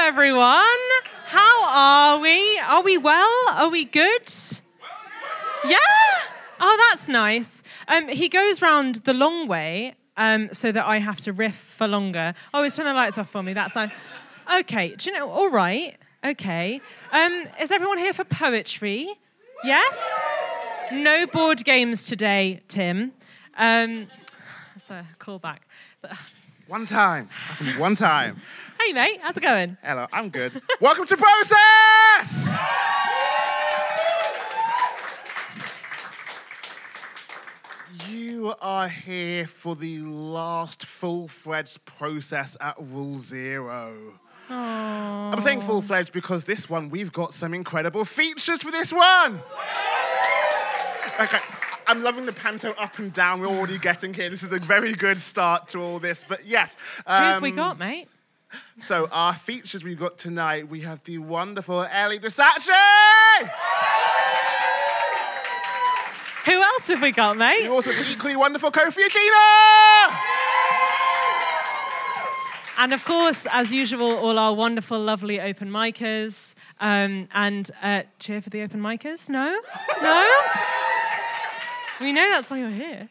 everyone. How are we? Are we well? Are we good? Yeah? Oh, that's nice. He goes round the long way so that I have to riff for longer. Oh, he's turned the lights off for me. That's like... Okay, do you know... All right. Okay. Is everyone here for poetry? Yes? No board games today, Tim. That's a callback. One time. One time. Hey, mate. How's it going? Hello, I'm good. Welcome to Process! You are here for the last full-fledged process at Rule Zero. Aww. I'm saying full-fledged because this one, we've got some incredible features for this one. Okay. I'm loving the panto up and down we're already getting here. This is a very good start to all this. But yes. Who have we got, mate? So our features we've got tonight, we have the wonderful Ellie de Satgé! Who else have we got, mate? We also have the equally wonderful Kofi Achina! And of course, as usual, all our wonderful, lovely open micers. And cheer for the open micers? No? No? We know that's why you're here.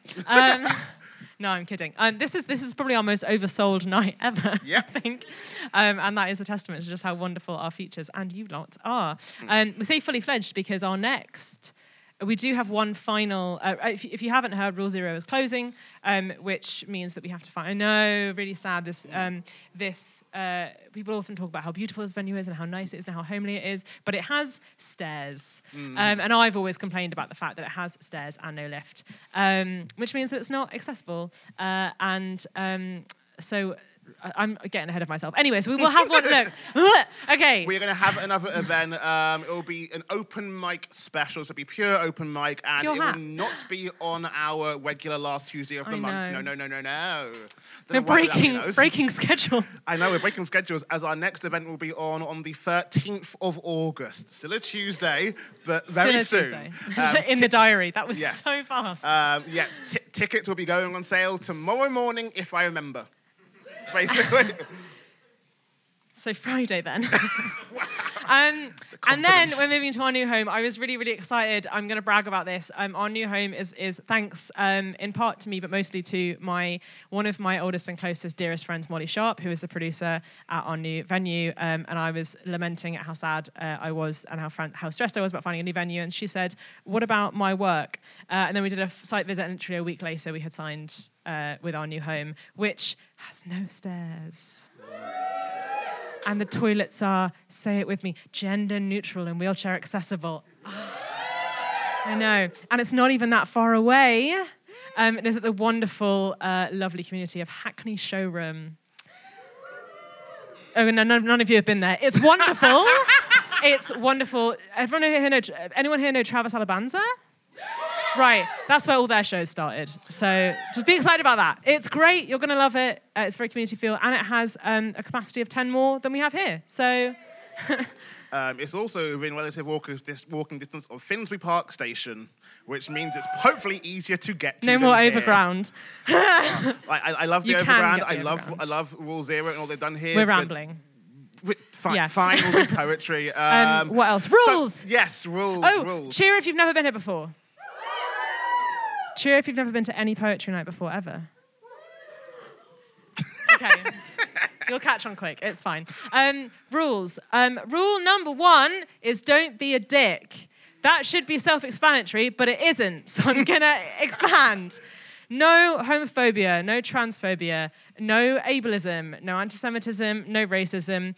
No, I'm kidding. This is probably our most oversold night ever, I think. And that is a testament to just how wonderful our features and you lot are. We say fully fledged because our next... We do have one final... if you haven't heard, Rule Zero is closing, which means that we have to find... I know, really sad. People often talk about how beautiful this venue is and how nice it is and how homely it is, but it has stairs. And I've always complained about the fact that it has stairs and no lift, which means that it's not accessible. So... I'm getting ahead of myself. Anyway, so we will have one. Look, okay. We're going to have another event. It will be an open mic special. So it'll be pure open mic, and it will not be on our regular last Tuesday of the month. No. We're breaking schedule. I know, we're breaking schedules, as our next event will be on the 13th of August. Still a Tuesday, but very soon. In the diary. That was so fast. Tickets will be going on sale tomorrow morning, if I remember. Basically. So Friday then. And then we're moving to our new home. I was really, really excited. I'm going to brag about this. Our new home is thanks in part to me, but mostly to one of my oldest and closest, dearest friends, Molly Sharp, who is the producer at our new venue. And I was lamenting at how sad I was and how stressed I was about finding a new venue. And she said, "What about my work?" And then we did a site visit, and literally a week later, we had signed with our new home, which has no stairs. And the toilets are, say it with me, gender neutral and wheelchair accessible. I know. And it's not even that far away. It is at the wonderful, lovely community of Hackney Showroom. Oh, no, none of you have been there. It's wonderful. It's wonderful. Anyone here know Travis Alabanza? Right, that's where all their shows started. So just be excited about that. It's great. You're going to love it. It's very community feel. And it has a capacity of 10 more than we have here. So... it's also within relative walking distance of Finsbury Park Station, which means it's hopefully easier to get to. No more overground. I love the overground. I love Rule Zero and all they've done here. We're rambling. Fine, we'll do poetry. What else? Rules! Rules. Rules. Cheer if you've never been here before. Cheer if you've never been to any poetry night before, ever. Okay. You'll catch on quick. It's fine. Rules. Rule number 1 is don't be a dick. That should be self-explanatory, but it isn't. So I'm going to expand. No homophobia, no transphobia, no ableism, no anti-Semitism, no racism.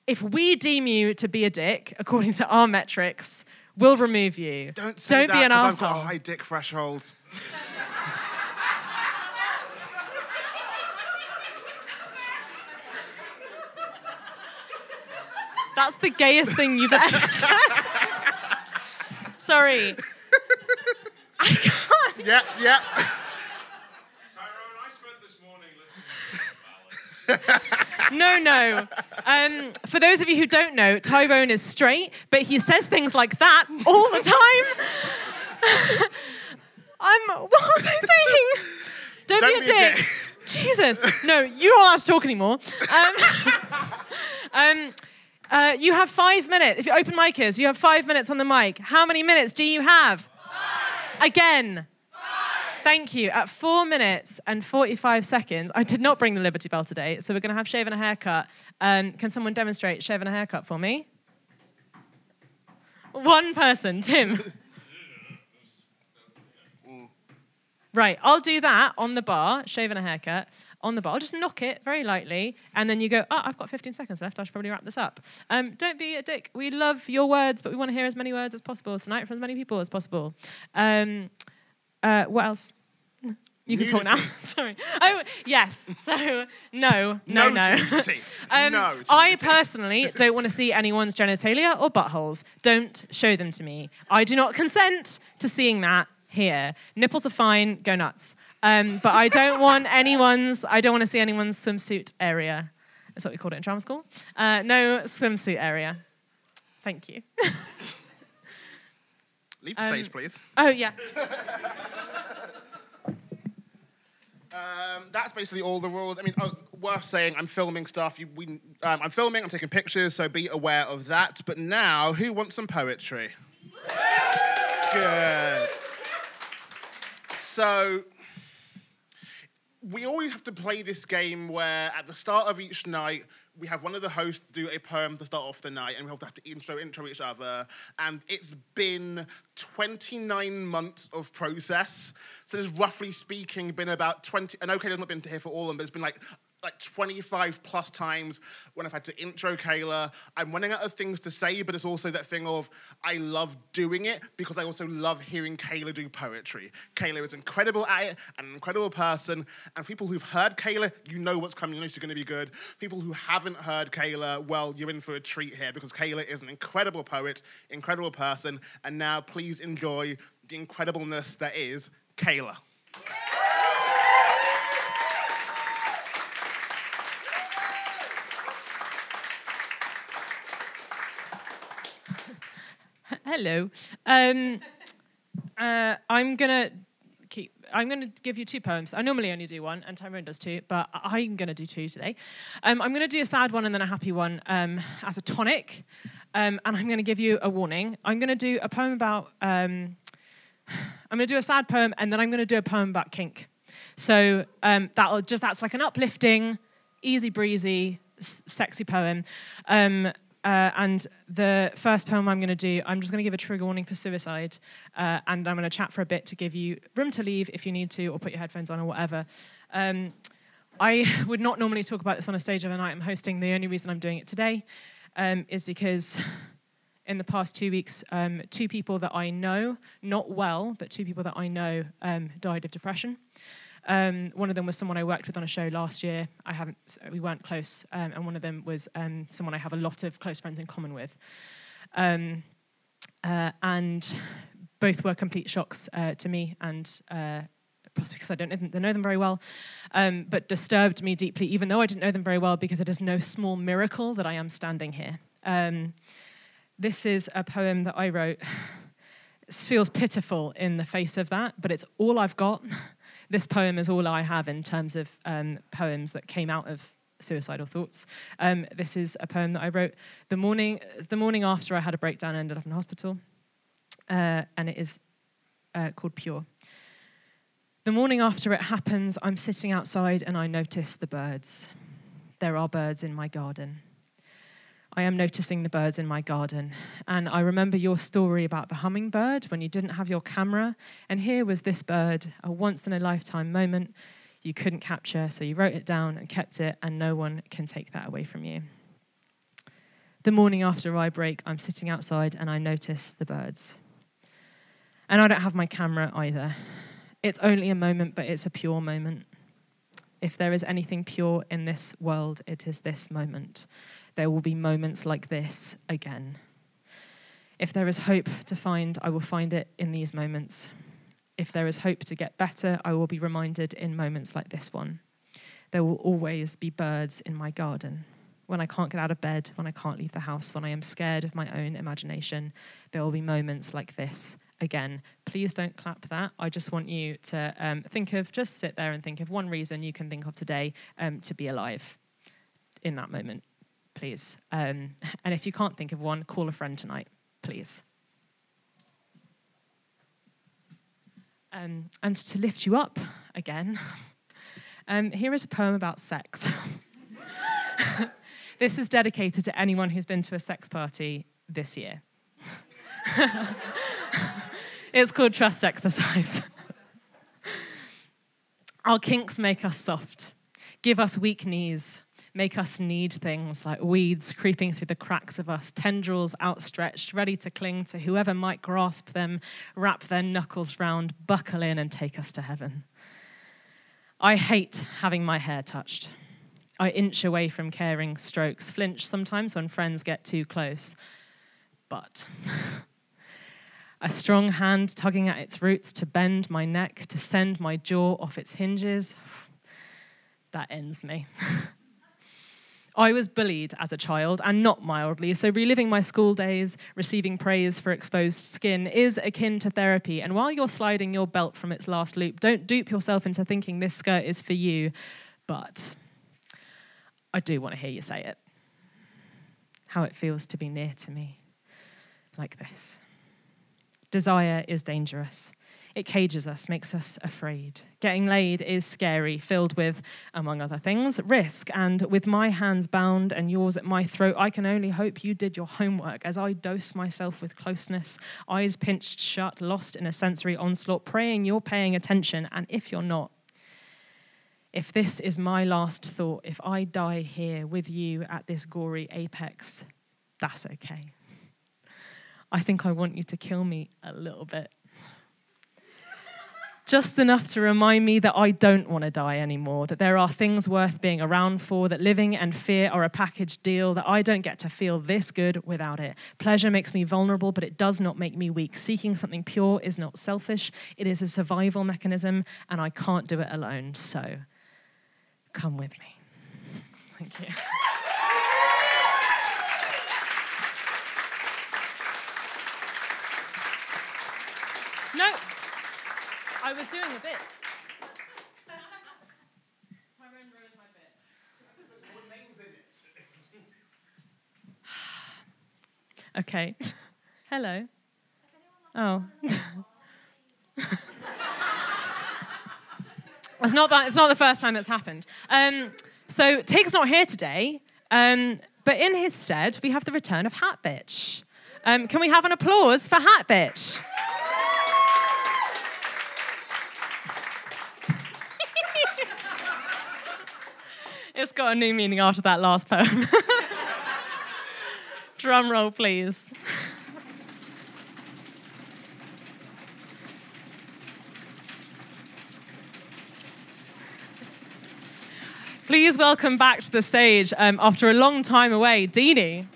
If we deem you to be a dick, according to our metrics, we'll remove you. Don't be an arsehole. I've got a high dick threshold. That's the gayest thing you've ever said. Sorry. I can't. Yeah. Tyrone, I spent this morning listening to No. For those of you who don't know, Tyrone is straight, but he says things like that all the time. What was I saying? Don't be a dick. Jesus. No, you're not allowed to talk anymore. You have 5 minutes. If you're open micers, you have 5 minutes on the mic. How many minutes do you have? 5. Again. 5. Thank you. At 4 minutes and 45 seconds, I did not bring the Liberty Bell today, so we're going to have shave and a haircut. Can someone demonstrate shave and a haircut for me? One person, Tim. Right, I'll do that on the bar, shave and a haircut. On the bar, I'll just knock it very lightly, and then you go, oh, I've got 15 seconds left, I should probably wrap this up. Don't be a dick. We love your words, but we want to hear as many words as possible tonight from as many people as possible. What else? You can talk now. Sorry. Oh, yes. So, no. No. No. I personally don't want to see anyone's genitalia or buttholes. Don't show them to me. I do not consent to seeing that here. Nipples are fine, go nuts. But I don't want to see anyone's swimsuit area. That's what we called it in drama school. No swimsuit area. Thank you. Leave the stage, please. Oh, yeah. That's basically all the rules. I mean, worth saying, I'm filming stuff. I'm filming, I'm taking pictures, so be aware of that. But now, who wants some poetry? Good. So, we always have to play this game where at the start of each night, we have one of the hosts do a poem to start off the night, and we have to intro each other. And it's been 29 months of process. So there's, roughly speaking, been about 20, and okay, I've not been here for all of them, but it's been like 25 plus times when I've had to intro Kayla. I'm running out of things to say, but it's also that thing of I love doing it because I also love hearing Kayla do poetry. Kayla is incredible at it and an incredible person. And people who've heard Kayla, you know what's coming, you know she's going to be good. People who haven't heard Kayla, well, you're in for a treat here because Kayla is an incredible poet, incredible person. And now please enjoy the incredibleness that is Kayla. Hello. I'm gonna give you 2 poems. I normally only do 1, and Tyrone does 2, but I'm gonna do 2 today. I'm gonna do a sad one and then a happy one as a tonic, and I'm gonna give you a warning. I'm gonna do a poem about. I'm gonna do a sad poem, and then I'm gonna do a poem about kink. So that's like an uplifting, easy breezy, sexy poem. And the first poem I'm going to do, I'm just going to give a trigger warning for suicide, and I'm going to chat for a bit to give you room to leave if you need to, or put your headphones on or whatever. I would not normally talk about this on a stage of a night I'm hosting. The only reason I'm doing it today is because in the past 2 weeks, 2 people that I know, not well, but 2 people that I know died of depression. One of them was someone I worked with on a show last year. We weren't close, and one of them was someone I have a lot of close friends in common with. And both were complete shocks to me, and possibly because I don't know them very well, but disturbed me deeply, even though I didn't know them very well, because it is no small miracle that I am standing here. This is a poem that I wrote. It feels pitiful in the face of that, but it's all I've got. This poem is all I have in terms of poems that came out of suicidal thoughts. This is a poem that I wrote the morning after I had a breakdown and ended up in hospital, and it is called Pure. The morning after it happens, I'm sitting outside and I notice the birds. There are birds in my garden. I am noticing the birds in my garden. And I remember your story about the hummingbird when you didn't have your camera. And here was this bird, a once-in-a-lifetime moment you couldn't capture, so you wrote it down and kept it, and no one can take that away from you. The morning after I break, I'm sitting outside and I notice the birds. And I don't have my camera either. It's only a moment, but it's a pure moment. If there is anything pure in this world, it is this moment. There will be moments like this again. If there is hope to find, I will find it in these moments. If there is hope to get better, I will be reminded in moments like this one. There will always be birds in my garden. When I can't get out of bed, when I can't leave the house, when I am scared of my own imagination, there will be moments like this again. Please don't clap that. I just want you to just sit there and think of one reason you can think of today to be alive in that moment. please. And if you can't think of one, call a friend tonight, please. And to lift you up again, here is a poem about sex. This is dedicated to anyone who's been to a sex party this year. It's called Trust Exercise. Our kinks make us soft, give us weak knees, make us need things like weeds creeping through the cracks of us, tendrils outstretched, ready to cling to whoever might grasp them, wrap their knuckles round, buckle in and take us to heaven. I hate having my hair touched. I inch away from caring strokes, flinch sometimes when friends get too close. But a strong hand tugging at its roots to bend my neck, to send my jaw off its hinges, that ends me. I was bullied as a child, and not mildly, so reliving my school days, receiving praise for exposed skin, is akin to therapy. And while you're sliding your belt from its last loop, don't dupe yourself into thinking this skirt is for you. But I do want to hear you say it. How it feels to be near to me, like this. Desire is dangerous. It cages us, makes us afraid. Getting laid is scary, filled with, among other things, risk. And with my hands bound and yours at my throat, I can only hope you did your homework as I dose myself with closeness, eyes pinched shut, lost in a sensory onslaught, praying you're paying attention. And if you're not, if this is my last thought, if I die here with you at this gory apex, that's okay. I think I want you to kill me a little bit. Just enough to remind me that I don't want to die anymore, that there are things worth being around for, that living and fear are a package deal, that I don't get to feel this good without it. Pleasure makes me vulnerable, but it does not make me weak. Seeking something pure is not selfish. It is a survival mechanism, and I can't do it alone. So, come with me. Thank you. No. I was doing a bit. Okay. Hello. Oh. It's not the first time that's happened. So Tig's not here today, but in his stead, we have the return of Hat Bitch. Can we have an applause for Hat Bitch? It's got a new meaning after that last poem. Drum roll, please. Please welcome back to the stage, after a long time away, Deanie.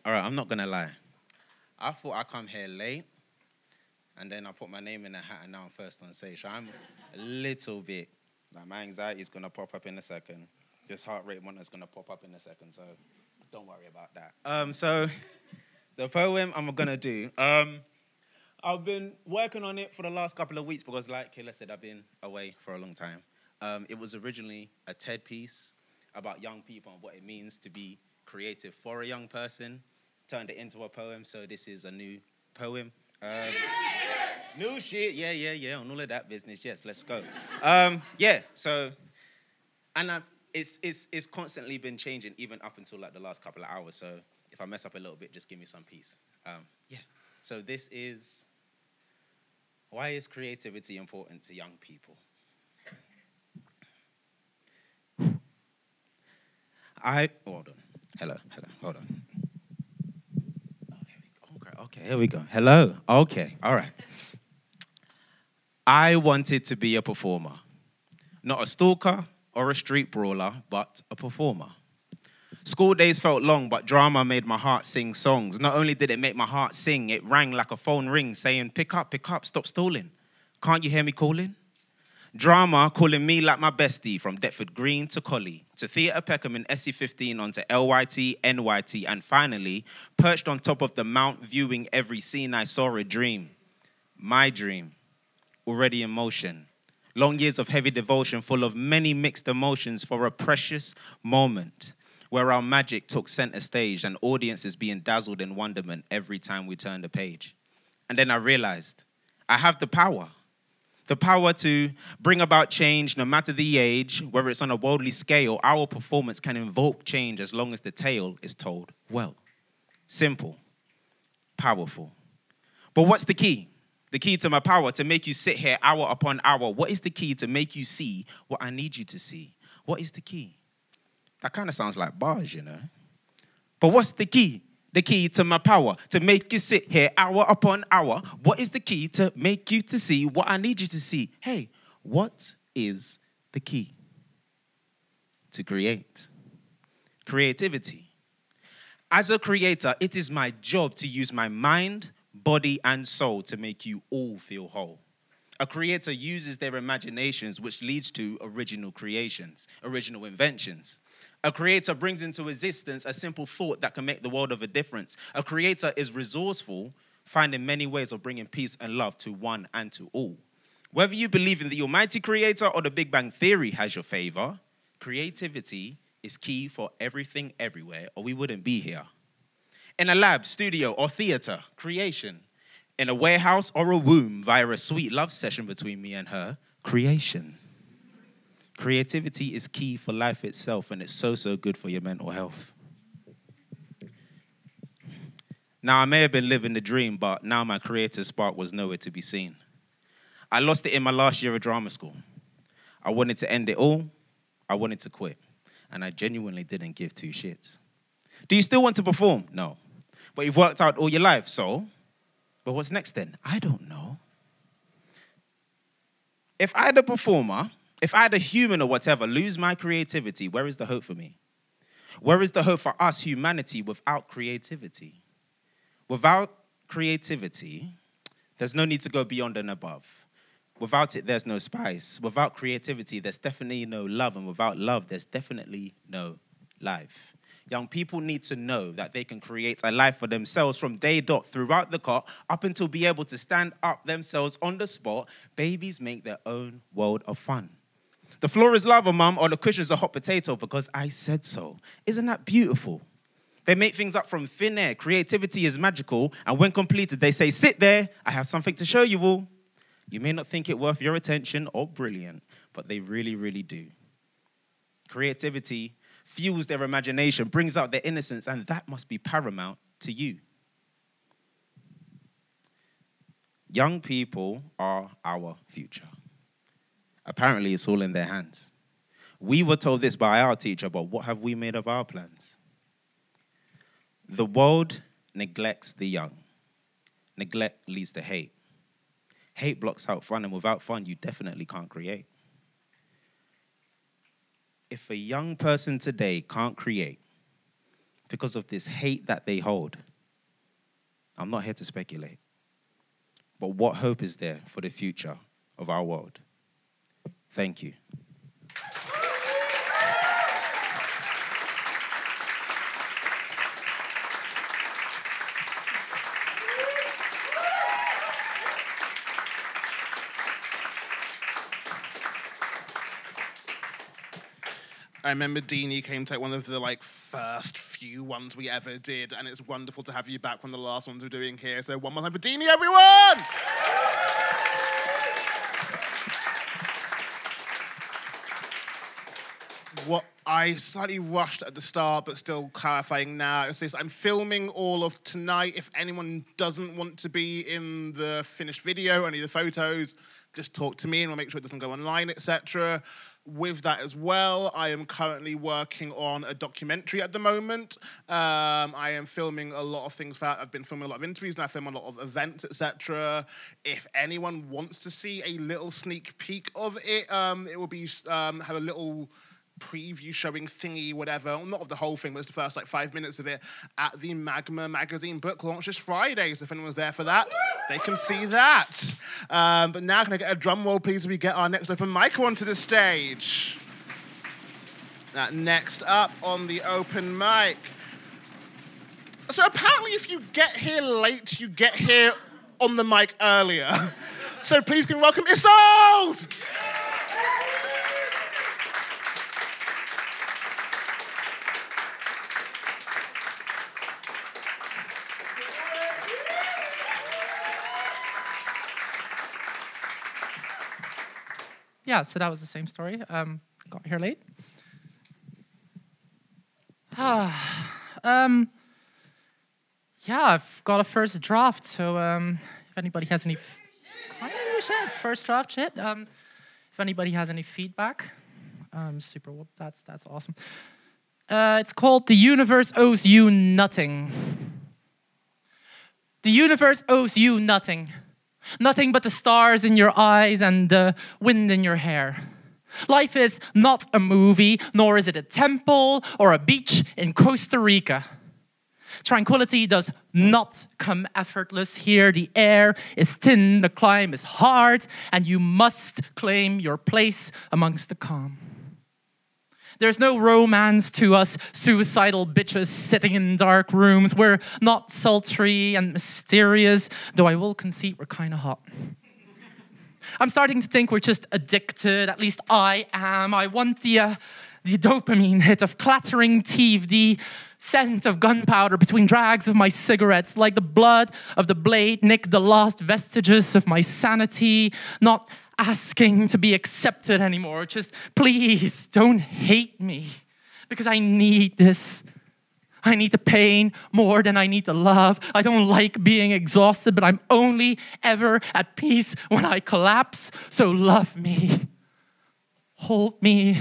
All right, I'm not going to lie. I thought I'd come here late, and then I put my name in a hat, and now I'm first on stage. So I'm a little bit, like, my anxiety is going to pop up in a second. This heart rate monitor's going to pop up in a second, so don't worry about that. So the poem I'm going to do, I've been working on it for the last couple of weeks because, like Kayla said, I've been away for a long time. It was originally a TED piece about young people and what it means to be creative for a young person. Turned it into a poem, so this is a new poem. New shit, yeah, on all of that business, yes, let's go. Yeah, so, and it's constantly been changing, even up until like the last couple of hours, so if I mess up a little bit, just give me some peace. Yeah, so this is, why is creativity important to young people? Hold on, hello, hold on. Okay, here we go. Hello. Okay, all right. I wanted to be a performer. Not a stalker or a street brawler, but a performer. School days felt long, but drama made my heart sing songs. Not only did it make my heart sing, it rang like a phone ring saying, pick up, stop stalling. Can't you hear me calling? Drama calling me like my bestie from Deptford Green to Collie. to Theatre Peckham in SE15 onto LYT, NYT, and finally, perched on top of the mount viewing every scene, I saw a dream. My dream, already in motion. Long years of heavy devotion full of many mixed emotions for a precious moment where our magic took center stage and audiences being dazzled in wonderment every time we turned a page. And then I realized I have the power to bring about change no matter the age, whether it's on a worldly scale. Our performance can invoke change as long as the tale is told well. Simple, powerful. But what's the key? The key to my power, to make you sit here hour upon hour. What is the key to make you see what I need you to see? What is the key? That kind of sounds like bars, you know. But what's the key? The key to my power, to make you sit here hour upon hour. What is the key to make you to see what I need you to see? Hey, what is the key? To create. Creativity. As a creator, it is my job to use my mind, body, and soul to make you all feel whole. A creator uses their imaginations, which leads to original creations, original inventions. A creator brings into existence a simple thought that can make the world of a difference. A creator is resourceful, finding many ways of bringing peace and love to one and to all. Whether you believe in the almighty creator or the Big Bang Theory has your favor, creativity is key for everything everywhere, or we wouldn't be here. In a lab, studio, or theater, creation. In a warehouse or a womb via a sweet love session between me and her, creation. Creativity is key for life itself, and it's so good for your mental health. Now, I may have been living the dream, but now my creative spark was nowhere to be seen. I lost it in my last year of drama school. I wanted to end it all. I wanted to quit. And I genuinely didn't give two shits. Do you still want to perform? No. But you've worked out all your life, so? But what's next then? I don't know. If I had a performer, if I had a human or whatever lose my creativity, where is the hope for me? Where is the hope for us, humanity, without creativity? Without creativity, there's no need to go beyond and above. Without it, there's no spice. Without creativity, there's definitely no love. And without love, there's definitely no life. Young people need to know that they can create a life for themselves from day dot throughout the cot up until be able to stand up themselves on the spot. Babies make their own world of fun. The floor is lava, mum, or the cushion's a hot potato because I said so. Isn't that beautiful? They make things up from thin air. Creativity is magical. And when completed, they say, sit there. I have something to show you all. You may not think it worth your attention or brilliant, but they really, really do. Creativity fuels their imagination, brings out their innocence, and that must be paramount to you. Young people are our future. Apparently, it's all in their hands. We were told this by our teacher, but what have we made of our plans? The world neglects the young. Neglect leads to hate. Hate blocks out fun, and without fun, you definitely can't create. If a young person today can't create because of this hate that they hold, I'm not here to speculate. But what hope is there for the future of our world? Thank you. I remember Deanie came to one of the first few ones we ever did, and it's wonderful to have you back from the last ones we're doing here. So one more time for Deanie, everyone! What I slightly rushed at the start, but still clarifying now, is this: I'm filming all of tonight. If anyone doesn't want to be in the finished video, any of the photos, just talk to me and we'll make sure it doesn't go online, etc. With that as well, I am currently working on a documentary at the moment. I am filming a lot of things for that. I've been filming a lot of interviews and I film a lot of events, etc. If anyone wants to see a little sneak peek of it, it will be have a little preview showing thingy, whatever, not of the whole thing, but it's the first 5 minutes of it at the Magma magazine book launch this Friday. So if anyone's there for that, they can see that. But now can I get a drum roll, please, as we get our next open mic onto the stage? Next up on the open mic. So apparently if you get here late, you get here on the mic earlier. So please can welcome Isolde! Yeah, so that was the same story. Got here late. Yeah, I've got a first draft, so if anybody has any... First draft, shit. If anybody has any feedback, super, that's awesome. It's called The Universe Owes You Nothing. The universe owes you nothing. Nothing but the stars in your eyes and the wind in your hair. Life is not a movie, nor is it a temple or a beach in Costa Rica. Tranquility does not come effortless here. The air is thin, the climb is hard, and you must claim your place amongst the calm. There's no romance to us suicidal bitches sitting in dark rooms. We're not sultry and mysterious, though I will concede we're kind of hot. I'm starting to think we're just addicted, at least I am. I want the dopamine hit of clattering teeth, the scent of gunpowder between drags of my cigarettes, like the blood of the blade nick the last vestiges of my sanity, not asking to be accepted anymore. Just please don't hate me, because I need this. I need the pain more than I need the love. I don't like being exhausted, but I'm only ever at peace when I collapse. So love me. Hold me.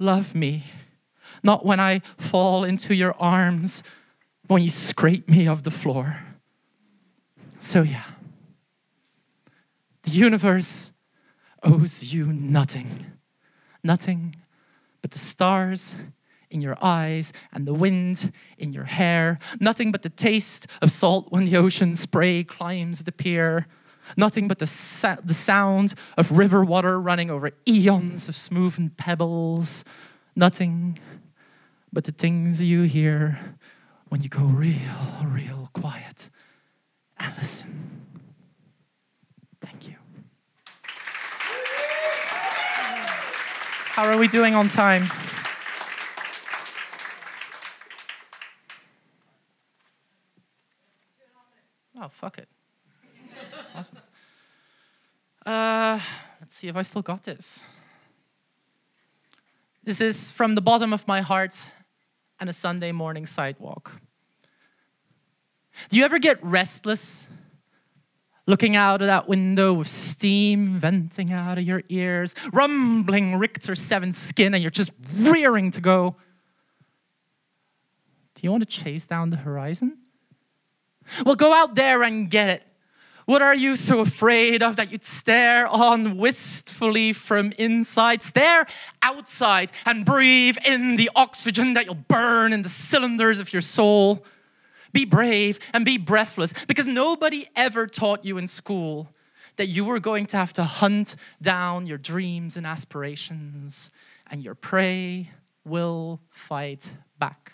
Love me. Not when I fall into your arms, but when you scrape me off the floor. So yeah. The universe owes you nothing. Nothing but the stars in your eyes and the wind in your hair. Nothing but the taste of salt when the ocean spray climbs the pier. Nothing but the sound of river water running over eons of smooth pebbles. Nothing but the things you hear when you go real quiet and listen. Thank you. How are we doing on time? Oh, fuck it. Awesome. Let's see if I still got this. This is from the bottom of my heart and a Sunday morning sidewalk. Do you ever get restless? Looking out of that window with steam venting out of your ears, rumbling Richter 7 skin, and you're just rearing to go. Do you want to chase down the horizon? Well, go out there and get it. What are you so afraid of that you'd stare on wistfully from inside? Stare outside and breathe in the oxygen that you'll burn in the cylinders of your soul. Be brave and be breathless, because nobody ever taught you in school that you were going to have to hunt down your dreams and aspirations, and your prey will fight back.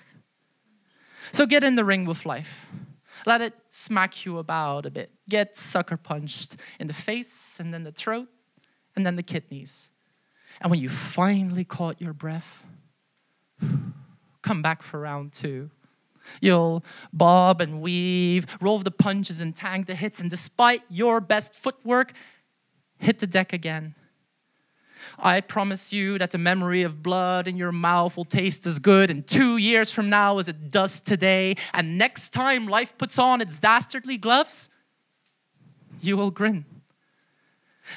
So get in the ring with life. Let it smack you about a bit. Get sucker punched in the face, and then the throat, and then the kidneys. And when you finally caught your breath, come back for round 2. You'll bob and weave, roll the punches and tank the hits, and despite your best footwork, hit the deck again. I promise you that the memory of blood in your mouth will taste as good in 2 years from now as it does today. And next time life puts on its dastardly gloves, you will grin.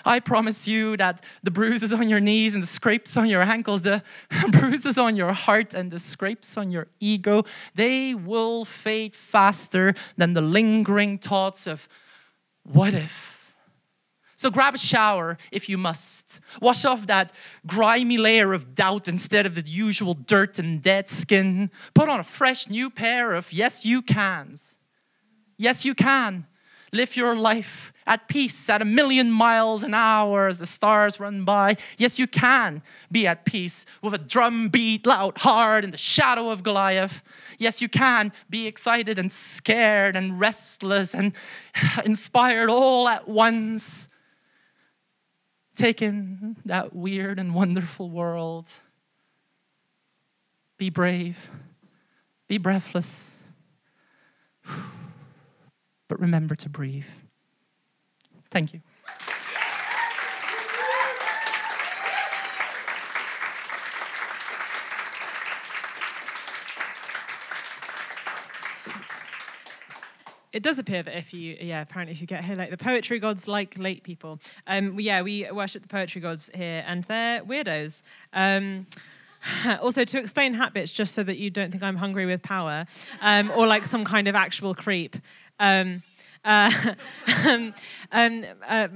I promise you that the bruises on your knees and the scrapes on your ankles, the bruises on your heart and the scrapes on your ego, they will fade faster than the lingering thoughts of what if. So grab a shower if you must. Wash off that grimy layer of doubt instead of the usual dirt and dead skin. Put on a fresh new pair of yes you cans. Yes you can. Live your life at peace at 1,000,000 miles an hour as the stars run by. Yes, you can be at peace with a drum beat loud, hard in the shadow of Goliath. Yes, you can be excited and scared and restless and inspired all at once. Take in that weird and wonderful world. Be brave. Be breathless. But remember to breathe. Thank you. It does appear that apparently if you get here late, the poetry gods like late people. We worship the poetry gods here, and they're weirdos. Also, to explain hat bitch, just so that you don't think I'm hungry with power, or like some kind of actual creep.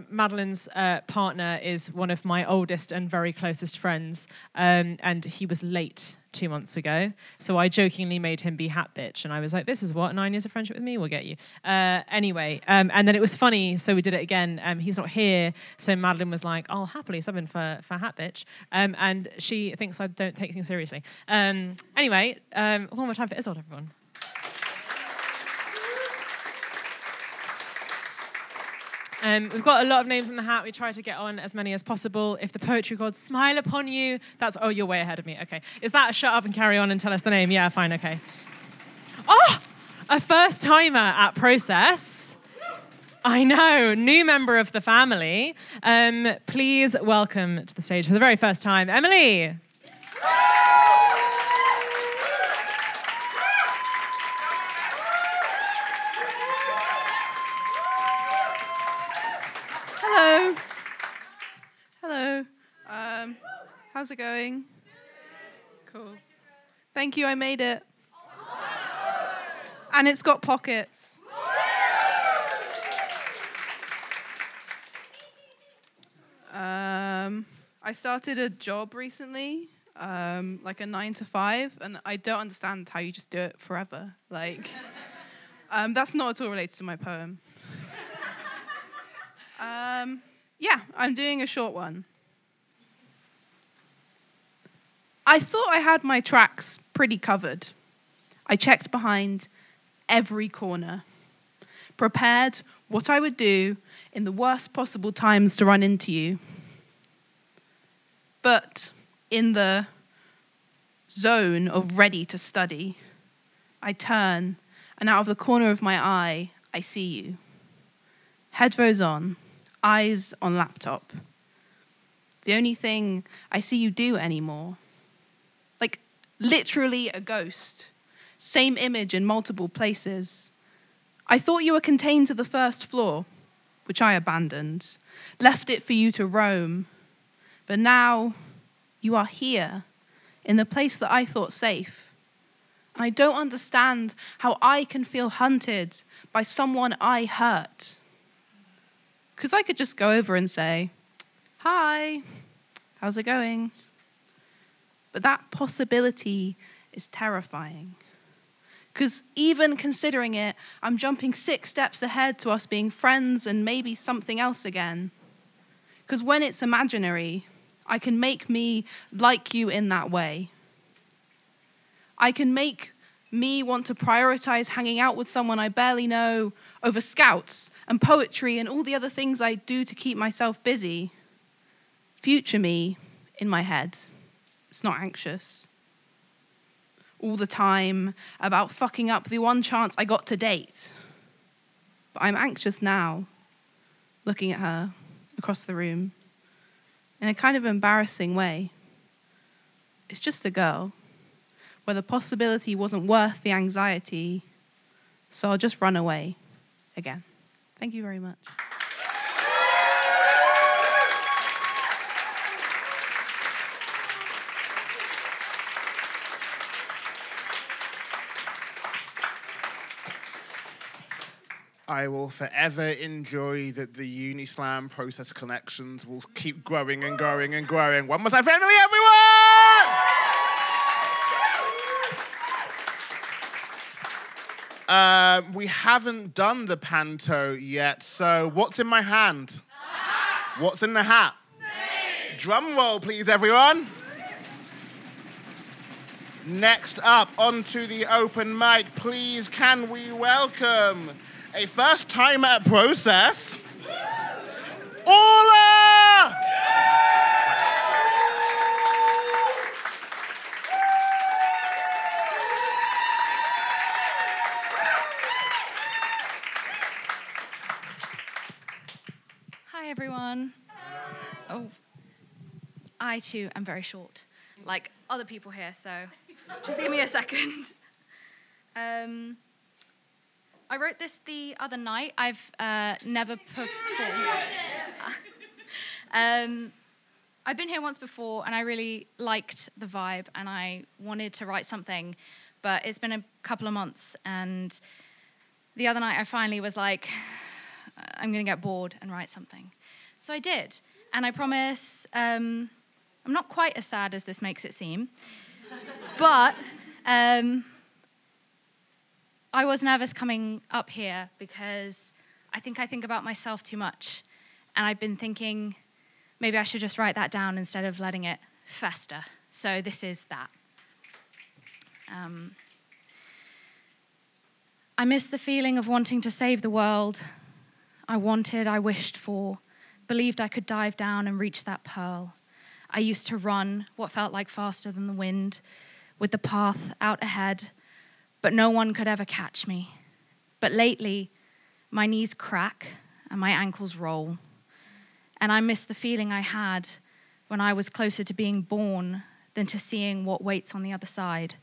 Madeline's partner is one of my oldest and very closest friends, and he was late 2 months ago, so I jokingly made him be hat bitch, and I was like, this is what 9 years of friendship with me will get you. Anyway, and then it was funny, so we did it again. He's not here, so Madeline was like, I'll happily sub in for hat bitch, and she thinks I don't take things seriously. Anyway, one more time for Isolde, everyone. We've got a lot of names in the hat. We try to get on as many as possible. If the poetry gods smile upon you, that's... Oh, you're way ahead of me. Okay. Is that a shut up and carry on and tell us the name? Yeah, fine, okay. Oh, a first-timer at Process. I know, new member of the family. Please welcome to the stage for the very first time, Emily. Hello. Hello. How's it going? Cool. Thank you, I made it. And it's got pockets. I started a job recently, like a 9 to 5, and I don't understand how you just do it forever. Like, that's not at all related to my poem. I'm doing a short one. I thought I had my tracks pretty covered. I checked behind every corner, prepared what I would do in the worst possible times to run into you. But in the zone of ready to study, I turn, and out of the corner of my eye, I see you. Headphones on, eyes on laptop. The only thing I see you do anymore. Like, literally a ghost. Same image in multiple places. I thought you were contained to the first floor, which I abandoned. Left it for you to roam. But now, you are here, in the place that I thought safe. And I don't understand how I can feel hunted by someone I hurt. Because I could just go over and say, hi, how's it going? But that possibility is terrifying. Because even considering it, I'm jumping 6 steps ahead to us being friends and maybe something else again. Because when it's imaginary, I can make me like you in that way. I can make me want to prioritize hanging out with someone I barely know over scouts and poetry and all the other things I do to keep myself busy. Future me in my head. It's not anxious. All the time about fucking up the one chance I got to date. But I'm anxious now, looking at her across the room in a kind of embarrassing way. It's just a girl, where the possibility wasn't worth the anxiety, so I'll just run away again. Thank you very much. I will forever enjoy that the Unislam process connections will keep growing and growing and growing. One more time for Emily, everyone! We haven't done the panto yet, so what's in my hand? What's in the hat? Drum roll, please, everyone. Next up, onto the open mic, please, can we welcome a first time at Process, Ola! Hi, everyone. Oh, I too am very short, like other people here, so just give me a second. I wrote this the other night. I've never performed. I've been here once before, and I really liked the vibe, and I wanted to write something, but it's been a couple of months, and the other night I finally was like, I'm going to get bored and write something. So I did, and I promise I'm not quite as sad as this makes it seem, but I was nervous coming up here because I think about myself too much, and I've been thinking maybe I should just write that down instead of letting it fester. So this is that. I miss the feeling of wanting to save the world. I wished for, believed I could dive down and reach that pearl. I used to run what felt like faster than the wind, with the path out ahead, but no one could ever catch me. But lately, my knees crack and my ankles roll. And I miss the feeling I had when I was closer to being born than to seeing what waits on the other side.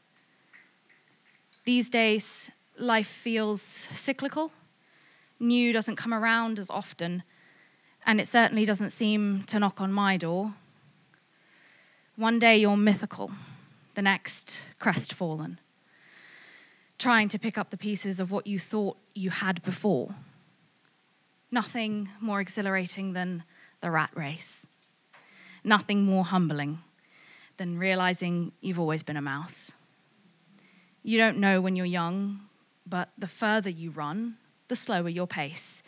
These days, life feels cyclical. New doesn't come around as often, and it certainly doesn't seem to knock on my door. One day you're mythical, the next crestfallen, trying to pick up the pieces of what you thought you had before. Nothing more exhilarating than the rat race. Nothing more humbling than realizing you've always been a mouse. You don't know when you're young, but the further you run, the slower your pace.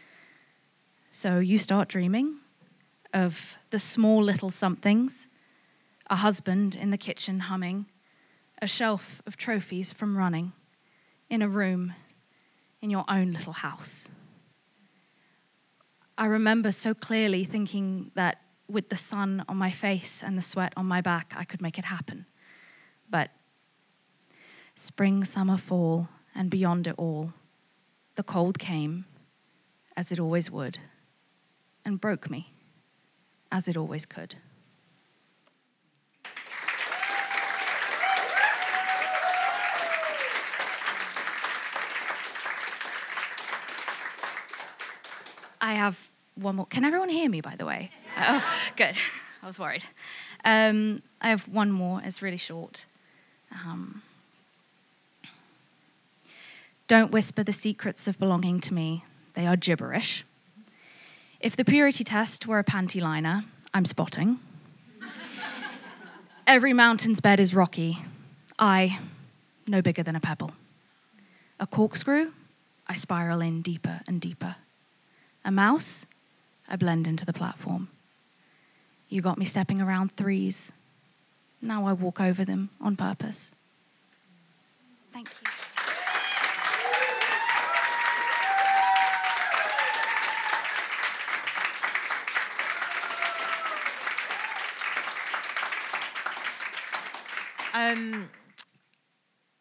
So you start dreaming of the small little somethings, a husband in the kitchen humming, a shelf of trophies from running, in a room, in your own little house. I remember so clearly thinking that with the sun on my face and the sweat on my back, I could make it happen. But spring, summer, fall, and beyond it all, the cold came, as it always would, and broke me, as it always could. I have one more. Can everyone hear me, by the way? Oh, good. I was worried. I have one more. It's really short. Don't whisper the secrets of belonging to me. They are gibberish. If the purity test were a panty liner, I'm spotting. Every mountain's bed is rocky. I, no bigger than a pebble. A corkscrew, I spiral in deeper and deeper. A mouse, I blend into the platform. You got me stepping around threes. Now I walk over them on purpose. Thank you.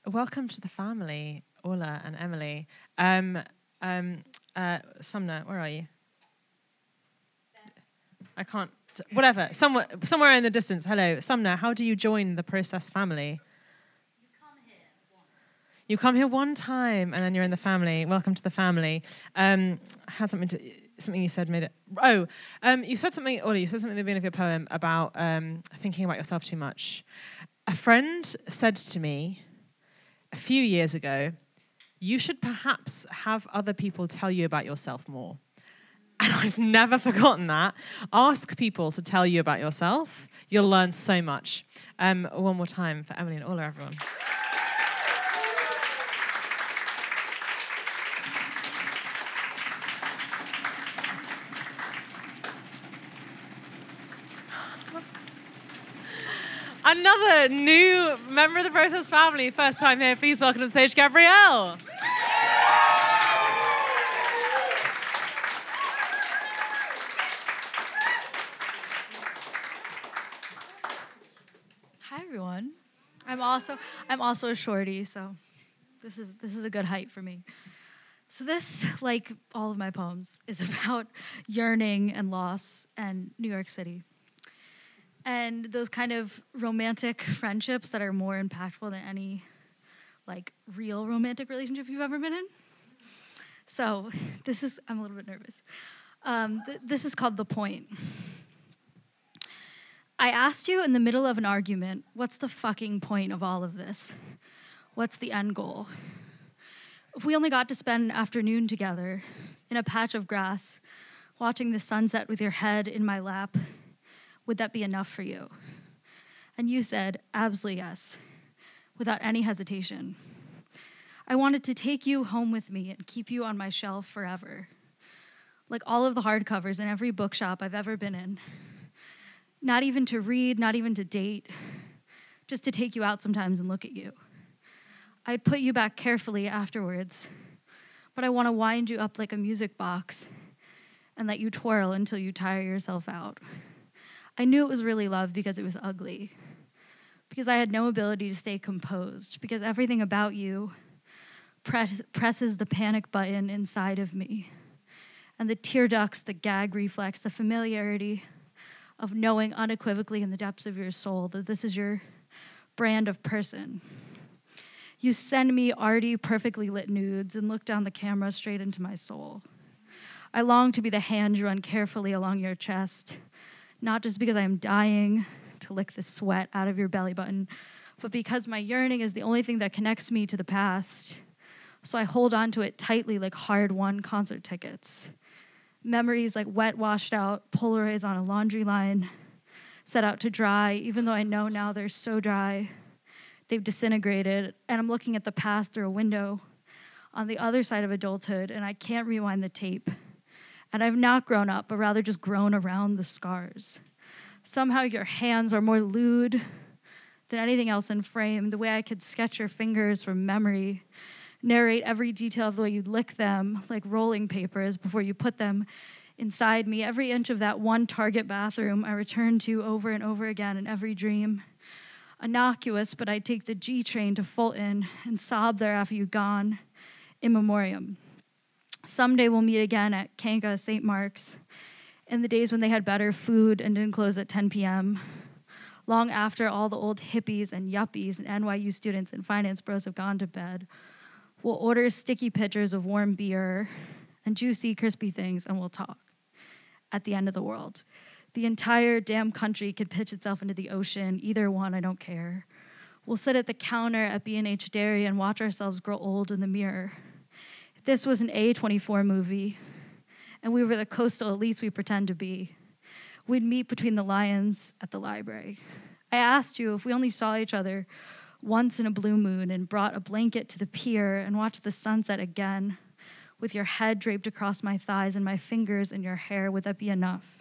Welcome to the family, Ola and Emily. Sumner, where are you? I can't. Whatever. Somewhere in the distance. Hello, Sumner. How do you join the Process family? You come here one time, and then you're in the family. Welcome to the family. Has something you said made it. Oh, you said something, Ola. You said something at the beginning of your poem about thinking about yourself too much. A friend said to me a few years ago, you should perhaps have other people tell you about yourself more. And I've never forgotten that. Ask people to tell you about yourself. You'll learn so much. One more time for Emily and Ola, everyone. Another new member of the Process family, first time here. Please welcome to the stage, Gabrielle. Hi everyone. I'm also a shorty, so this is a good height for me. So this, like all of my poems, is about yearning and loss and New York City. And those kind of romantic friendships that are more impactful than any like real romantic relationship you've ever been in. So I'm a little bit nervous. This is called The Point. I asked you in the middle of an argument, what's the fucking point of all of this? What's the end goal? If we only got to spend an afternoon together in a patch of grass, watching the sunset with your head in my lap, would that be enough for you? And you said, absolutely yes, without any hesitation. I wanted to take you home with me and keep you on my shelf forever. Like all of the hardcovers in every bookshop I've ever been in. Not even to read, not even to date, just to take you out sometimes and look at you. I'd put you back carefully afterwards, but I want to wind you up like a music box and let you twirl until you tire yourself out. I knew it was really love because it was ugly, because I had no ability to stay composed, because everything about you presses the panic button inside of me, and the tear ducts, the gag reflex, the familiarity of knowing unequivocally in the depths of your soul that this is your brand of person. You send me arty, perfectly lit nudes and look down the camera straight into my soul. I long to be the hand you run carefully along your chest, not just because I am dying to lick the sweat out of your belly button, but because my yearning is the only thing that connects me to the past. So I hold on to it tightly like hard-won concert tickets. Memories like wet, washed out Polaroids on a laundry line, set out to dry, even though I know now they're so dry. They've disintegrated, and I'm looking at the past through a window on the other side of adulthood, and I can't rewind the tape. And I've not grown up, but rather just grown around the scars. Somehow your hands are more lewd than anything else in frame, the way I could sketch your fingers from memory, narrate every detail of the way you lick them like rolling papers before you put them inside me. Every inch of that one Target bathroom I return to over and over again in every dream. Innocuous, but I'd take the G train to Fulton and sob there after you gone, in memoriam. Someday we'll meet again at Kanka St. Mark's, in the days when they had better food and didn't close at 10 p.m., long after all the old hippies and yuppies and NYU students and finance bros have gone to bed. We'll order sticky pitchers of warm beer and juicy, crispy things, and we'll talk. At the end of the world. The entire damn country could pitch itself into the ocean. Either one, I don't care. We'll sit at the counter at B&H Dairy and watch ourselves grow old in the mirror. If this was an A24 movie, and we were the coastal elites we pretend to be, we'd meet between the lions at the library. I asked you if we only saw each other once in a blue moon and brought a blanket to the pier and watched the sunset again, with your head draped across my thighs and my fingers in your hair, would that be enough?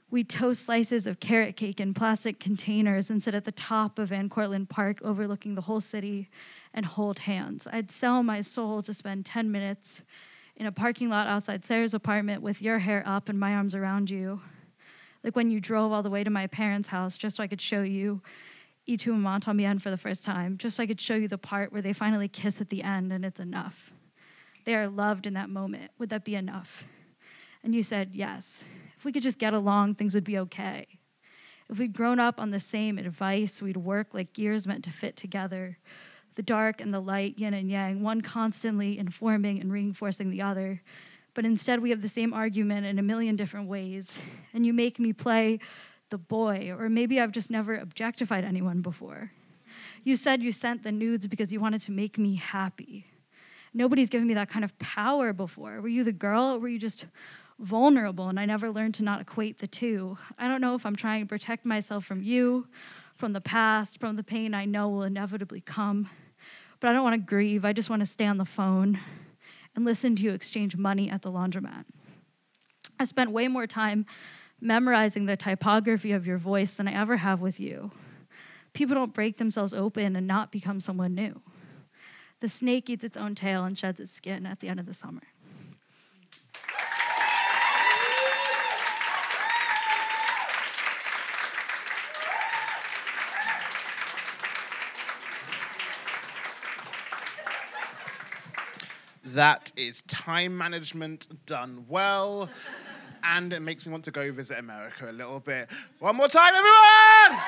We toast slices of carrot cake in plastic containers and sit at the top of Van Cortlandt Park overlooking the whole city and hold hands. I'd sell my soul to spend 10 minutes in a parking lot outside Sarah's apartment with your hair up and my arms around you. Like when you drove all the way to my parents' house just so I could show you Y tu maman también for the first time, just so I could show you the part where they finally kiss at the end and it's enough. They are loved in that moment. Would that be enough? And you said, yes. If we could just get along, things would be okay. If we'd grown up on the same advice, we'd work like gears meant to fit together. The dark and the light, yin and yang, one constantly informing and reinforcing the other. But instead, we have the same argument in a million different ways. And you make me play the boy, or maybe I've just never objectified anyone before. You said you sent the nudes because you wanted to make me happy. Nobody's given me that kind of power before. Were you the girl, or were you just vulnerable, and I never learned to not equate the two? I don't know if I'm trying to protect myself from you, from the past, from the pain I know will inevitably come. But I don't want to grieve. I just want to stay on the phone and listen to you exchange money at the laundromat. I spent way more time memorizing the typography of your voice than I ever have with you. People don't break themselves open and not become someone new. The snake eats its own tail and sheds its skin at the end of the summer. That is time management done well, and it makes me want to go visit America a little bit. One more time, everyone!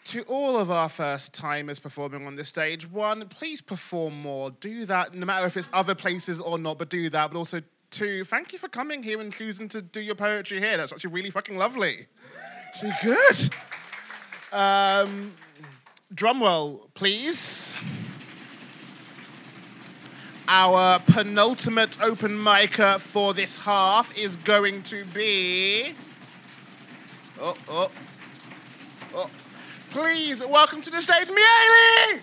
To all of our first-timers performing on this stage, one, please perform more. Do that, no matter if it's other places or not, but do that. But also, two, thank you for coming here and choosing to do your poetry here. That's actually really fucking lovely. Actually good. Drum roll, please. Our penultimate open micer for this half is going to be... Oh. Please welcome to the stage, Ellie!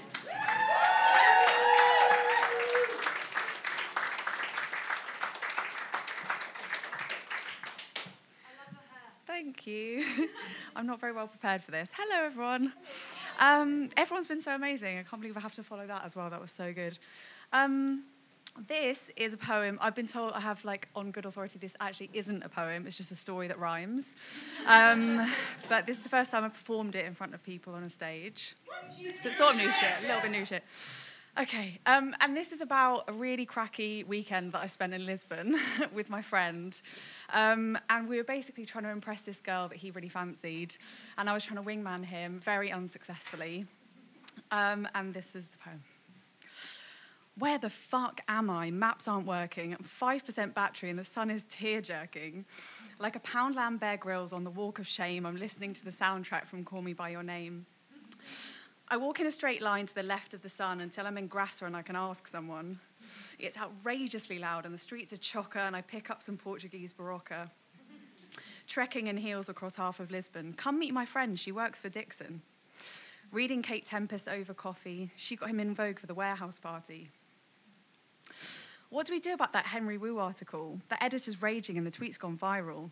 Thank you. I'm not very well prepared for this. Hello, everyone. Everyone's been so amazing. I can't believe I have to follow that as well. That was so good. This is a poem. I've been told, I have on good authority, this actually isn't a poem. It's just a story that rhymes. But this is the first time I've performed it in front of people on a stage. So it's sort of new shit, a little bit new shit. Okay, and this is about a really cracky weekend that I spent in Lisbon with my friend. And we were basically trying to impress this girl that he really fancied. And I was trying to wingman him very unsuccessfully. And this is the poem. Where the fuck am I? Maps aren't working. 5% battery and the sun is tear-jerking. Like a Poundland Bear Grylls on the walk of shame, I'm listening to the soundtrack from Call Me By Your Name. I walk in a straight line to the left of the sun until I'm in Grasser and I can ask someone. It's outrageously loud and the streets are chocker and I pick up some Portuguese barocca. Trekking in heels across half of Lisbon. Come meet my friend, she works for Dixon. Reading Kate Tempest over coffee. She got him in vogue for the warehouse party. What do we do about that Henry Wu article? The editor's raging and the tweet's gone viral.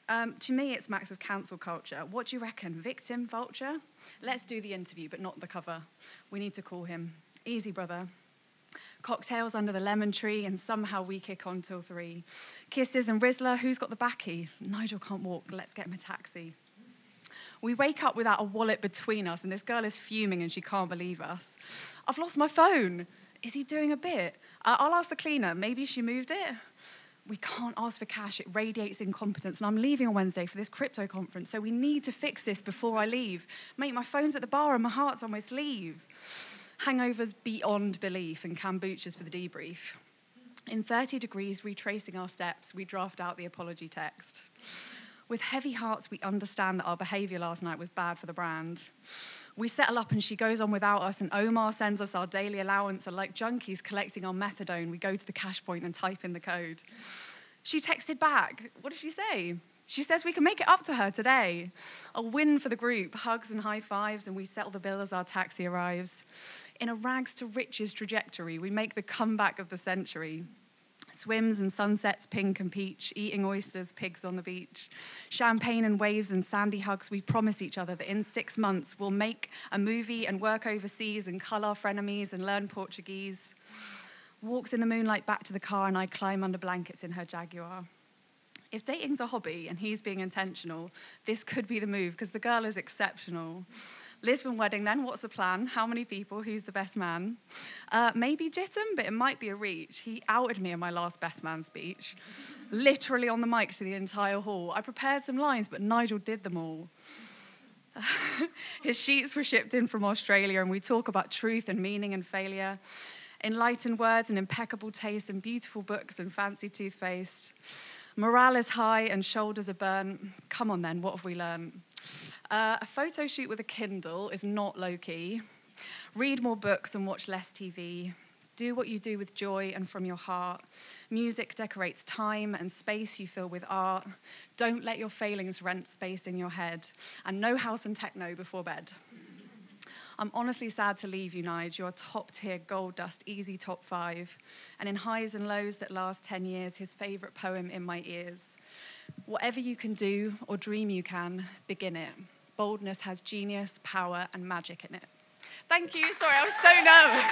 To me, it's max of cancel culture. What do you reckon? Victim, vulture? Let's do the interview, but not the cover. We need to call him. Easy, brother. Cocktails under the lemon tree, and somehow we kick on till 3. Kisses and Rizzler, who's got the backy? Nigel can't walk, let's get him a taxi. We wake up without a wallet between us, and this girl is fuming and she can't believe us. I've lost my phone. Is he doing a bit? I'll ask the cleaner. Maybe she moved it? We can't ask for cash. It radiates incompetence. And I'm leaving on Wednesday for this crypto conference, so we need to fix this before I leave. Mate, my phone's at the bar and my heart's on my sleeve. Hangovers beyond belief and kombuchas for the debrief. In 30 degrees, retracing our steps, we draft out the apology text. With heavy hearts, we understand that our behaviour last night was bad for the brand. We settle up and she goes on without us, and Omar sends us our daily allowance, and like junkies collecting our methadone, we go to the cash point and type in the code. She texted back. What did she say? She says we can make it up to her today. A win for the group, hugs and high fives, and we settle the bill as our taxi arrives. In a rags to riches trajectory, we make the comeback of the century. Swims and sunsets, pink and peach, eating oysters, pigs on the beach. Champagne and waves and sandy hugs, we promise each other that in 6 months we'll make a movie and work overseas and cull our frenemies and learn Portuguese. Walks in the moonlight back to the car and I climb under blankets in her Jaguar. If dating's a hobby and he's being intentional, this could be the move because the girl is exceptional. Lisbon wedding then, what's the plan? How many people? Who's the best man? Maybe Jittem, but it might be a reach. He outed me in my last best man speech. Literally on the mic to the entire hall. I prepared some lines, but Nigel did them all. His sheets were shipped in from Australia, and we talk about truth and meaning and failure. Enlightened words and impeccable taste and beautiful books and fancy toothpaste. Morale is high and shoulders are burnt. Come on then, what have we learned? A photo shoot with a Kindle is not low-key. Read more books and watch less TV. Do what you do with joy and from your heart. Music decorates time and space you fill with art. Don't let your failings rent space in your head. And no house and techno before bed. I'm honestly sad to leave you, Nige. You're top tier, gold dust, easy top 5. And in highs and lows that last 10 years, his favourite poem in my ears. Whatever you can do or dream you can, begin it. Boldness has genius, power, and magic in it. Thank you. Sorry, I was so nervous.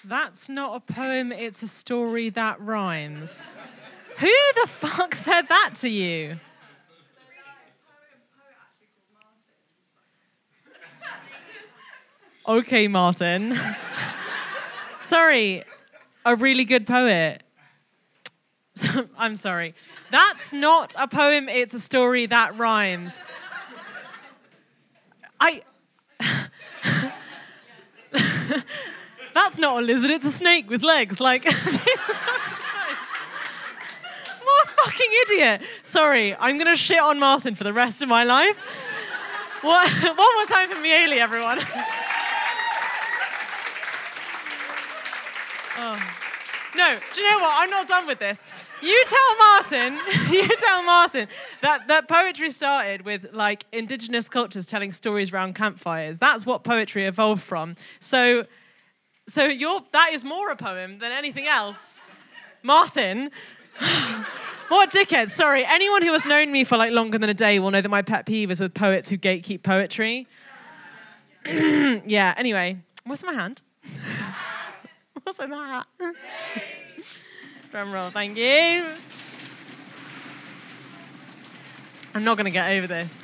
That's not a poem, it's a story that rhymes. Who the fuck said that to you? Okay, Martin. Sorry, a really good poet. I'm sorry. That's not a poem, it's a story that rhymes. That's not a lizard, it's a snake with legs. Like, Jesus Christ. What a fucking idiot. Sorry, I'm going to shit on Martin for the rest of my life. One more time for Mieli, everyone. Oh. No, do you know what? I'm not done with this. You tell Martin that poetry started with, like, indigenous cultures telling stories around campfires. That's what poetry evolved from. So that is more a poem than anything else. Martin. What a dickhead. Sorry, anyone who has known me for like longer than a day will know that my pet peeve is with poets who gatekeep poetry. Yeah, anyway. What's in my hand? What's in that? Drum roll, thank you. I'm not going to get over this.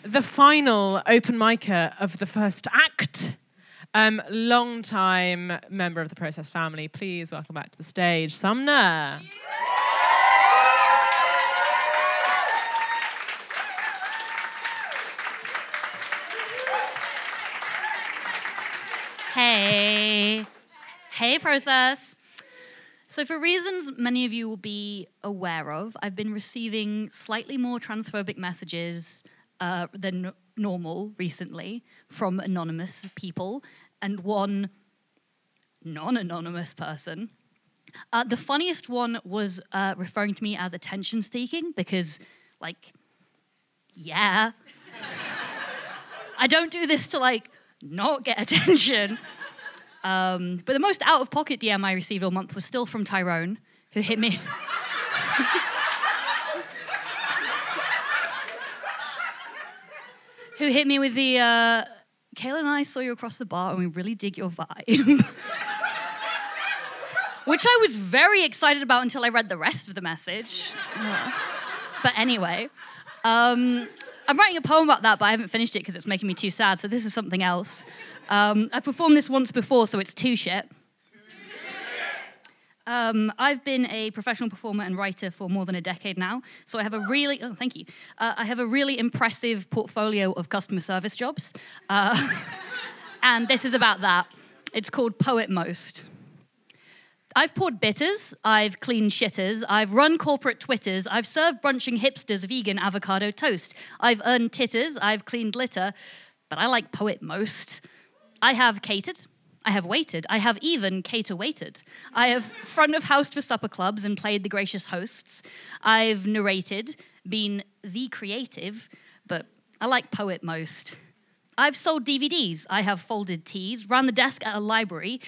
The final open micer of the first act, long-time member of the Process family. Please welcome back to the stage, Sumner. Hey. Hey, Process. So for reasons many of you will be aware of, I've been receiving slightly more transphobic messages than normal recently from anonymous people and one non-anonymous person. The funniest one was referring to me as attention-seeking because, like, yeah. I don't do this to, like, not get attention. But the most out-of-pocket DM I received all month was still from Tyrone, who hit me... who hit me with the, Kayla and I saw you across the bar and we really dig your vibe. Which I was very excited about until I read the rest of the message. Yeah. But anyway, I'm writing a poem about that, but I haven't finished it because it's making me too sad, so this is something else. I performed this once before, so it's too shit. I've been a professional performer and writer for more than a decade now, so I have a really, I have a really impressive portfolio of customer service jobs, and this is about that. It's called Poet Most. I've poured bitters, I've cleaned shitters, I've run corporate Twitters, I've served brunching hipsters vegan avocado toast, I've earned titters, I've cleaned litter, but I like Poet Most. I have catered, I have waited, I have even cater-waited. I have front of house for supper clubs and played the gracious hosts. I've narrated, been the creative, but I like Poet Most. I've sold DVDs, I have folded teas, ran the desk at a library.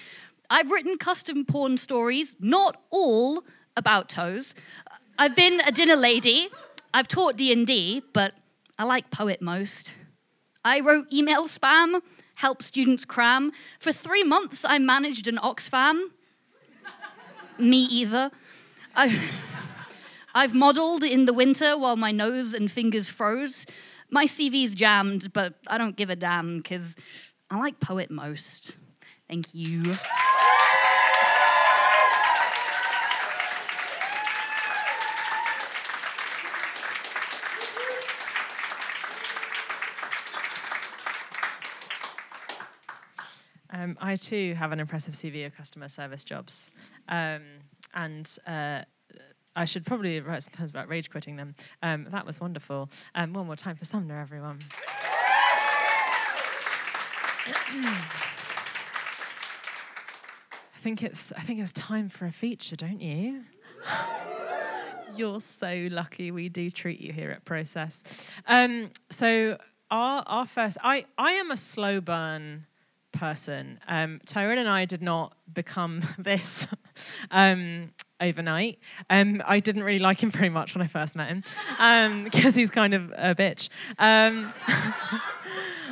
I've written custom porn stories, not all about toes. I've been a dinner lady, I've taught D&D, but I like Poet Most. I wrote email spam, help students cram. For 3 months, I managed an Oxfam. Me either. I've modelled in the winter while my nose and fingers froze. My CV's jammed, but I don't give a damn, because I like Poet Most. Thank you. I too have an impressive CV of customer service jobs, and I should probably write some poems about rage quitting them. That was wonderful. One more time for Sumner, everyone. I think it's time for a feature, don't you? You're so lucky we do treat you here at Process. So our first, I am a slow burn person. Tyrone and I did not become this overnight. I didn't really like him very much when I first met him because he's kind of a bitch.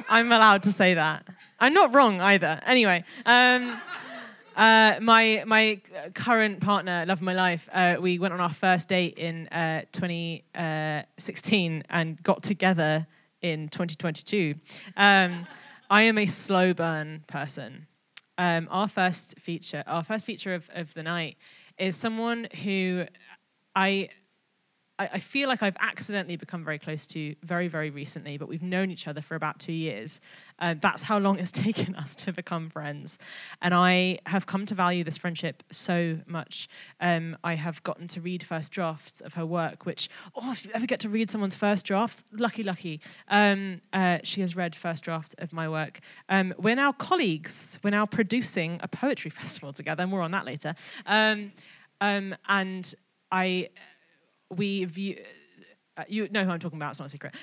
I'm allowed to say that. I'm not wrong either. Anyway. My current partner, love of my life, we went on our first date in 2016 and got together in 2022. I am a slow burn person. Our first feature of the night is someone who I feel like I've accidentally become very close to very, very recently, but we've known each other for about 2 years. That's how long it's taken us to become friends. And I have come to value this friendship so much. I have gotten to read first drafts of her work, which, if you ever get to read someone's first drafts, lucky. She has read first draft of my work. We're now colleagues. We're now producing a poetry festival together. More on that later. We view, you know who I'm talking about, it's not a secret.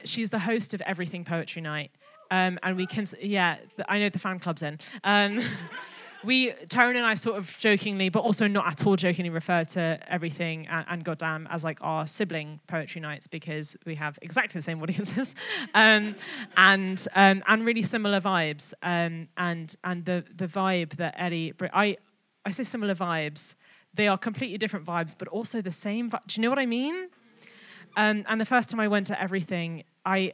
She's the host of Everything Poetry Night. And we can, I know the fan club's in. Tyrone and I sort of jokingly, but also not at all jokingly, refer to Everything and Goddamn as like our sibling poetry nights because we have exactly the same audiences and really similar vibes. And the vibe that Ellie, I say similar vibes. They are completely different vibes, but also the same. Do you know what I mean? And the first time I went to Everything, I've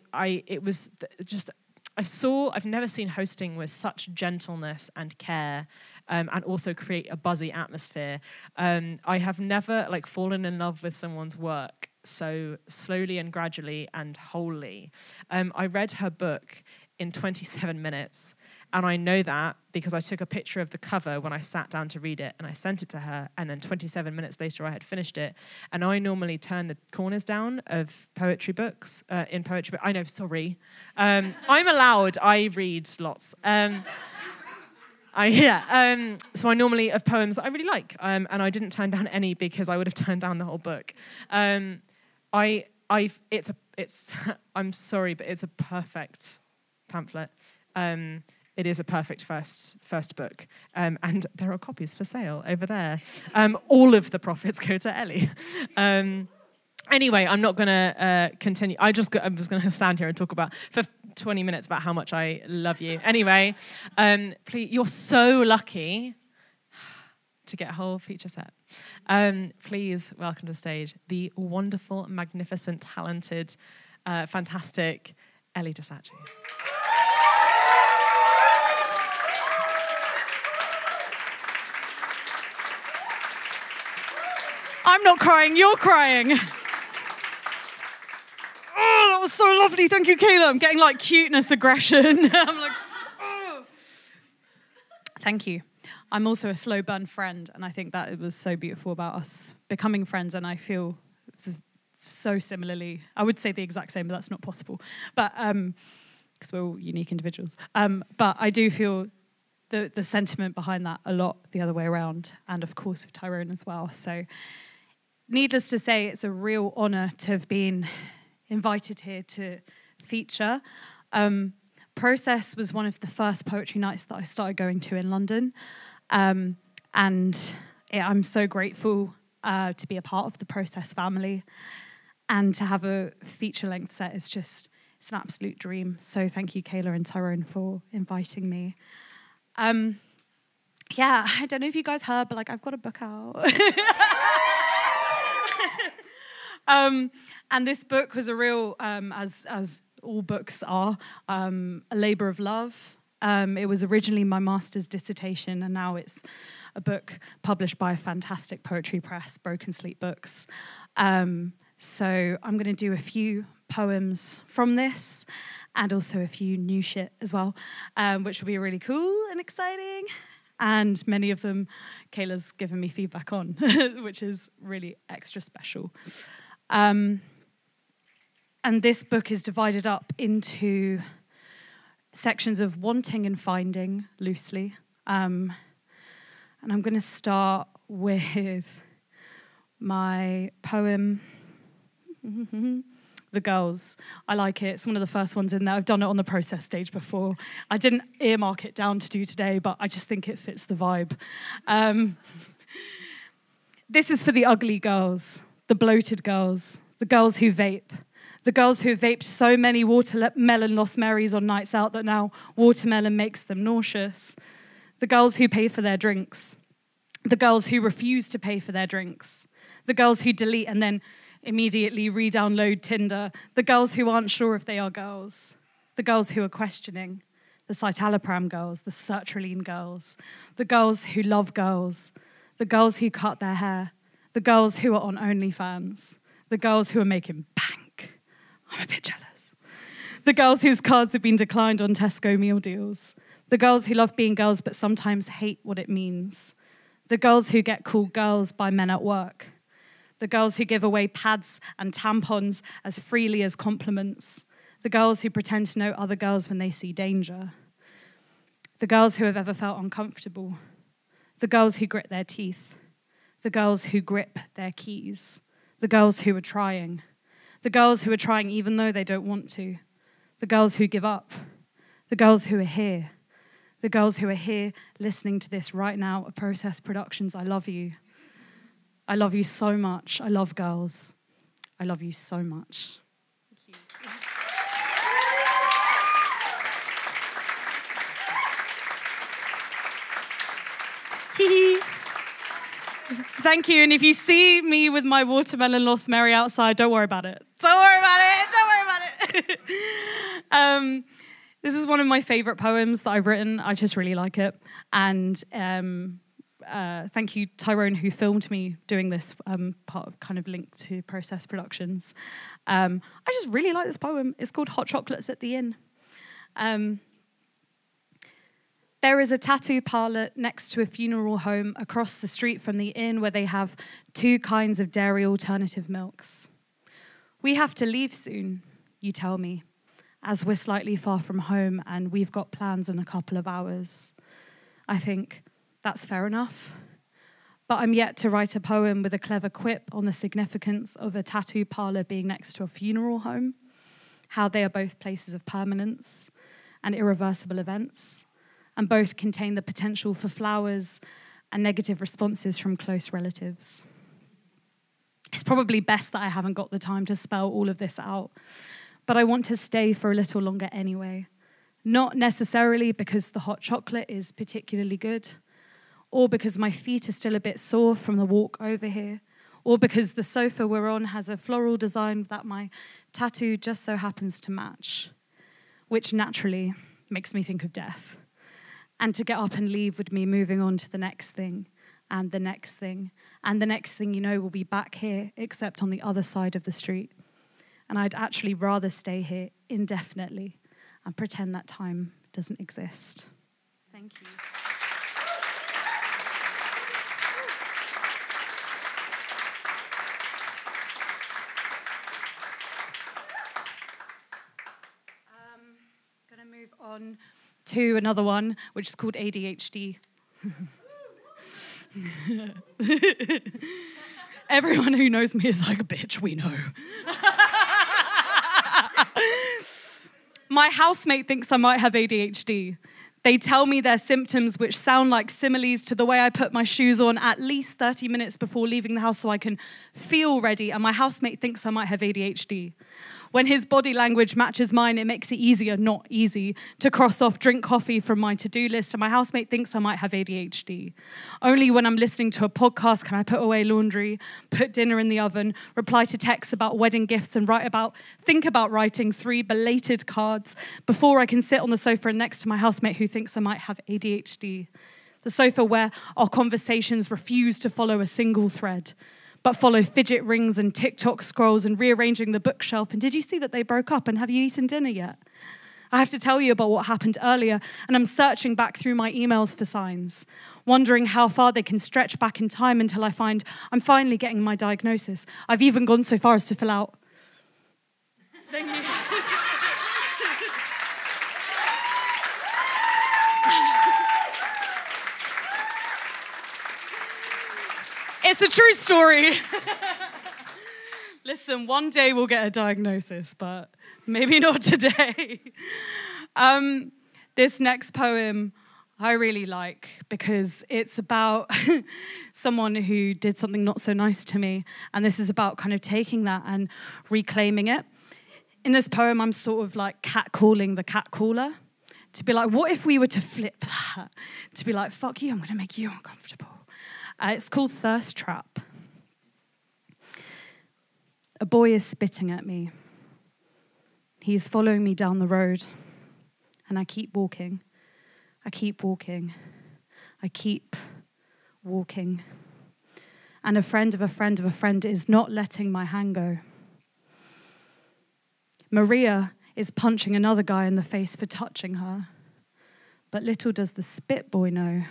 never seen hosting with such gentleness and care, and also create a buzzy atmosphere. I have never fallen in love with someone's work so slowly and gradually and wholly. I read her book in 27 minutes. And I know that because I took a picture of the cover when I sat down to read it and I sent it to her. And then 27 minutes later, I had finished it. And I normally turn the corners down of poetry books, in poetry books. I know, sorry. I'm allowed. I read lots. So I normally have poems that I really like. And I didn't turn down any because I would have turned down the whole book. I'm sorry, but it's a perfect pamphlet. It is a perfect first book, and there are copies for sale over there. All of the profits go to Ellie. Anyway, I'm not going to continue. I was going to stand here and talk for 20 minutes about how much I love you. Anyway, please, you're so lucky to get a whole feature set. Please welcome to the stage the wonderful, magnificent, talented, fantastic Ellie de Satgé. I'm not crying, you're crying. Oh, that was so lovely. Thank you, Kayla. I'm getting cuteness aggression. I'm like, oh. Thank you. I'm also a slow burn friend, and I think that it was so beautiful about us becoming friends, and I feel so similarly. I would say the exact same, but that's not possible. But because we're all unique individuals. But I do feel the sentiment behind that a lot the other way around, and of course with Tyrone as well. So needless to say, it's a real honour to have been invited here to feature. Process was one of the first poetry nights that I started going to in London. I'm so grateful to be a part of the Process family, and to have a feature-length set is it's an absolute dream. So thank you, Kayla and Tyrone, for inviting me. I don't know if you guys heard, but I've got a book out. And this book was a real, as all books are, a labour of love. It was originally my master's dissertation, and now it's a book published by a fantastic poetry press, Broken Sleep Books. So I'm going to do a few poems from this, and also a few new shit as well, which will be really cool and exciting. And many of them Kayla's given me feedback on, which is really extra special. And this book is divided up into sections of wanting and finding, loosely. And I'm going to start with my poem, The Girls. I like it. It's one of the first ones in there. I've done it on the process stage before. I didn't earmark it down to do today, but I just think it fits the vibe. This is for the ugly girls, the bloated girls, the girls who vape, the girls who vaped so many watermelon Lost Marys on nights out that now watermelon makes them nauseous, the girls who pay for their drinks, the girls who refuse to pay for their drinks, the girls who delete and then immediately re-download Tinder, the girls who aren't sure if they are girls, the girls who are questioning, the citalopram girls, the sertraline girls, the girls who love girls, the girls who cut their hair, the girls who are on OnlyFans, the girls who are making bank. I'm a bit jealous. The girls whose cards have been declined on Tesco meal deals, the girls who love being girls but sometimes hate what it means, the girls who get called girls by men at work, the girls who give away pads and tampons as freely as compliments, the girls who pretend to know other girls when they see danger, the girls who have ever felt uncomfortable, the girls who grit their teeth, the girls who grip their keys, the girls who are trying, the girls who are trying even though they don't want to, the girls who give up, the girls who are here, the girls who are here listening to this right now at Process Productions. I love you. I love you so much. I love girls. I love you so much. Thank you. Thank you. And if you see me with my watermelon Lost Mary outside, don't worry about it. Don't worry about it. Don't worry about it. This is one of my favorite poems that I've written. I just really like it. And thank you, Tyrone, who filmed me doing this, part of kind of linked to Process Productions. I just really like this poem. It's called Hot Chocolates at the Inn. There is a tattoo parlour next to a funeral home across the street from the inn where they have 2 kinds of dairy alternative milks. We have to leave soon, you tell me, as we're slightly far from home and we've got plans in a couple of hours. I think that's fair enough. But I'm yet to write a poem with a clever quip on the significance of a tattoo parlour being next to a funeral home, how they are both places of permanence and irreversible events, and both contain the potential for flowers and negative responses from close relatives. It's probably best that I haven't got the time to spell all of this out, but I want to stay for a little longer anyway. Not necessarily because the hot chocolate is particularly good, or because my feet are still a bit sore from the walk over here, or because the sofa we're on has a floral design that my tattoo just so happens to match, which naturally makes me think of death. And to get up and leave would mean moving on to the next thing, and the next thing, and the next thing you know will be back here, except on the other side of the street. And I'd actually rather stay here indefinitely and pretend that time doesn't exist. Thank you. Gonna move on to another one, which is called ADHD. Everyone who knows me is like, bitch, we know. My housemate thinks I might have ADHD. They tell me their symptoms, which sound like similes to the way I put my shoes on at least 30 minutes before leaving the house so I can feel ready, and my housemate thinks I might have ADHD. When his body language matches mine, it makes it easier, not easy, to cross off drink coffee from my to-do list, and my housemate thinks I might have ADHD. Only when I'm listening to a podcast can I put away laundry, put dinner in the oven, reply to texts about wedding gifts, and think about writing 3 belated cards before I can sit on the sofa next to my housemate who thinks I might have ADHD. The sofa where our conversations refuse to follow a single thread, but follow fidget rings and TikTok scrolls and rearranging the bookshelf. And did you see that they broke up? And have you eaten dinner yet? I have to tell you about what happened earlier, and I'm searching back through my emails for signs, wondering how far they can stretch back in time until I find I'm finally getting my diagnosis. I've even gone so far as to fill out. Thank you. It's a true story. Listen, one day we'll get a diagnosis, but maybe not today. This next poem I really like because it's about someone who did something not so nice to me. And this is about kind of taking that and reclaiming it. In this poem, I'm sort of like catcalling the catcaller. To be like, what if we were to flip that? To be like, fuck you, I'm going to make you uncomfortable. It's called Thirst Trap. A boy is spitting at me. He is following me down the road. And I keep walking. I keep walking. I keep walking. And a friend of a friend of a friend is not letting my hand go. Maria is punching another guy in the face for touching her. But little does the spit boy know,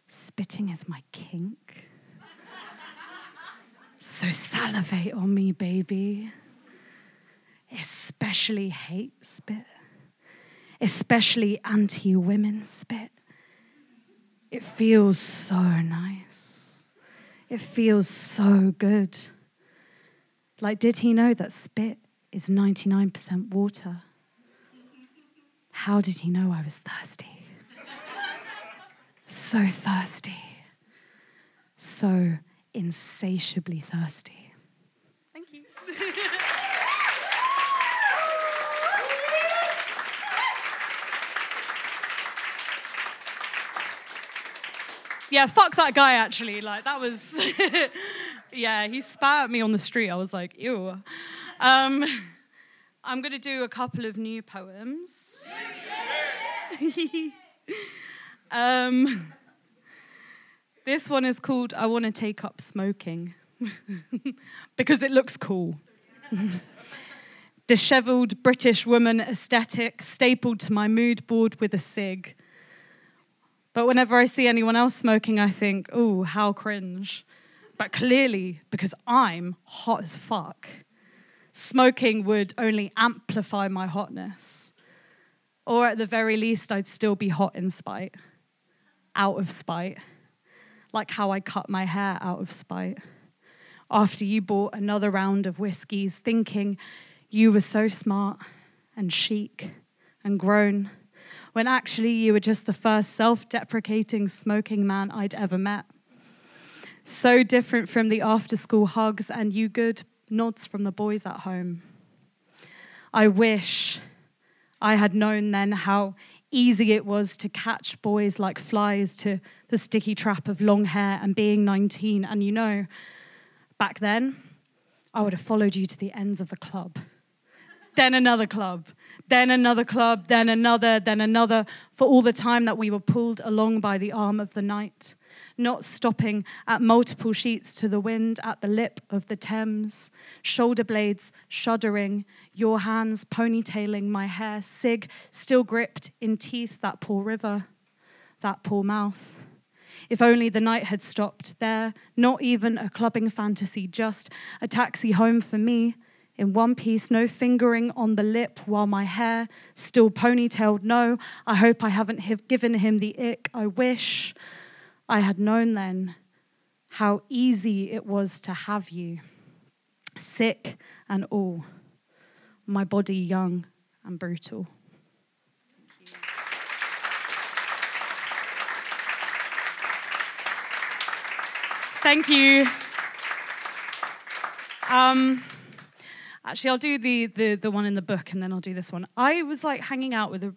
spitting is my kink. So salivate on me, baby. Especially hate spit. Especially anti-women spit. It feels so nice. It feels so good. Like, did he know that spit is 99% water? How did he know I was thirsty? So thirsty. So insatiably thirsty. Thank you. Yeah, fuck that guy, actually. Like, that was... yeah, he spat at me on the street. I was like, ew. I'm going to do a couple of new poems. This one is called I Want to Take Up Smoking. Because it looks cool. Dishevelled British woman aesthetic stapled to my mood board with a cig. But whenever I see anyone else smoking, I think, ooh, how cringe. But clearly, because I'm hot as fuck, smoking would only amplify my hotness. Or at the very least, I'd still be hot in spite. Out of spite. Like how I cut my hair out of spite. After you bought another round of whiskies, thinking you were so smart and chic and grown, when actually you were just the first self-deprecating smoking man I'd ever met. So different from the after-school hugs and you good nods from the boys at home. I wish I had known then how easy it was to catch boys like flies to the sticky trap of long hair and being 19. And you know, back then, I would have followed you to the ends of the club. Then another club, then another club, then another, for all the time that we were pulled along by the arm of the night, not stopping at multiple sheets to the wind at the lip of the Thames, shoulder blades shuddering, your hands ponytailing my hair, cig still gripped in teeth, that poor river, that poor mouth. If only the night had stopped there, not even a clubbing fantasy, just a taxi home for me, in one piece, no fingering on the lip while my hair still ponytailed. No, I hope I haven't given him the ick. I wish I had known then how easy it was to have you. Sick and all, my body young and brutal. Thank you. Actually, I'll do the one in the book and then I'll do this one. I was like hanging out with a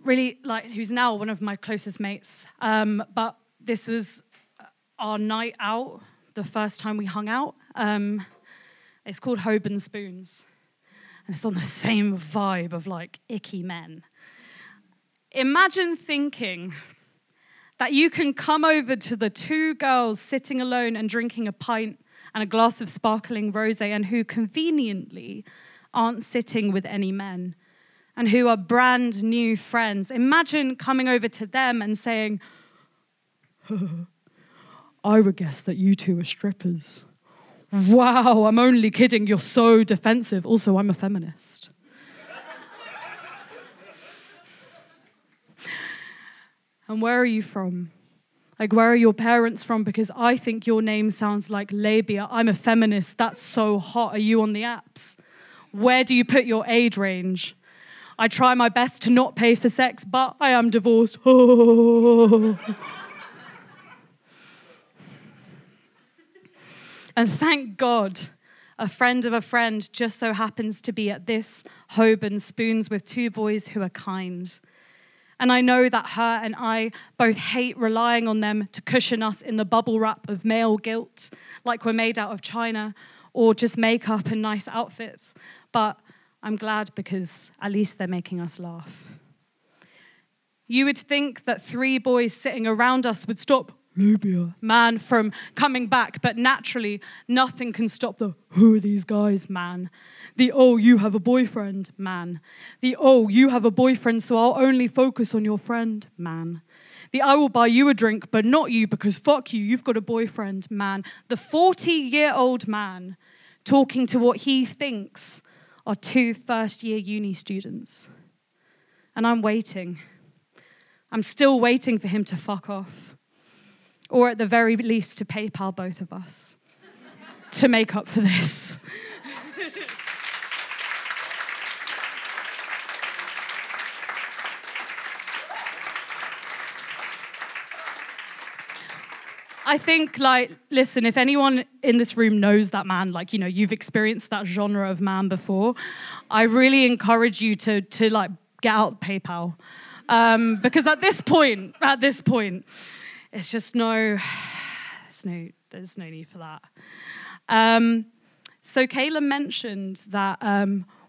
really, like, who's now one of my closest mates. But this was our night out, the first time we hung out. It's called Hobe and Spoons. And it's on the same vibe of like icky men. Imagine thinking that you can come over to the two girls sitting alone and drinking a pint and a glass of sparkling rosé, and who conveniently aren't sitting with any men, and who are brand new friends. Imagine coming over to them and saying, I would guess that you two are strippers. Wow, I'm only kidding, you're so defensive. Also, I'm a feminist. And where are you from? Like, where are your parents from? Because I think your name sounds like labia. I'm a feminist. That's so hot. Are you on the apps? Where do you put your age range? I try my best to not pay for sex, but I am divorced. And thank God, a friend of a friend just so happens to be at this Hoban Spoons with two boys who are kind. And I know that her and I both hate relying on them to cushion us in the bubble wrap of male guilt, like we're made out of china, or just makeup and nice outfits. But I'm glad because at least they're making us laugh. You would think that three boys sitting around us would stop labia man from coming back, but naturally nothing can stop the who are these guys man, the oh you have a boyfriend man, the oh you have a boyfriend so I'll only focus on your friend man, the I will buy you a drink but not you because fuck you, you've got a boyfriend man, the 40-year-old man talking to what he thinks are two first-year uni students. And I'm waiting. I'm still waiting for him to fuck off. Or at the very least, to PayPal both of us to make up for this. I think, like, listen, if anyone in this room knows that man, like, you know, you've experienced that genre of man before, I really encourage you to like, get out PayPal. Because at this point, it's just there's no need for that. So Kayla mentioned that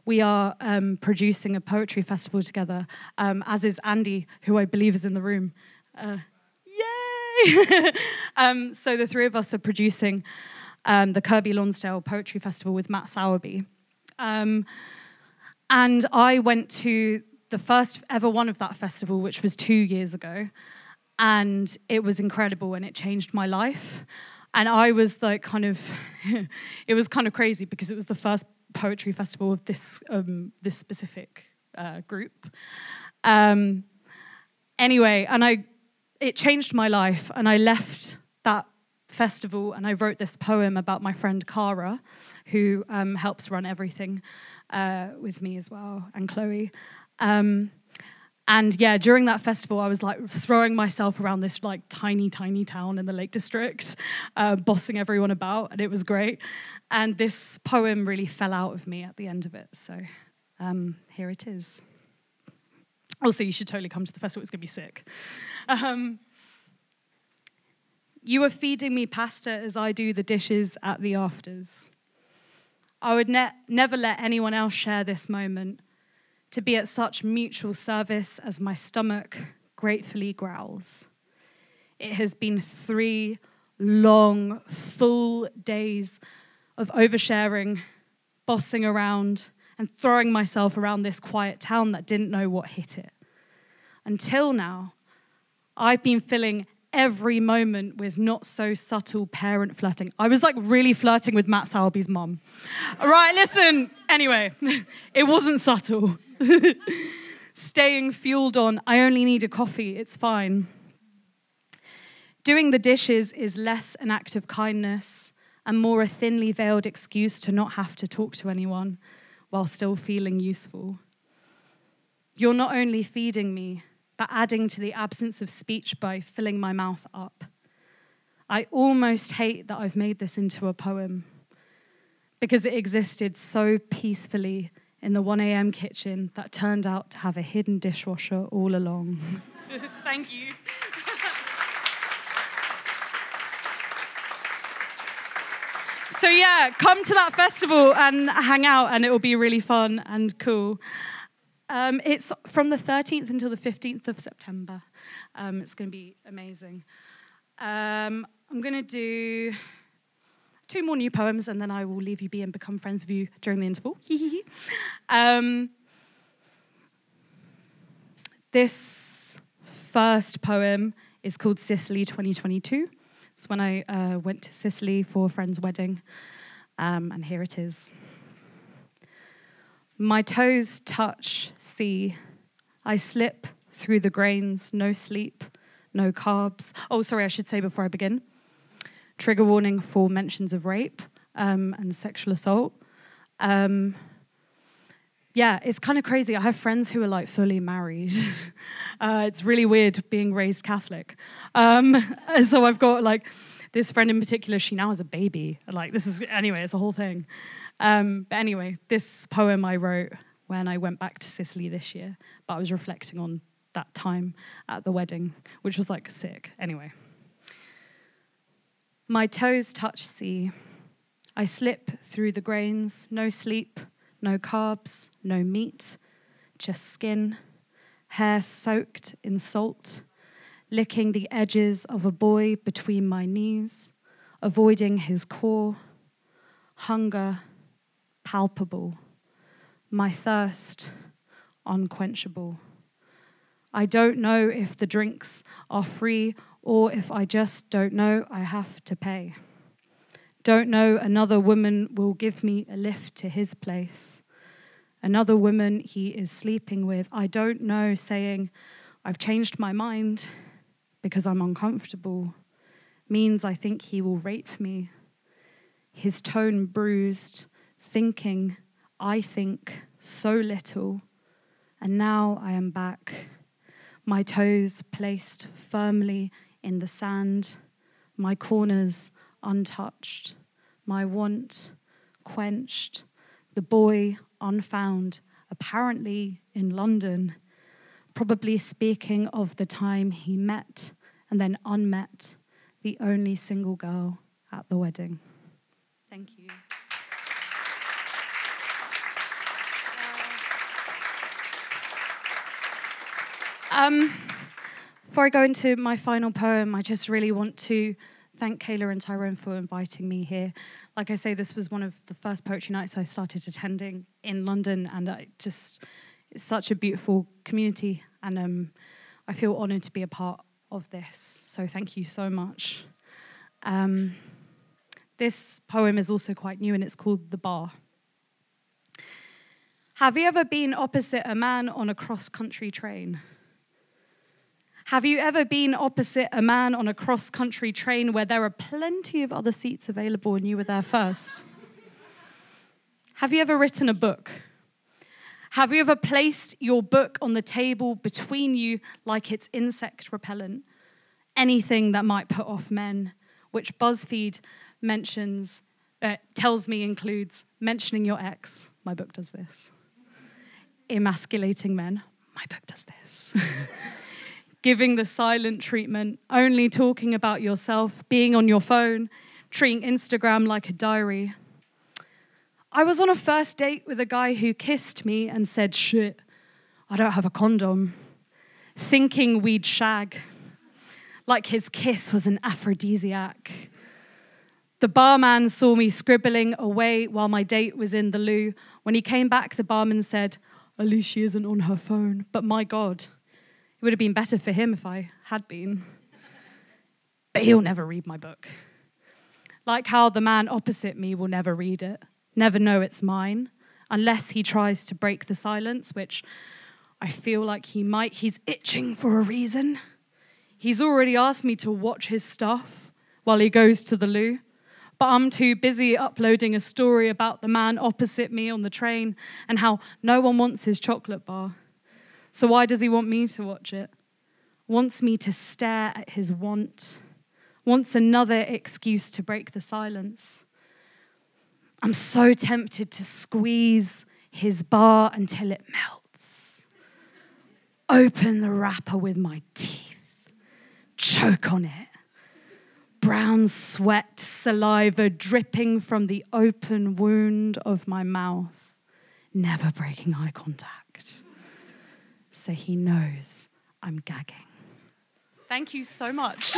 we are producing a poetry festival together, as is Andy, who I believe is in the room. Yay! So the three of us are producing the Kirkby Lonsdale Poetry Festival with Matt Sowerby. And I went to the first ever one of that festival, which was 2 years ago. And it was incredible and it changed my life. And I was like kind of, it was kind of crazy because it was the first poetry festival of this specific group. Anyway, and it changed my life and I left that festival and I wrote this poem about my friend Cara, who helps run everything with me as well, and Chloe. And yeah, during that festival, I was like throwing myself around this like tiny, tiny town in the Lake District, bossing everyone about, and it was great. And this poem really fell out of me at the end of it. So here it is. Also, you should totally come to the festival. It's going to be sick. You were feeding me pasta as I do the dishes at the afters. I would never let anyone else share this moment, to be at such mutual service as my stomach gratefully growls. It has been 3 long, full days of oversharing, bossing around, and throwing myself around this quiet town that didn't know what hit it. Until now, I've been filling every moment with not so subtle parent flirting. I was like really flirting with Matt Sowerby's mum. All right, listen, anyway, it wasn't subtle. Staying fueled on, I only need a coffee, it's fine. Doing the dishes is less an act of kindness and more a thinly veiled excuse to not have to talk to anyone while still feeling useful. You're not only feeding me, but adding to the absence of speech by filling my mouth up. I almost hate that I've made this into a poem because it existed so peacefully in the 1 a.m. kitchen that turned out to have a hidden dishwasher all along. Thank you. So yeah, come to that festival and hang out and it will be really fun and cool. It's from the 13th until the 15th of September. It's going to be amazing. I'm going to do 2 more new poems and then I will leave you be and become friends with you during the interval. This first poem is called Sicily 2022. It's when I went to Sicily for a friend's wedding. And here it is. My toes touch sea. I slip through the grains, no sleep, no carbs. Oh, sorry, I should say before I begin. Trigger warning for mentions of rape and sexual assault. Yeah, it's kind of crazy. I have friends who are like fully married. It's really weird being raised Catholic. And so I've got like this friend in particular, she now has a baby. Like anyway, it's a whole thing. But anyway, this poem I wrote when I went back to Sicily this year, but I was reflecting on that time at the wedding, which was like sick. Anyway. My toes touch sea. I slip through the grains, no sleep, no carbs, no meat, just skin, hair soaked in salt, licking the edges of a boy between my knees, avoiding his core, hunger palpable, my thirst unquenchable. I don't know if the drinks are free or if I just don't know I have to pay. Don't know another woman will give me a lift to his place. Another woman he is sleeping with. I don't know saying, I've changed my mind because I'm uncomfortable, means I think he will rape me. His tone bruised, thinking, I think so little, and now I am back. My toes placed firmly in the sand, my corners untouched, my want quenched, the boy unfound, apparently in London, probably speaking of the time he met and then unmet the only single girl at the wedding. Thank you. Before I go into my final poem, I just really want to thank Kayla and Tyrone for inviting me here. Like I say, this was one of the first poetry nights I started attending in London, and it's such a beautiful community, and I feel honoured to be a part of this. So thank you so much. This poem is also quite new, and it's called The Bar. Have you ever been opposite a man on a cross-country train? Have you ever been opposite a man on a cross-country train where there are plenty of other seats available and you were there first? Have you ever written a book? Have you ever placed your book on the table between you like it's insect repellent? Anything that might put off men, which BuzzFeed tells me includes mentioning your ex. My book does this. Emasculating men. My book does this. Giving the silent treatment, only talking about yourself, being on your phone, treating Instagram like a diary. I was on a first date with a guy who kissed me and said, shit, I don't have a condom, thinking we'd shag, like his kiss was an aphrodisiac. The barman saw me scribbling away while my date was in the loo. When he came back, the barman said, at least she isn't on her phone, but my God, it would have been better for him if I had been. But he'll never read my book. Like how the man opposite me will never read it, never know it's mine, unless he tries to break the silence, which I feel like he might. He's itching for a reason. He's already asked me to watch his stuff while he goes to the loo, but I'm too busy uploading a story about the man opposite me on the train and how no one wants his chocolate bar. So why does he want me to watch it? Wants me to stare at his want. Wants another excuse to break the silence. I'm so tempted to squeeze his bar until it melts. Open the wrapper with my teeth. Choke on it. Brown sweat, saliva dripping from the open wound of my mouth. Never breaking eye contact. So he knows I'm gagging. Thank you so much.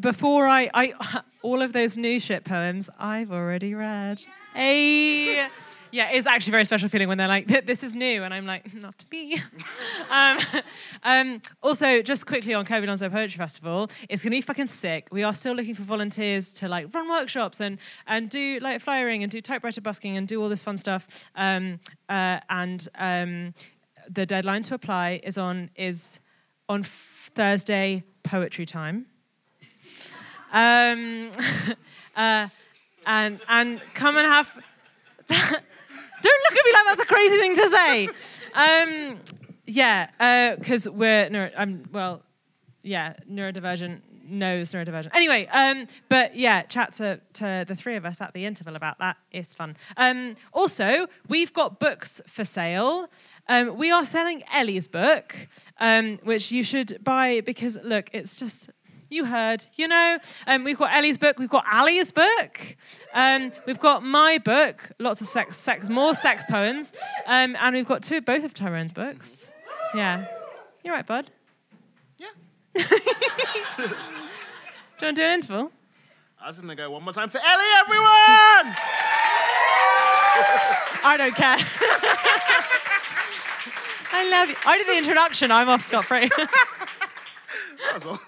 Before I all of those new shit poems I've already read. Hey. Yeah, it's actually a very special feeling when they're like, this is new, and I'm like, not to be. Also, just quickly on Kirkby Lonsdale Poetry Festival, it's going to be fucking sick. We are still looking for volunteers to like run workshops and do like flyering and do typewriter busking and do all this fun stuff. The deadline to apply is on Thursday poetry time. And come and have. Don't look at me like that's a crazy thing to say. Because we're neurodivergent knows neurodivergent. Anyway, but yeah, chat to the three of us at the interval about that. It's fun. Also, we've got books for sale. We are selling Ellie's book, which you should buy because look, it's just. You heard, you know. We've got Ellie's book. We've got Ali's book. We've got my book. Lots of more sex poems. And we've got both of Tyrone's books. Yeah. You're right, bud. Yeah. Do you want to do an interval? I was going to go one more time for Ellie, everyone! I don't care. I love you. I did the introduction. I'm off scot-free. That was all.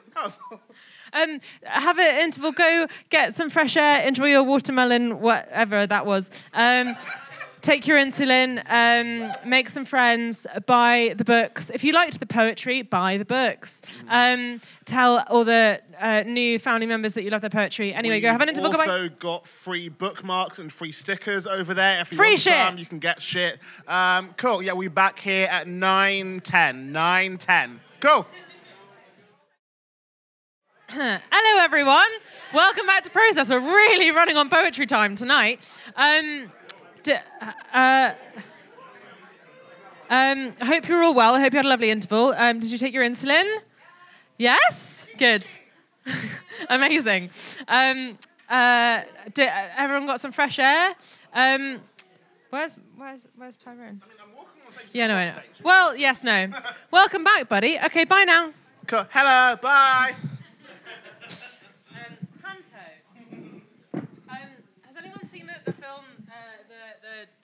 Have an interval, go get some fresh air, enjoy your watermelon, whatever that was. Take your insulin, make some friends, buy the books. If you liked the poetry, buy the books. Tell all the new family members that you love their poetry. Anyway, go have an interval. We've also got free bookmarks and free stickers over there. If you free want shit. some, you can get shit. Cool. Yeah, we're back here at 9:10. 9:10. Cool. Hello, everyone. Welcome back to Process. We're really running on poetry time tonight. I hope you're all well. I hope you had a lovely interval. Did you take your insulin? Yes? Good. Amazing. Everyone got some fresh air? Where's Tyrone? I'm walking on stage. Yeah, no, I know. Well, yes, no. Welcome back, buddy. Okay, bye now. Cool. Hello, bye. Has anyone seen the film,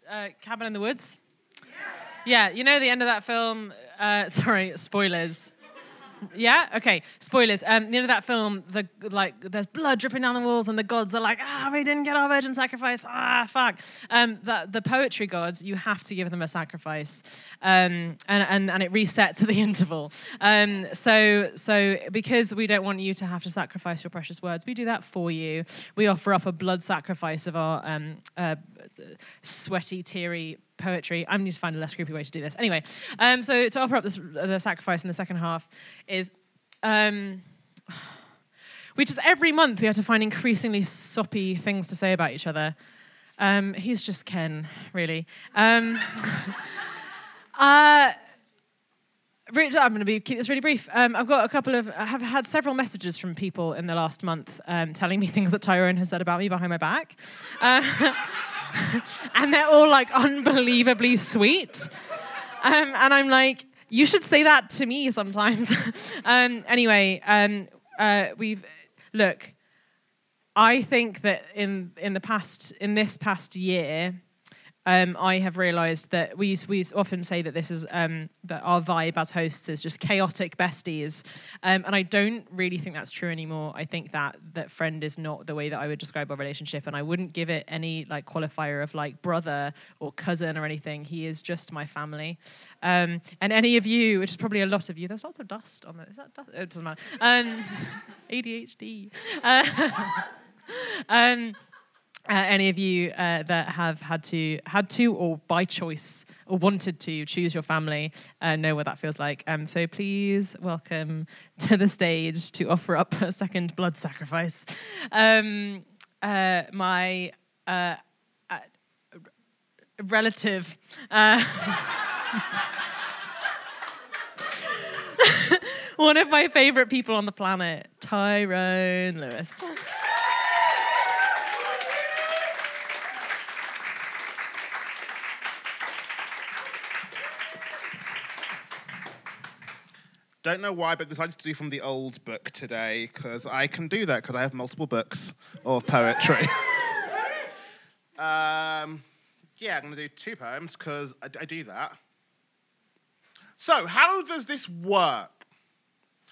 the Cabin in the Woods? Yeah, you know the end of that film. Sorry, spoilers. Yeah? Okay, spoilers. The end of that film, there's blood dripping down the walls and the gods are like, we didn't get our virgin sacrifice. Fuck. The poetry gods, you have to give them a sacrifice. And it resets at the interval. So because we don't want you to have to sacrifice your precious words, we do that for you. We offer up a blood sacrifice of our sweaty, teary poetry. I need to find a less creepy way to do this. Anyway, so to offer up the sacrifice in the second half is, we just every month we have to find increasingly soppy things to say about each other. He's just Ken, really. I'm going to keep this really brief. I've got I have had several messages from people in the last month telling me things that Tyrone has said about me behind my back. And they're all like unbelievably sweet. And I'm like, you should say that to me sometimes. Anyway, I think that in this past year, I have realised that we often say that this is that our vibe as hosts is just chaotic besties, and I don't really think that's true anymore. I think that friend is not the way that I would describe our relationship, and I wouldn't give it any like qualifier of like brother or cousin or anything. He is just my family, and any of you, which is probably a lot of you, there's lots of dust on it. Is that dust? It doesn't matter. ADHD. Any of you that have had to, or by choice, or wanted to choose your family, know what that feels like. So please welcome to the stage to offer up a second blood sacrifice. My relative. One of my favourite people on the planet, Tyrone Lewis. Don't know why, but decided to do from the old book today, because I can do that, because I have multiple books of poetry. Yeah, I'm going to do 2 poems because I do that. So, how does this work?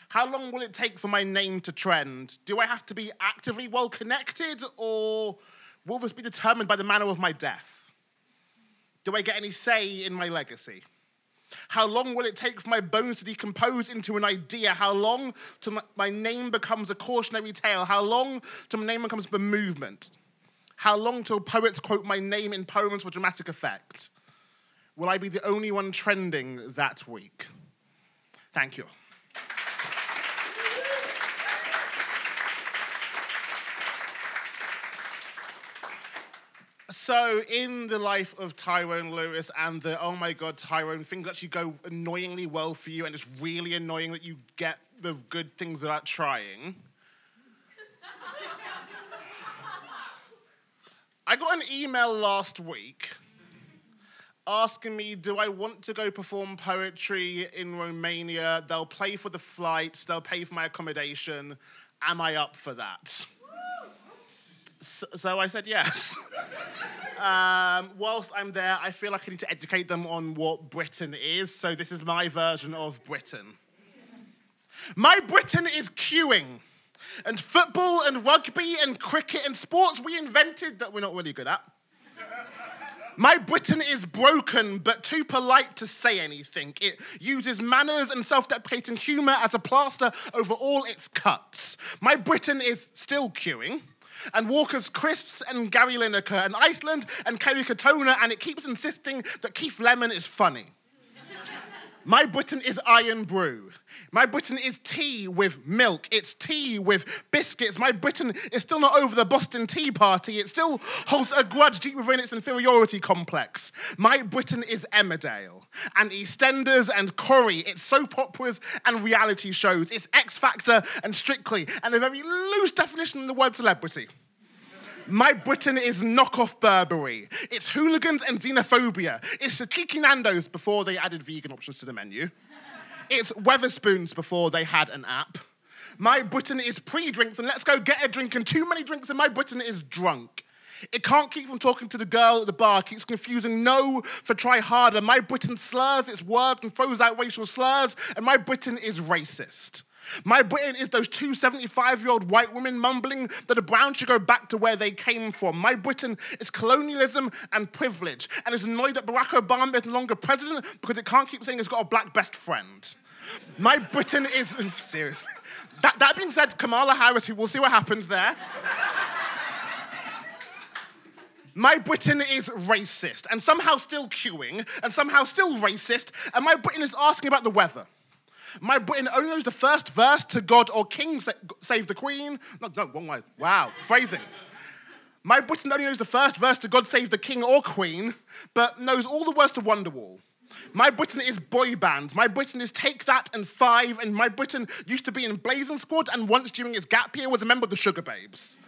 How long will it take for my name to trend? Do I have to be actively well-connected, or will this be determined by the manner of my death? Do I get any say in my legacy? How long will it take for my bones to decompose into an idea? How long till my name becomes a cautionary tale? How long till my name becomes a movement? How long till poets quote my name in poems for dramatic effect? Will I be the only one trending that week? Thank you. So, in the life of Tyrone Lewis and the, oh my God, Tyrone, things actually go annoyingly well for you, and it's really annoying that you get the good things without trying. I got an email last week asking me, do I want to go perform poetry in Romania? They'll pay for the flights, they'll pay for my accommodation. Am I up for that? So I said yes. Whilst I'm there, I feel like I need to educate them on what Britain is, so this is my version of Britain. My Britain is queuing, and football and rugby and cricket and sports we invented that we're not really good at. My Britain is broken, but too polite to say anything. It uses manners and self-deprecating humour as a plaster over all its cuts. My Britain is still queuing, and Walker's Crisps and Gary Lineker and Iceland and Kerry Katona, and it keeps insisting that Keith Lemon is funny. My Britain is iron brew. My Britain is tea with milk. It's tea with biscuits. My Britain is still not over the Boston Tea Party. It still holds a grudge deep within its inferiority complex. My Britain is Emmerdale and EastEnders and Corrie. It's soap operas and reality shows. It's X Factor and Strictly, and a very loose definition of the word celebrity. My Britain is knockoff Burberry. It's hooligans and xenophobia. It's the cheeky Nando's before they added vegan options to the menu. It's Weatherspoons before they had an app. My Britain is pre-drinks and let's go get a drink, and too many drinks, and my Britain is drunk. It can't keep from talking to the girl at the bar, keeps confusing no for try harder. My Britain slurs its words and throws out racial slurs, and my Britain is racist. My Britain is those 2 75-year-old white women mumbling that the Browns should go back to where they came from. My Britain is colonialism and privilege, and is annoyed that Barack Obama is no longer president because it can't keep saying it's got a black best friend. My Britain is... Seriously. That being said, Kamala Harris, who we'll see what happens there. My Britain is racist, and somehow still queuing, and somehow still racist, and my Britain is asking about the weather. My Britain only knows the first verse to God or King Save the Queen. No, wrong way. Wow, phrasing. My Britain only knows the first verse to God Save the King or Queen, but knows all the words to Wonderwall. My Britain is boy bands. My Britain is Take That and Five, and my Britain used to be in Blazing Squad, and once during its gap year was a member of the Sugar Babes.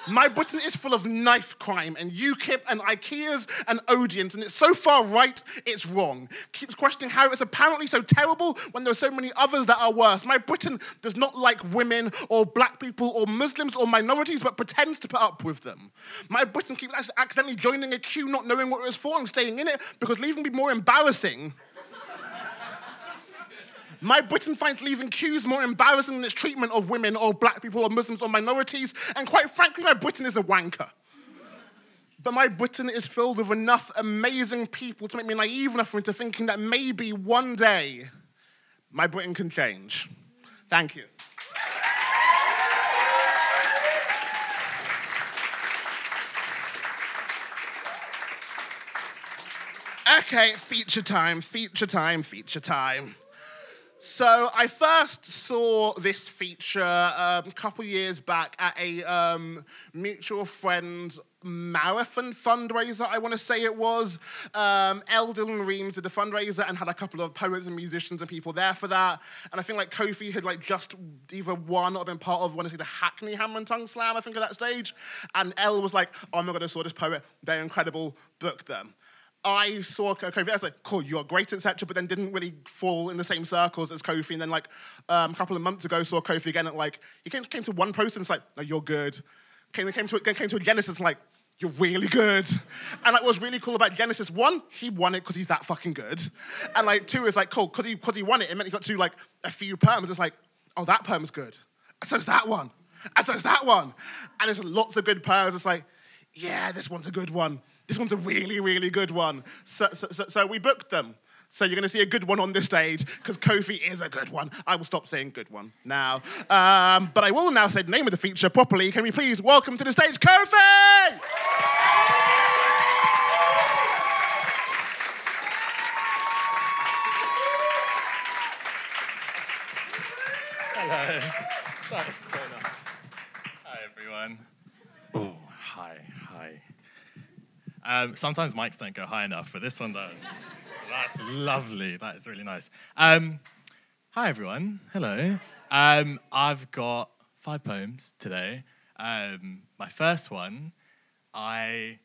My Britain is full of knife crime and UKIP and IKEAs and Odeons, and it's so far right, it's wrong. Keeps questioning how it's apparently so terrible when there are so many others that are worse. My Britain does not like women or black people or Muslims or minorities, but pretends to put up with them. My Britain keeps accidentally joining a queue, not knowing what it was for and staying in it because leaving would be more embarrassing. My Britain finds leaving queues more embarrassing than its treatment of women or black people or Muslims or minorities, and quite frankly, my Britain is a wanker. But my Britain is filled with enough amazing people to make me naive enough into thinking that maybe one day my Britain can change. Thank you. Okay, feature time, feature time, feature time. So I first saw this feature a couple years back at a mutual friend marathon fundraiser, I want to say it was. Eldil and Rein did the fundraiser and had a couple of poets and musicians and people there for that. And I think like Kofi had like just either won or been part of, I want to say, the Hackney Hammer and Tongue Slam, I think, at that stage. And El was like, oh my God, I saw this poet, they're incredible, book them. I saw Kofi, I was like, cool, you're great, etc., but then didn't really fall in the same circles as Kofi. And then like a couple of months ago, saw Kofi again at like, he came to one post and it's like, no, you're good. Came to it again, it's like, you're really good. And like, what's really cool about Genesis, 1, he won it because he's that fucking good. And like 2 is like, cool, because he won it, it meant he got to like a few poems. It's like, oh, that poem's good. And so is that one. And so is that one. And there's lots of good poems. It's like, yeah, this one's a good one. This one's a really, really good one. So we booked them. So you're going to see a good one on this stage because Kofi is a good one. I will stop saying good one now. But I will now say the name of the feature properly. Can we please welcome to the stage Kofi? Hello. That's so nice. Hi, everyone. Oh, hi. Sometimes mics don't go high enough, but this one does. That's lovely. That is really nice. Hi, everyone. Hello. I've got 5 poems today. My first one, it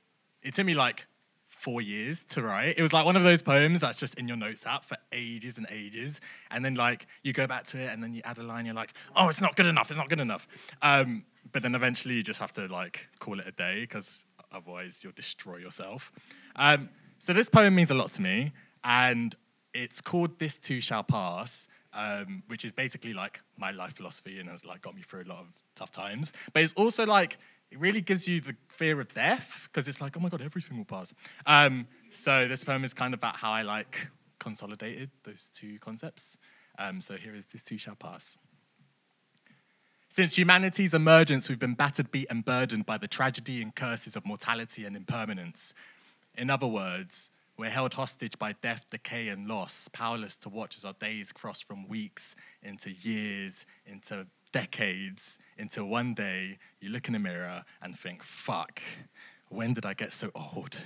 took me like 4 years to write. It was like one of those poems that's just in your notes app for ages and ages. And then like you go back to it and then you add a line, you're like, oh, it's not good enough. But then eventually you just have to like call it a day because otherwise you'll destroy yourself. So this poem means a lot to me. And it's called This Too Shall Pass, which is basically like my life philosophy and has like got me through a lot of tough times. But it's also like, it really gives you the fear of death because it's like, oh my God, everything will pass. So this poem is kind of about how I like consolidated those 2 concepts. So here is This Too Shall Pass. Since humanity's emergence, we've been battered, beat, and burdened by the tragedy and curses of mortality and impermanence. In other words, we're held hostage by death, decay, and loss, powerless to watch as our days cross from weeks into years, into decades, until one day you look in the mirror and think, fuck, when did I get so old?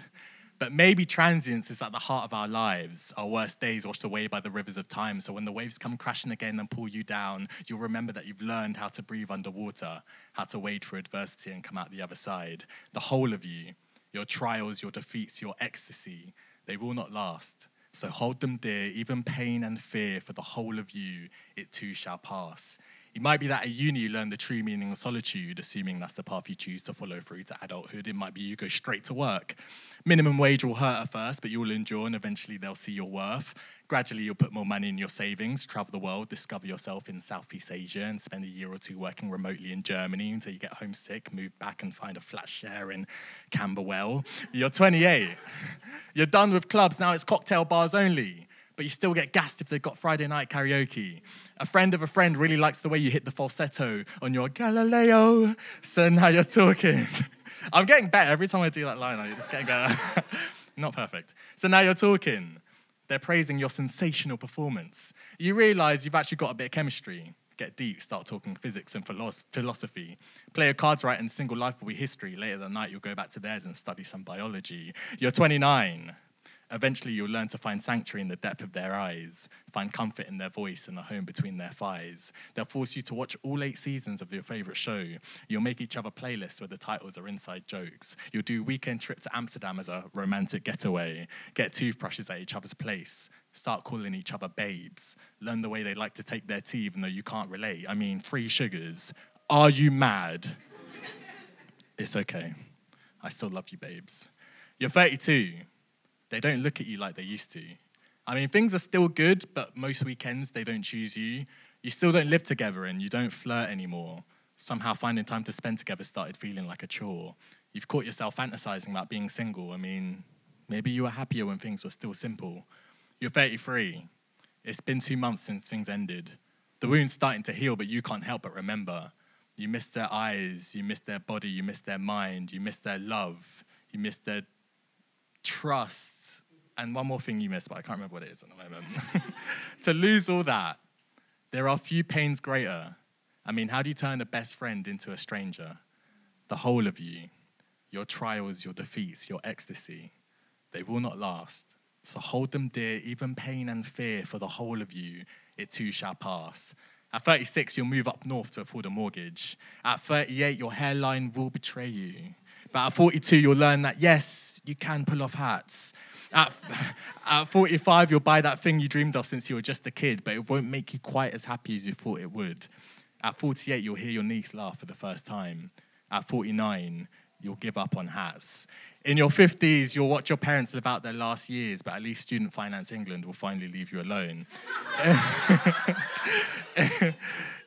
But maybe transience is at the heart of our lives, our worst days washed away by the rivers of time. So when the waves come crashing again and pull you down, you'll remember that you've learned how to breathe underwater, how to wade through adversity and come out the other side. The whole of you, your trials, your defeats, your ecstasy, they will not last. So hold them dear, even pain and fear, for the whole of you, it too shall pass. It might be that at uni you learn the true meaning of solitude, assuming that's the path you choose to follow through to adulthood. It might be you go straight to work. Minimum wage will hurt at first, but you'll endure and eventually they'll see your worth. Gradually you'll put more money in your savings, travel the world, discover yourself in Southeast Asia and spend a year or 2 working remotely in Germany until you get homesick, move back and find a flat share in Camberwell. You're 28. You're done with clubs, now it's cocktail bars only. But you still get gassed if they've got Friday night karaoke. A friend of a friend really likes the way you hit the falsetto on your Galileo, so now you're talking. I'm getting better. Every time I do that line, I'm just getting better. Not perfect. So now you're talking. They're praising your sensational performance. You realise you've actually got a bit of chemistry. Get deep, start talking physics and philosophy. Play your cards right and single life will be history. Later that night, you'll go back to theirs and study some biology. You're 29. Eventually, you'll learn to find sanctuary in the depth of their eyes, find comfort in their voice and a home between their thighs. They'll force you to watch all 8 seasons of your favourite show. You'll make each other playlists where the titles are inside jokes. You'll do a weekend trip to Amsterdam as a romantic getaway. Get toothbrushes at each other's place. Start calling each other babes. Learn the way they like to take their tea even though you can't relate. I mean, 3 sugars. Are you mad? It's okay. I still love you, babes. You're 32. They don't look at you like they used to. I mean, things are still good, but most weekends they don't choose you. You still don't live together and you don't flirt anymore. Somehow finding time to spend together started feeling like a chore. You've caught yourself fantasizing about being single. I mean, maybe you were happier when things were still simple. You're 33. It's been 2 months since things ended. The wound's starting to heal, but you can't help but remember. You miss their eyes, you miss their body, you miss their mind, you miss their love, you miss their trust, and one more thing you miss, but I can't remember what it is at the moment. To lose all that, there are few pains greater. I mean, how do you turn a best friend into a stranger? The whole of you, your trials, your defeats, your ecstasy, they will not last. So hold them dear, even pain and fear, for the whole of you, it too shall pass. At 36, you'll move up north to afford a mortgage. At 38, your hairline will betray you. But at 42, you'll learn that, yes, you can pull off hats. At 45, you'll buy that thing you dreamed of since you were just a kid, but it won't make you quite as happy as you thought it would. At 48, you'll hear your niece laugh for the first time. At 49, you'll give up on hats. In your 50s, you'll watch your parents live out their last years, but at least Student Finance England will finally leave you alone.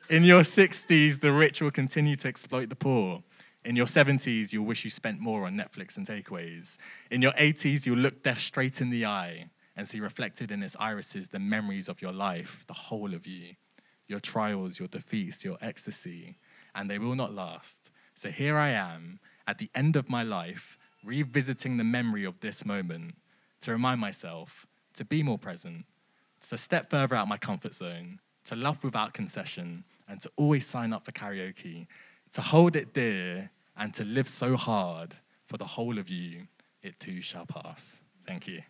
In your 60s, the rich will continue to exploit the poor. In your 70s, you'll wish you spent more on Netflix and takeaways. In your 80s, you'll look death straight in the eye and see reflected in its irises the memories of your life, the whole of you, your trials, your defeats, your ecstasy, and they will not last. So here I am, at the end of my life, revisiting the memory of this moment to remind myself to be more present, to step further out my comfort zone, to love without concession, and to always sign up for karaoke, to hold it dear, and to live so hard for the whole of you, it too shall pass. Thank you.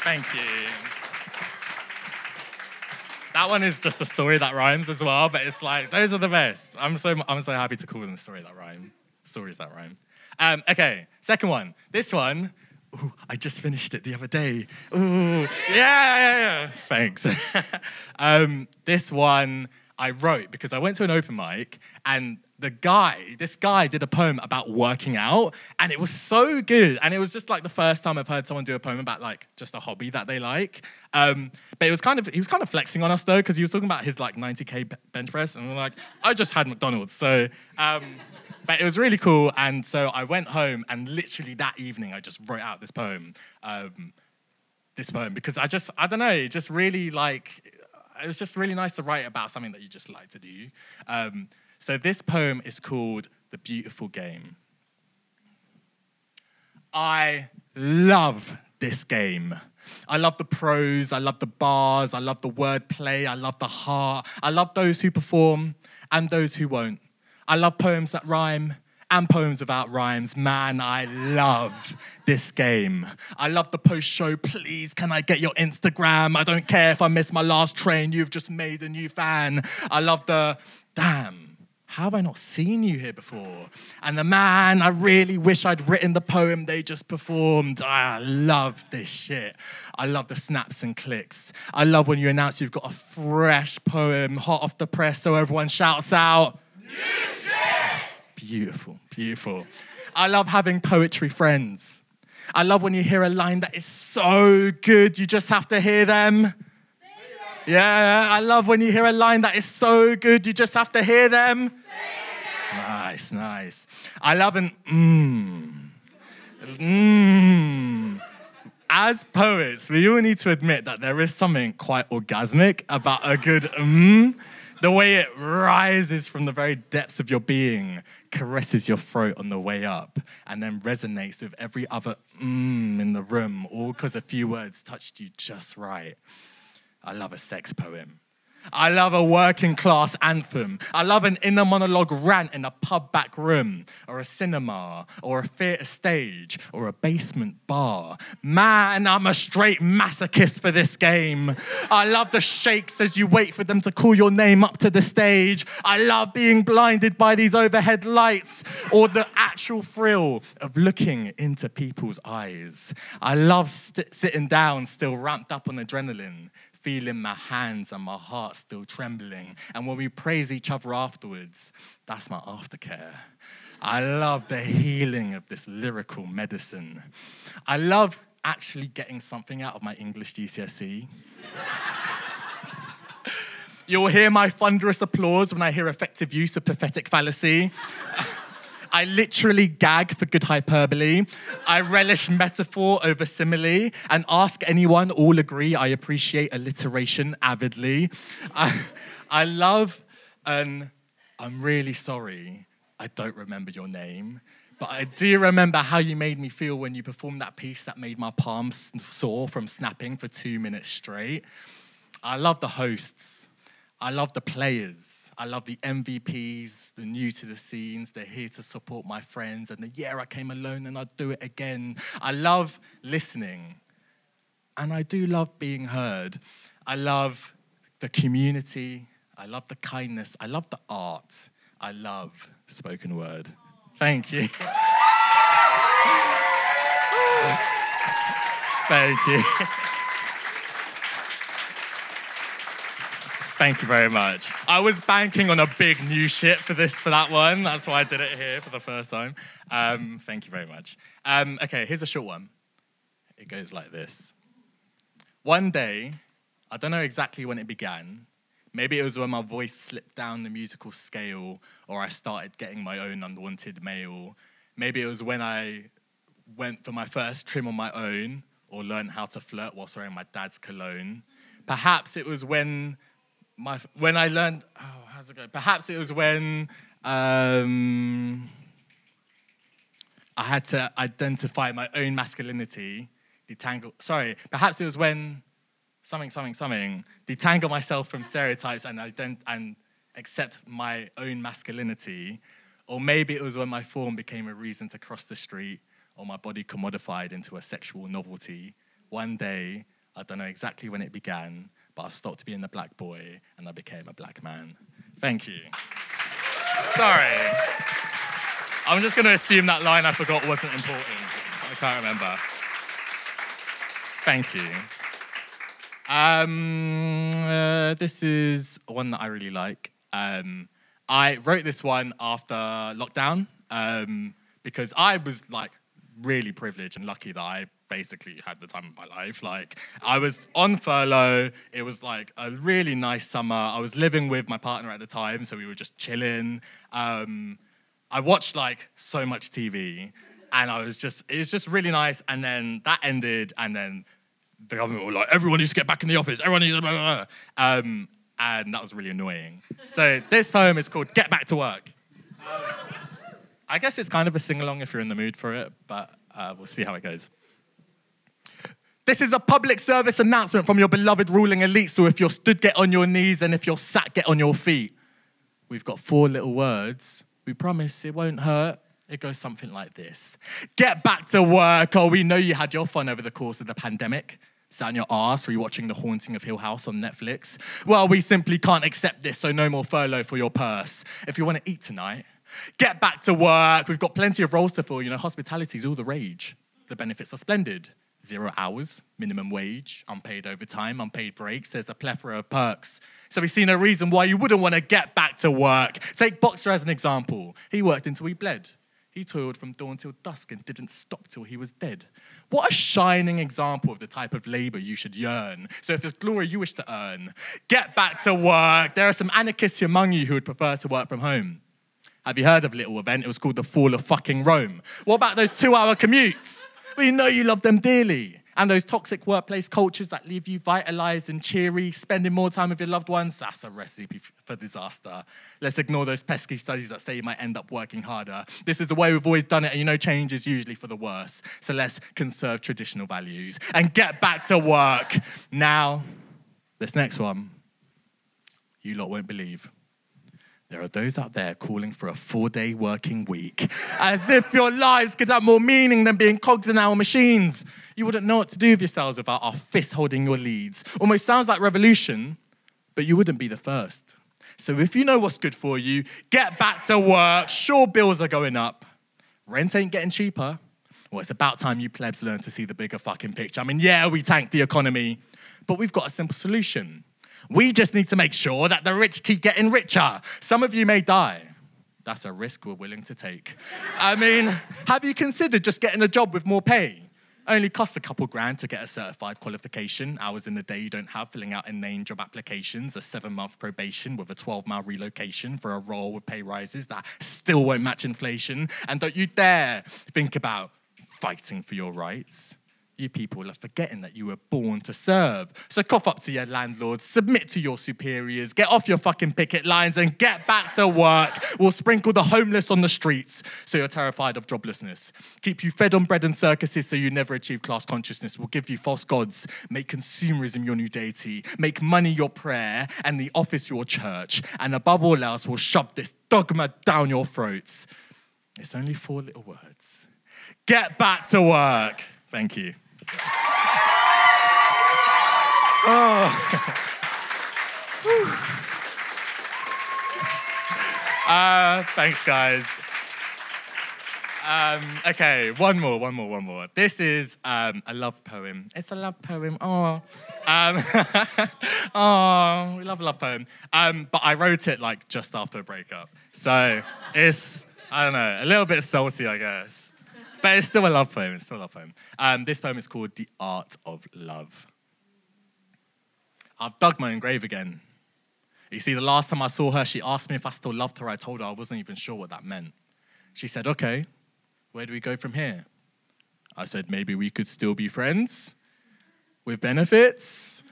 Thank you. That one is just a story that rhymes as well, but it's like, those are the best. I'm so happy to call them stories that rhyme. Okay, second one. This one, ooh, I just finished it the other day. Ooh, yeah. Thanks. This one I wrote because I went to an open mic and this guy did a poem about working out, and it was so good. And it was just like the first time I've heard someone do a poem about like just a hobby that they like. But he was kind of flexing on us though, because he was talking about his like 90K bench press, and we're like, I just had McDonald's. So, but it was really cool. And so I went home, and literally that evening I just wrote out this poem. Because I don't know, it just really like, it was just really nice to write about something that you just like to do. So this poem is called The Beautiful Game. I love this game. I love the prose, I love the bars, I love the wordplay, I love the heart. I love those who perform and those who won't. I love poems that rhyme and poems without rhymes. Man, I love this game. I love the post-show, please, can I get your Instagram? I don't care if I miss my last train, you've just made a new fan. I love the, damn, how have I not seen you here before? And the man, I really wish I'd written the poem they just performed. I love this shit. I love the snaps and clicks. I love when you announce you've got a fresh poem, hot off the press, so everyone shouts out. Beautiful, beautiful. I love having poetry friends. I love when you hear a line that is so good, you just have to hear them. Yeah, I love when you hear a line that is so good, you just have to hear them. Nice, nice. I love an As poets, we all need to admit that there is something quite orgasmic about a good The way it rises from the very depths of your being, caresses your throat on the way up, and then resonates with every other in the room, all because a few words touched you just right. I love a sex poem. I love a working class anthem. I love an inner monologue rant in a pub back room, or a cinema, or a theatre stage, or a basement bar. Man, I'm a straight masochist for this game. I love the shakes as you wait for them to call your name up to the stage. I love being blinded by these overhead lights, or the actual thrill of looking into people's eyes. I love sitting down, still ramped up on adrenaline, feeling my hands and my heart still trembling. And when we praise each other afterwards, that's my aftercare. I love the healing of this lyrical medicine. I love actually getting something out of my English GCSE. You'll hear my thunderous applause when I hear effective use of pathetic fallacy. I literally gag for good hyperbole. I relish metaphor over simile, and ask anyone, all agree I appreciate alliteration avidly. I love, and I'm really sorry, I don't remember your name, but I do remember how you made me feel when you performed that piece that made my palms sore from snapping for 2 minutes straight. I love the hosts. I love the players. I love the MVPs, the new to the scenes, they're here to support my friends, and I came alone and I'd do it again. I love listening, and I do love being heard. I love the community, I love the kindness, I love the art, I love spoken word. Thank you. Thank you. Thank you very much. I was banking on a big new shit for that one. That's why I did it here for the first time. Thank you very much. Okay, here's a short one. It goes like this. One day, I don't know exactly when it began. Maybe it was when my voice slipped down the musical scale, or I started getting my own unwanted mail. Maybe it was when I went for my first trim on my own, or learned how to flirt whilst wearing my dad's cologne. Perhaps it was when I learned, how's it go? Perhaps it was when I had to identify my own masculinity, perhaps it was when detangle myself from stereotypes and accept my own masculinity. Or maybe it was when my form became a reason to cross the street, or my body commodified into a sexual novelty. One day, I don't know exactly when it began, but I stopped being a black boy and I became a black man. Thank you. Sorry. I'm just going to assume that line I forgot wasn't important. I can't remember. Thank you. This is one that I really like. I wrote this one after lockdown because I was like really privileged and lucky that I basically had the time of my life. Like, I was on furlough. It was like a really nice summer. I was living with my partner at the time, so we were just chilling. I watched like so much TV, and it was just really nice. And then that ended, and then the government were like, everyone needs to get back in the office. Everyone needs to blah, blah, blah. And that was really annoying. So this poem is called Get Back to Work. I guess it's kind of a sing-along if you're in the mood for it, but we'll see how it goes. This is a public service announcement from your beloved ruling elite, so if you're stood, get on your knees, and if you're sat, get on your feet. We've got 4 little words. We promise it won't hurt. It goes something like this. Get back to work. Oh, we know you had your fun over the course of the pandemic. Sat on your arse rewatching The Haunting of Hill House on Netflix. Well, we simply can't accept this, so no more furlough for your purse. If you want to eat tonight, get back to work. We've got plenty of roles to fill. You know, hospitality's all the rage. The benefits are splendid. 0 hours, minimum wage, unpaid overtime, unpaid breaks. There's a plethora of perks. So we see no reason why you wouldn't want to get back to work. Take Boxer as an example. He worked until he bled. He toiled from dawn till dusk and didn't stop till he was dead. What a shining example of the type of labour you should yearn. So if there's glory you wish to earn, get back to work. There are some anarchists among you who would prefer to work from home. Have you heard of a little event? It was called the Fall of fucking Rome. What about those 2-hour commutes? We know you love them dearly. And those toxic workplace cultures that leave you vitalised and cheery, spending more time with your loved ones, that's a recipe for disaster. Let's ignore those pesky studies that say you might end up working harder. This is the way we've always done it, and you know change is usually for the worse. So let's conserve traditional values and get back to work. Now, this next one, you lot won't believe. There are those out there calling for a 4-day working week, as if your lives could have more meaning than being cogs in our machines. You wouldn't know what to do with yourselves without our fists holding your leads. Almost sounds like revolution, but you wouldn't be the first. So if you know what's good for you, get back to work. Sure, bills are going up. Rent ain't getting cheaper. Well, it's about time you plebs learn to see the bigger fucking picture. I mean, yeah, we tanked the economy, but we've got a simple solution. We just need to make sure that the rich keep getting richer. Some of you may die. That's a risk we're willing to take. I mean, have you considered just getting a job with more pay? Only costs a couple grand to get a certified qualification. Hours in the day you don't have, filling out inane job applications, a 7-month probation with a 12-mile relocation for a role with pay rises that still won't match inflation. And don't you dare think about fighting for your rights. You people are forgetting that you were born to serve. So cough up to your landlords, submit to your superiors, get off your fucking picket lines and get back to work. We'll sprinkle the homeless on the streets so you're terrified of joblessness. Keep you fed on bread and circuses so you never achieve class consciousness. We'll give you false gods, make consumerism your new deity, make money your prayer and the office your church. And above all else, we'll shove this dogma down your throats. It's only 4 little words. Get back to work. Thank you. Thanks, guys. Okay, one more. This is a love poem. It's a love poem. Oh, oh, we love a love poem. But I wrote it like just after a breakup, so it's, I don't know, a little bit salty, I guess. But it's still a love poem. This poem is called "The Art of Love." I've dug my own grave again. You see, the last time I saw her, she asked me if I still loved her. I told her I wasn't even sure what that meant. She said, "Okay, where do we go from here?" I said, "Maybe we could still be friends with benefits."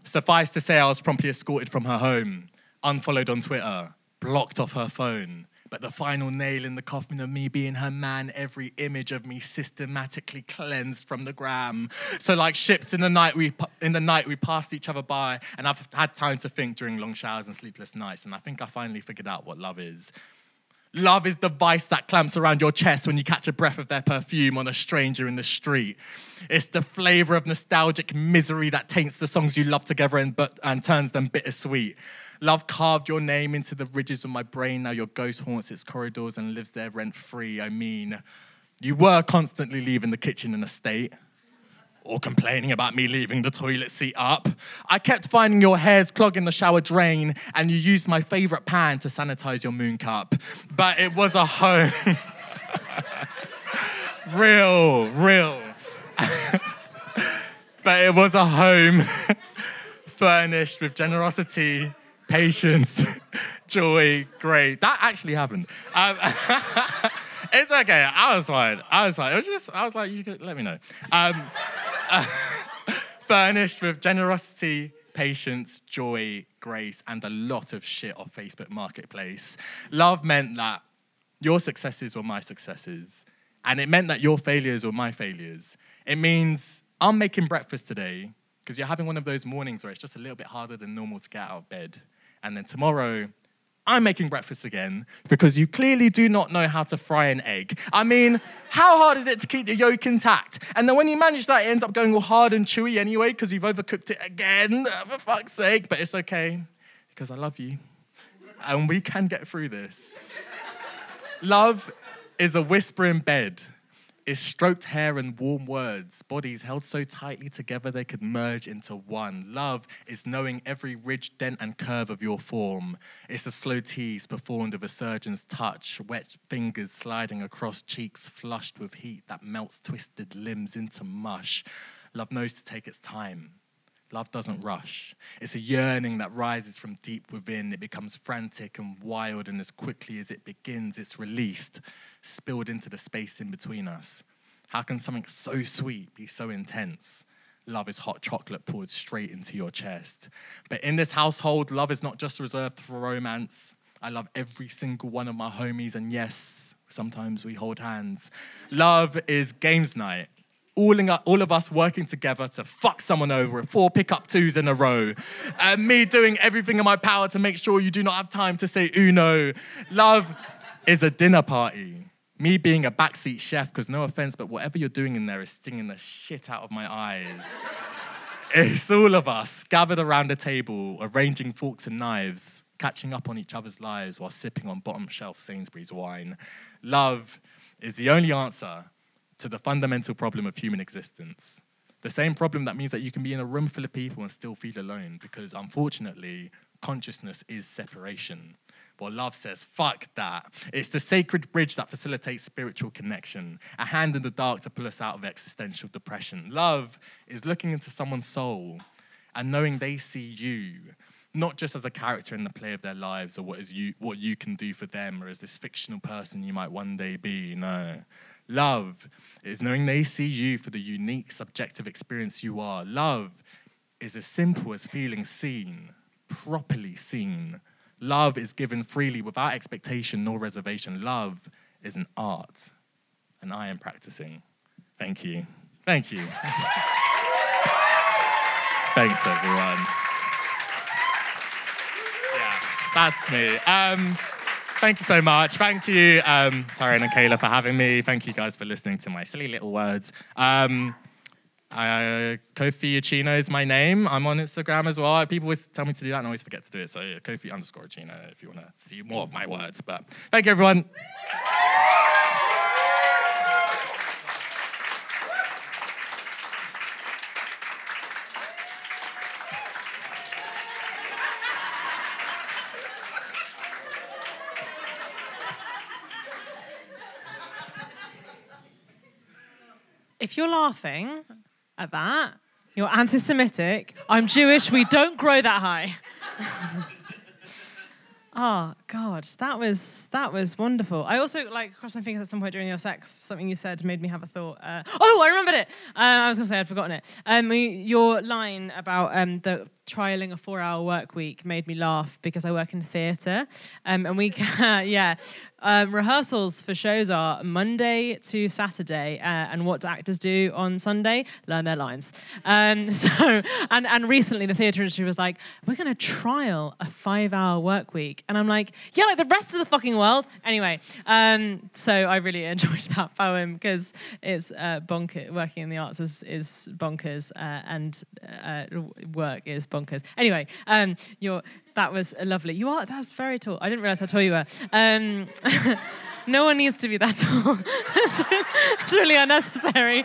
Suffice to say, I was promptly escorted from her home, unfollowed on Twitter, blocked off her phone. But the final nail in the coffin of me being her man, every image of me systematically cleansed from the gram. So like ships in the night, we passed each other by, and I've had time to think during long showers and sleepless nights, and I think I finally figured out what love is. Love is the vice that clamps around your chest when you catch a breath of their perfume on a stranger in the street. It's the flavor of nostalgic misery that taints the songs you love together and turns them bittersweet. Love carved your name into the ridges of my brain. Now your ghost haunts its corridors and lives there rent-free. I mean, you were constantly leaving the kitchen in a state, or complaining about me leaving the toilet seat up. I kept finding your hairs clogging the shower drain, and you used my favorite pan to sanitize your moon cup. But it was a home. real. But it was a home furnished with generosity, patience, joy, grace. That actually happened. It's okay. I was fine. I was like, you could let me know. Furnished with generosity, patience, joy, grace, and a lot of shit off Facebook Marketplace. Love meant that your successes were my successes, and it meant that your failures were my failures. It means I'm making breakfast today because you're having one of those mornings where it's just a little bit harder than normal to get out of bed. And then tomorrow, I'm making breakfast again because you clearly do not know how to fry an egg. I mean, how hard is it to keep the yolk intact? And then when you manage that, it ends up going all hard and chewy anyway because you've overcooked it again, for fuck's sake. But it's okay because I love you and we can get through this. Love is a whisper in bed. It's stroked hair and warm words, bodies held so tightly together they could merge into one. Love is knowing every ridge, dent, and curve of your form. It's a slow tease performed with a surgeon's touch, wet fingers sliding across cheeks flushed with heat that melts twisted limbs into mush. Love knows to take its time. Love doesn't rush. It's a yearning that rises from deep within. It becomes frantic and wild, and as quickly as it begins, it's released, spilled into the space in between us. How can something so sweet be so intense? Love is hot chocolate poured straight into your chest. But in this household, love is not just reserved for romance. I love every single one of my homies, and yes, sometimes we hold hands. Love is games night. All of us working together to fuck someone over with 4 pickup twos in a row. Me doing everything in my power to make sure you do not have time to say uno. Love is a dinner party. Me being a backseat chef, because no offense, but whatever you're doing in there is stinging the shit out of my eyes. It's all of us gathered around a table, arranging forks and knives, catching up on each other's lives while sipping on bottom shelf Sainsbury's wine. Love is the only answer to the fundamental problem of human existence. The same problem that means that you can be in a room full of people and still feel alone, because unfortunately, consciousness is separation. Well, love says, fuck that. It's the sacred bridge that facilitates spiritual connection, a hand in the dark to pull us out of existential depression. Love is looking into someone's soul and knowing they see you, not just as a character in the play of their lives or what you can do for them or as this fictional person you might one day be. No. Love is knowing they see you for the unique, subjective experience you are. Love is as simple as feeling seen, properly seen. Love is given freely without expectation nor reservation. Love is an art, and I am practicing. Thank you. Thank you. Thanks, everyone. Yeah, that's me. Thank you so much. Thank you, Tyrone and Kayla, for having me. Thank you guys for listening to my silly little words. Kofi Achina is my name. I'm on Instagram as well. People always tell me to do that and I always forget to do it. So Kofi_Achina if you want to see more of my words. But thank you, everyone. if you're laughing at that, you're anti-Semitic. I'm Jewish. We don't grow that high. Oh God, that was wonderful. I also crossed my fingers at some point during your sex. Something you said made me have a thought. I remembered it. I was going to say I'd forgotten it. Your line about the trialing a 4-hour work week made me laugh because I work in theatre, and we rehearsals for shows are Monday to Saturday, and what do actors do on Sunday? Learn their lines. And recently the theatre industry was like, we're going to trial a 5-hour work week, and I'm like, yeah, like the rest of the fucking world. Anyway, so I really enjoyed that poem because it's bonkers. Working in the arts is bonkers, and work is bonkers. Anyway, that was lovely. That's very tall. I didn't realise how tall you were. No one needs to be that tall. It's really unnecessary.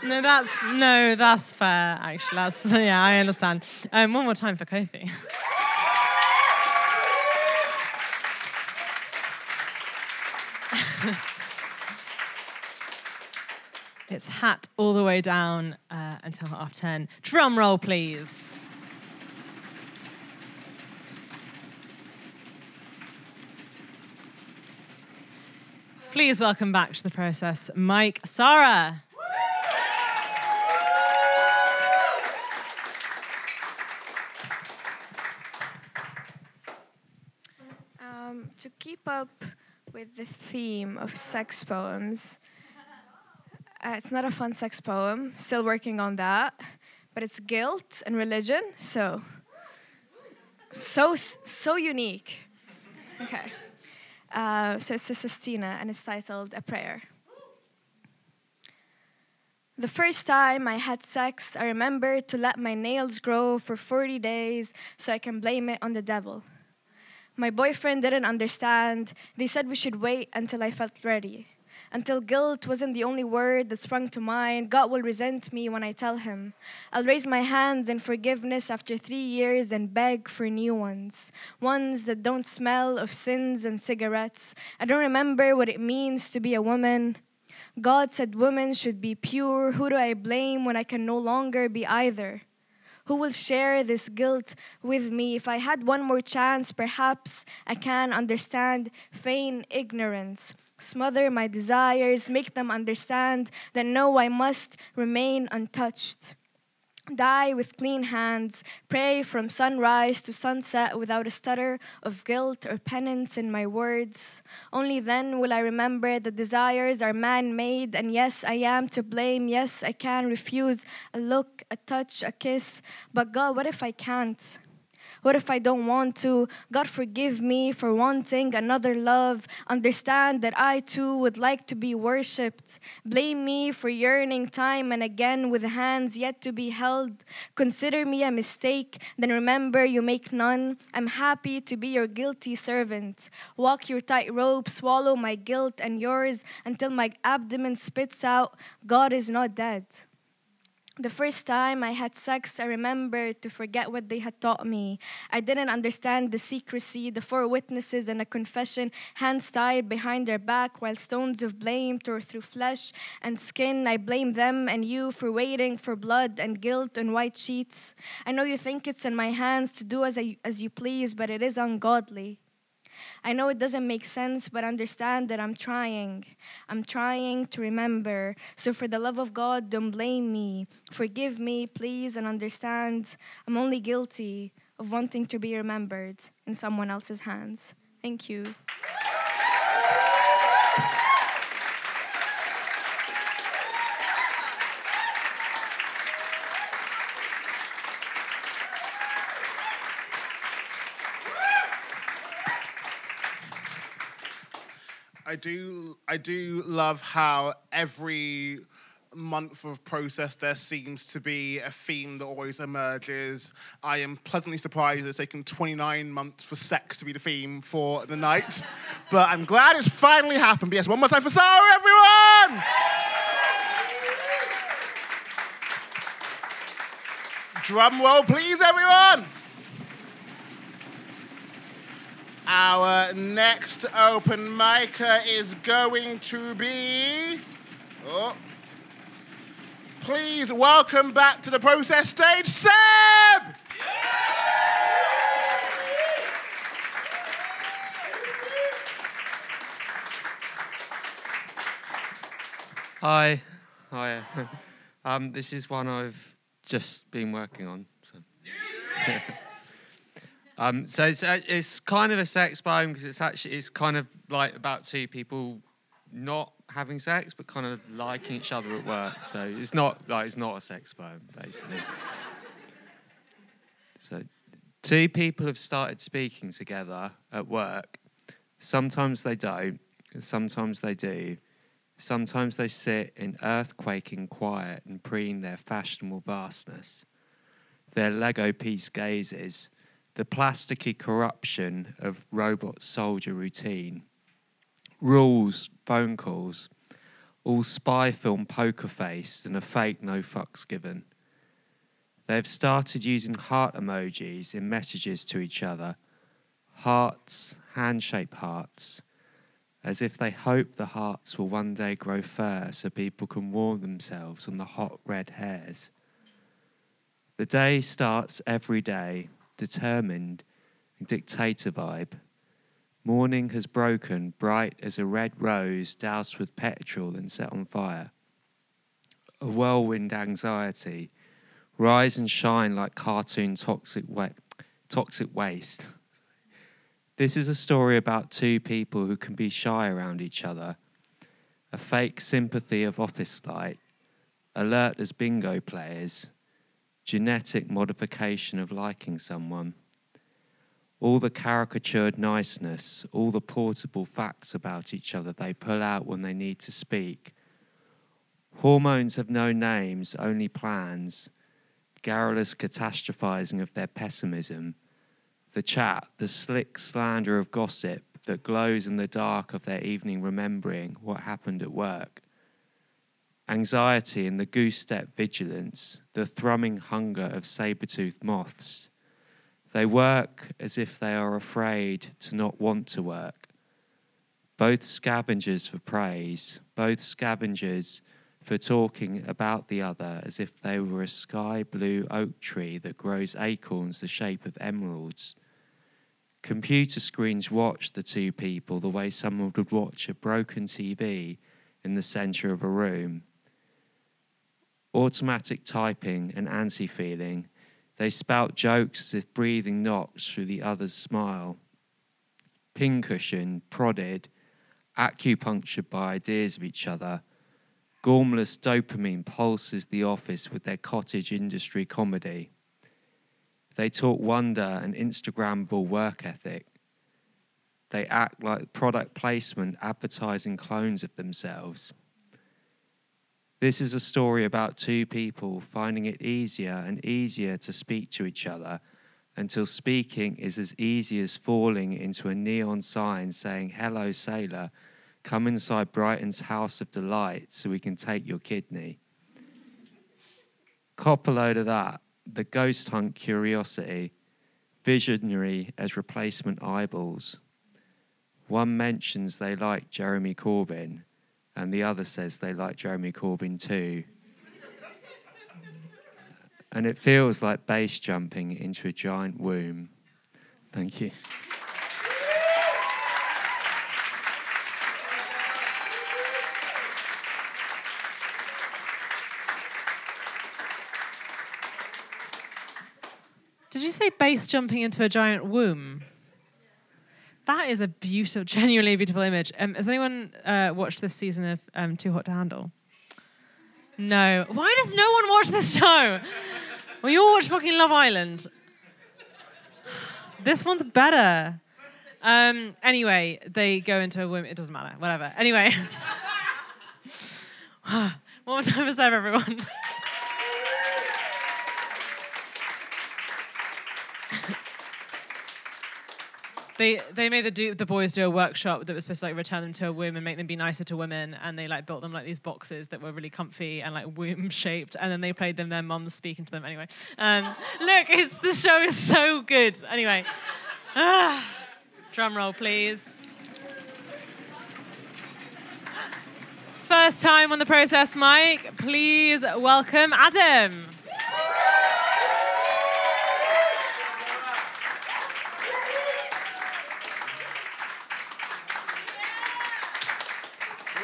No, that's fair, actually. I understand. One more time for Kofi. It's hat all the way down until 10:30. Drum roll, please. Please welcome back to the process, Mike Sarah. To keep up with the theme of sex poems, it's not a fun sex poem, still working on that, but it's guilt and religion, so unique. Okay, so it's a sestina, and it's titled A Prayer. The first time I had sex, I remember to let my nails grow for 40 days so I can blame it on the devil. My boyfriend didn't understand. They said we should wait until I felt ready. Until guilt wasn't the only word that sprung to mind. God will resent me when I tell him. I'll raise my hands in forgiveness after 3 years and beg for new ones. Ones that don't smell of sins and cigarettes. I don't remember what it means to be a woman. God said women should be pure. Who do I blame when I can no longer be either? Who will share this guilt with me? If I had one more chance, perhaps I can understand, feign ignorance, smother my desires, make them understand that no, I must remain untouched. Die with clean hands, pray from sunrise to sunset without a stutter of guilt or penance in my words. Only then will I remember that desires are man-made, and yes, I am to blame. Yes, I can refuse a look, a touch, a kiss. But God, what if I can't? What if I don't want to? God, forgive me for wanting another love. Understand that I too would like to be worshipped. Blame me for yearning time and again with hands yet to be held. Consider me a mistake, then remember you make none. I'm happy to be your guilty servant. Walk your tightrope, swallow my guilt and yours until my abdomen spits out, God is not dead. The first time I had sex, I remembered to forget what they had taught me. I didn't understand the secrecy, the 4 witnesses and a confession, hands tied behind their back while stones of blame tore through flesh and skin. I blame them and you for waiting for blood and guilt on white sheets. I know you think it's in my hands to do as you please, but it is ungodly. I know it doesn't make sense, but understand that I'm trying. I'm trying to remember. So for the love of God, don't blame me. Forgive me, please, and understand I'm only guilty of wanting to be remembered in someone else's hands. Thank you. I do love how every month of process there seems to be a theme that always emerges. I am pleasantly surprised it's taken 29 months for sex to be the theme for the night. But I'm glad it's finally happened. But yes, one more time for Sarah, everyone! Drum roll, please, everyone! Our next open micer is going to be... Oh. Please welcome back to the process stage, Seb! Hi. This is one I've just been working on. So it's kind of a sex poem because it's kind of like about two people not having sex but kind of liking each other at work. So it's not a sex poem basically. So two people have started speaking together at work. Sometimes they don't, sometimes they do. Sometimes they sit in earthquaking quiet and preen their fashionable vastness. Their Lego piece gazes, the plasticky corruption of robot soldier routine. Rules, phone calls, all spy film poker face and a fake no fucks given. They've started using heart emojis in messages to each other. Hearts, hand-shaped hearts, as if they hope the hearts will one day grow fur so people can warm themselves on the hot red hairs. The day starts every day, determined and dictator vibe. Morning has broken, bright as a red rose doused with petrol and set on fire. A whirlwind anxiety, rise and shine like cartoon toxic waste. This is a story about two people who can be shy around each other. A fake sympathy of office light, alert as bingo players, genetic modification of liking someone. All the caricatured niceness, all the portable facts about each other they pull out when they need to speak. Hormones have no names, only plans. Garrulous catastrophizing of their pessimism. The chat, the slick slander of gossip that glows in the dark of their evening remembering what happened at work. Anxiety and the goose-step vigilance, the thrumming hunger of saber-toothed moths. They work as if they are afraid to not want to work. Both scavengers for praise, both scavengers for talking about the other as if they were a sky-blue oak tree that grows acorns the shape of emeralds. Computer screens watch the two people the way someone would watch a broken TV in the centre of a room. Automatic typing and anti-feeling, they spout jokes as if breathing knocks through the other's smile. Pincushion, prodded, acupunctured by ideas of each other. Gormless dopamine pulses the office with their cottage industry comedy. They talk wonder and Instagrammable work ethic. They act like product placement advertising clones of themselves. This is a story about two people finding it easier and easier to speak to each other until speaking is as easy as falling into a neon sign saying, "Hello, sailor, come inside Brighton's House of Delight so we can take your kidney." Cop a load of that. The ghost hunt curiosity, visionary as replacement eyeballs. One mentions they like Jeremy Corbyn, and the other says they like Jeremy Corbyn too. And it feels like base jumping into a giant womb. Thank you. Did you say base jumping into a giant womb? That is a beautiful, genuinely beautiful image. Has anyone watched this season of Too Hot to Handle? No. Why does no one watch this show? Well, you all watch fucking Love Island. This one's better. Anyway, they go into a womb. It doesn't matter. Whatever. Anyway. One more time for Seb, everyone. They made the boys do a workshop that was supposed to like return them to a womb and make them be nicer to women, and they like built them like these boxes that were really comfy and like womb shaped, and then they played them their mums speaking to them. Anyway, look, the show is so good. Anyway, Drum roll, please. First time on the Process mic, please welcome Adam.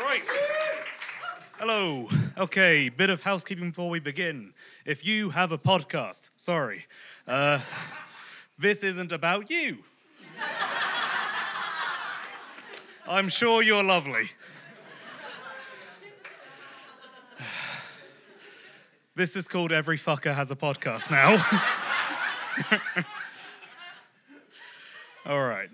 Right. Hello. Okay, bit of housekeeping before we begin. If you have a podcast, sorry, this isn't about you. I'm sure you're lovely. This is called Every Fucker Has a Podcast now. All right.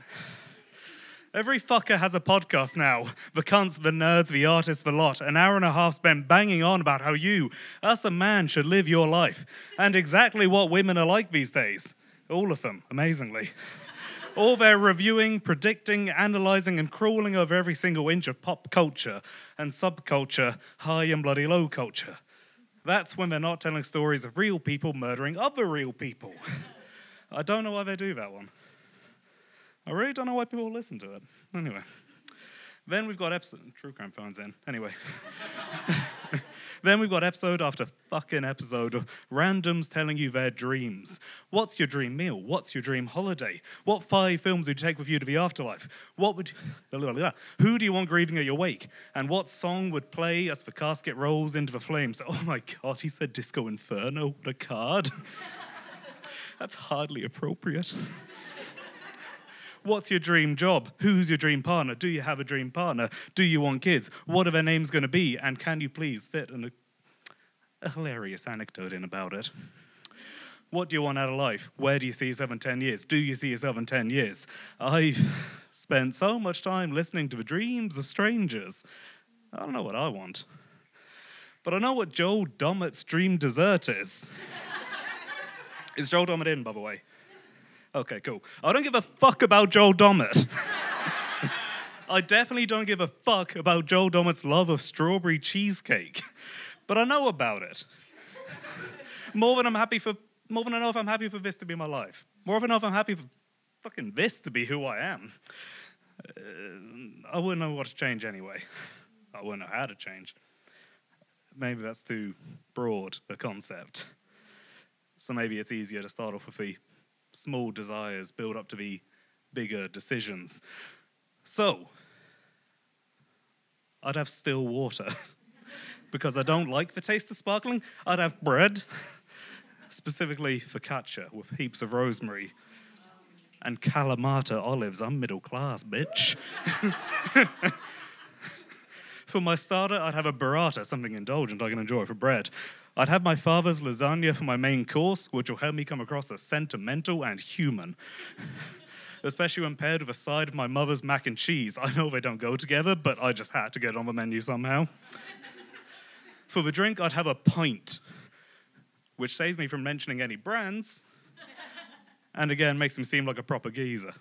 Every fucker has a podcast now. The cunts, the nerds, the artists, the lot. An hour and a half spent banging on about how you, as a man, should live your life. And exactly what women are like these days. All of them, amazingly. All their reviewing, predicting, analysing, and crawling over every single inch of pop culture and subculture, high and bloody low culture. That's when they're not telling stories of real people murdering other real people. I don't know why they do that one. I really don't know why people listen to it. Anyway. Then we've got episode... True crime phones in. Anyway. Then we've got episode after fucking episode of randoms telling you their dreams. What's your dream meal? What's your dream holiday? What 5 films would you take with you to the afterlife? What would... Who do you want grieving at your wake? And what song would play as the casket rolls into the flames? Oh my God, he said Disco Inferno. What a card. That's hardly appropriate. What's your dream job? Who's your dream partner? Do you have a dream partner? Do you want kids? What are their names going to be? And can you please fit a hilarious anecdote in about it? What do you want out of life? Where do you see yourself in 10 years? Do you see yourself in 10 years? I've spent so much time listening to the dreams of strangers. I don't know what I want. But I know what Joel Dommett's dream dessert is. Is Joel Dommett in, by the way? Okay, cool. I don't give a fuck about Joel Dommett. I definitely don't give a fuck about Joel Dommett's love of strawberry cheesecake. But I know about it. More than I know if I'm happy for this to be my life. More than I know if I'm happy for fucking this to be who I am. I wouldn't know what to change anyway. I wouldn't know how to change. Maybe that's too broad a concept. So maybe it's easier to start off with the small desires, build up to the bigger decisions. So, I'd have still water. Because I don't like the taste of sparkling. I'd have bread, specifically focaccia with heaps of rosemary. And Kalamata olives. I'm middle class, bitch. For my starter, I'd have a burrata, something indulgent I can enjoy for bread. I'd have my father's lasagna for my main course, which will help me come across as sentimental and human. Especially when paired with a side of my mother's mac and cheese. I know they don't go together, but I just had to get on the menu somehow. For the drink, I'd have a pint, which saves me from mentioning any brands, and again, makes me seem like a proper geezer.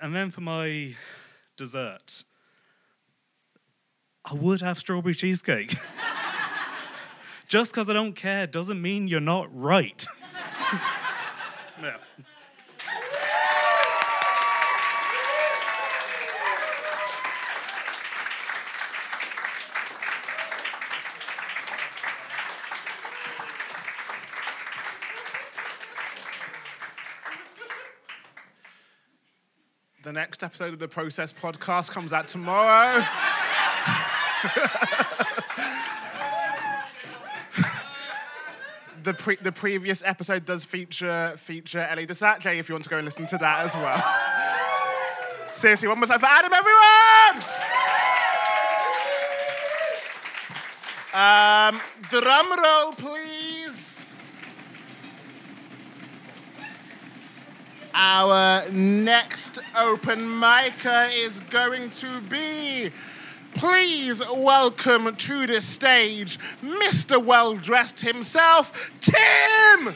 And then for my dessert, I would have strawberry cheesecake. Just because I don't care doesn't mean you're not right. Yeah. The next episode of the Process podcast comes out tomorrow. The previous episode does feature Ellie de Satgé, if you want to go and listen to that as well. Seriously, one more time for Adam, everyone! Drum roll, please. Our next open micer is going to be... Please welcome to the stage, Mr. Well-Dressed himself, Tim!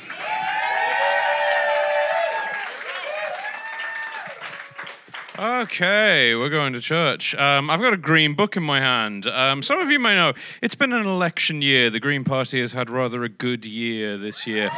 Okay, we're going to church. I've got a Green book in my hand. Some of you may know, it's been an election year. The Green Party has had rather a good year this year.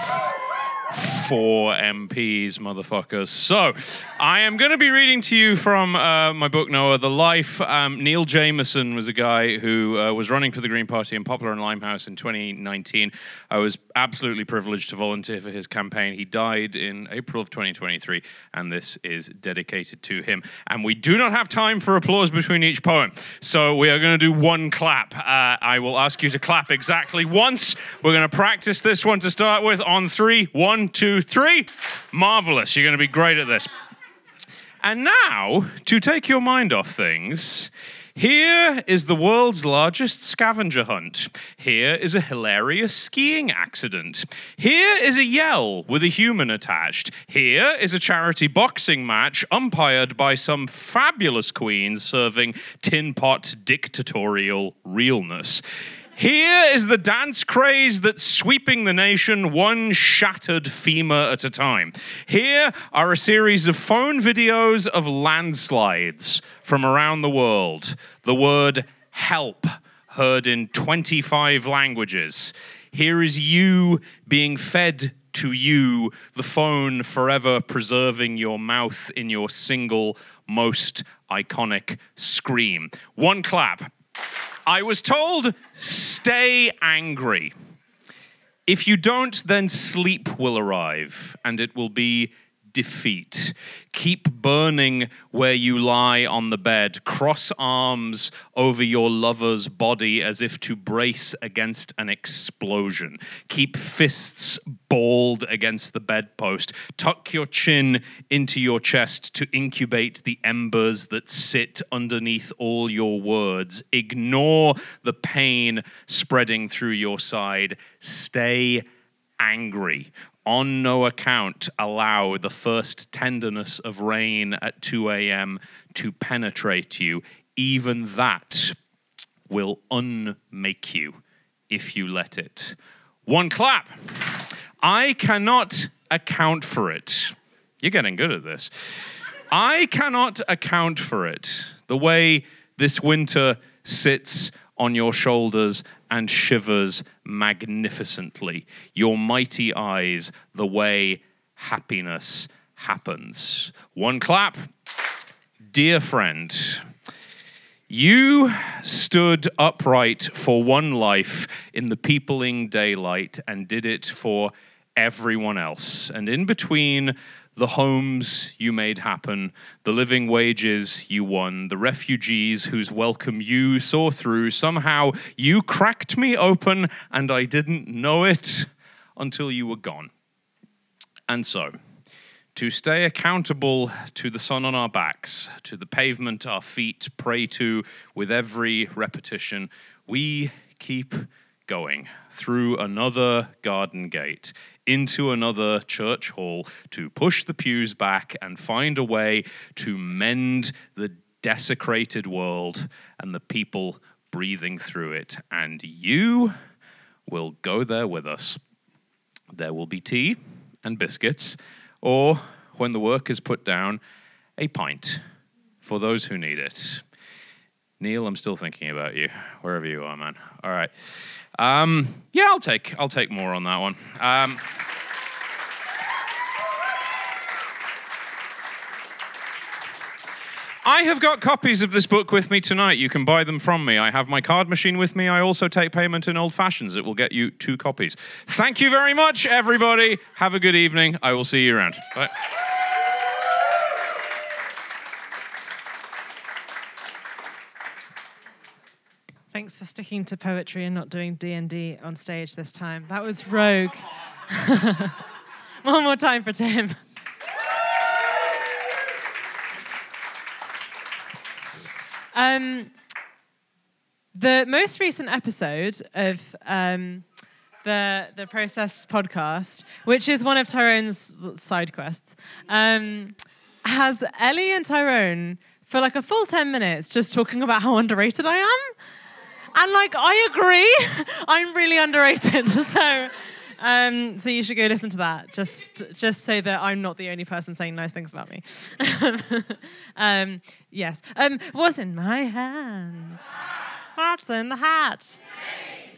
4 MPs, motherfuckers. So, I am going to be reading to you from my book, Noah, The Life. Neil Jameson was a guy who was running for the Green Party in Poplar and Limehouse in 2019. I was absolutely privileged to volunteer for his campaign. He died in April of 2023, and this is dedicated to him. And we do not have time for applause between each poem, so we are going to do one clap. I will ask you to clap exactly once. We're going to practice this one to start with on 3. 1, 2, 3. Marvelous. You're going to be great at this. And now, to take your mind off things, here is the world's largest scavenger hunt. Here is a hilarious skiing accident. Here is a yell with a human attached. Here is a charity boxing match umpired by some fabulous queens serving tin pot dictatorial realness. Here is the dance craze that's sweeping the nation one shattered femur at a time. Here are a series of phone videos of landslides from around the world. The word help heard in 25 languages. Here is you being fed to you, the phone forever preserving your mouth in your single most iconic scream. One clap. I was told, stay angry. If you don't, then sleep will arrive, and it will be defeat. Keep burning where you lie on the bed. Cross arms over your lover's body as if to brace against an explosion. Keep fists balled against the bedpost. Tuck your chin into your chest to incubate the embers that sit underneath all your words. Ignore the pain spreading through your side. Stay angry. On no account allow the first tenderness of rain at 2 a.m. to penetrate you. Even that will unmake you if you let it. One clap. I cannot account for it. You're getting good at this. I cannot account for it. The way this winter sits on your shoulders and shivers magnificently. Your mighty eyes, the way happiness happens. One clap. Dear friend, you stood upright for one life in the peopling daylight and did it for everyone else. And in between the homes you made happen, the living wages you won, the refugees whose welcome you saw through, somehow you cracked me open and I didn't know it until you were gone. And so, to stay accountable to the sun on our backs, to the pavement our feet pray to with every repetition, we keep going through another garden gate, into another church hall, to push the pews back and find a way to mend the desecrated world and the people breathing through it. And you will go there with us. There will be tea and biscuits, or, when the work is put down, a pint for those who need it. Neil, I'm still thinking about you, wherever you are, man. All right. Yeah, I'll take more on that one. I have got copies of this book with me tonight. You can buy them from me. I have my card machine with me. I also take payment in old fashions. It will get you 2 copies. Thank you very much, everybody. Have a good evening. I will see you around. Bye. Thanks for sticking to poetry and not doing D&D on stage this time. That was rogue. One more time for Tim. The most recent episode of the Process podcast, which is one of Tyrone's side quests, has Ellie and Tyrone for like a full 10 minutes just talking about how underrated I am. And like, I agree, I'm really underrated. So you should go listen to that. Just so that I'm not the only person saying nice things about me. Yes. What's in my hand? What's in the hat?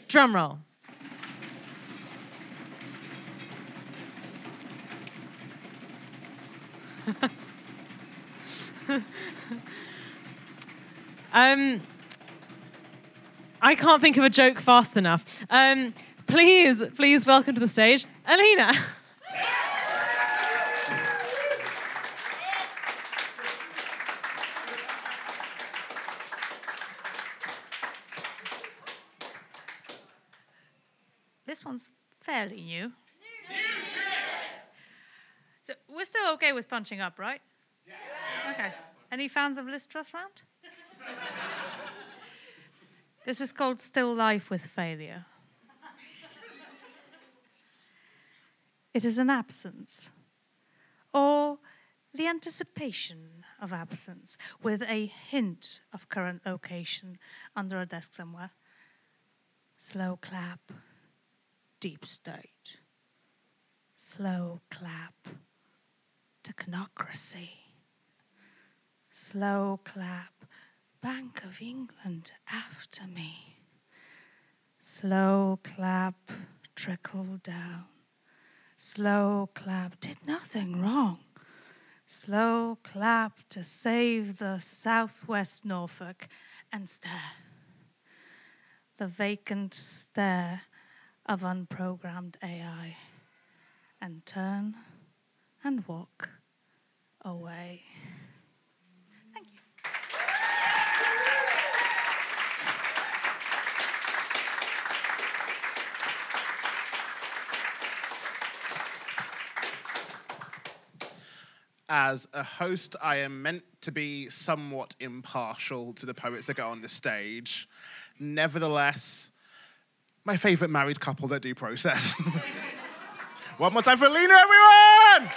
Drum roll. I can't think of a joke fast enough. Please welcome to the stage, Alina. This one's fairly new. So we're still okay with punching up, right? Yeah. Okay. Any fans of Liz Truss round? This is called Still Life with Failure. It is an absence, or the anticipation of absence, with a hint of current location under a desk somewhere. Slow clap, deep state. Slow clap, technocracy. Slow clap, Bank of England after me. Slow clap, trickle down. Slow clap, did nothing wrong. Slow clap to save the Southwest Norfolk and stare. The vacant stare of unprogrammed AI. And turn and walk away. Thank you. As a host, I am meant to be somewhat impartial to the poets that go on the stage. Nevertheless, my favourite married couple that do process. One more time for Lena, everyone!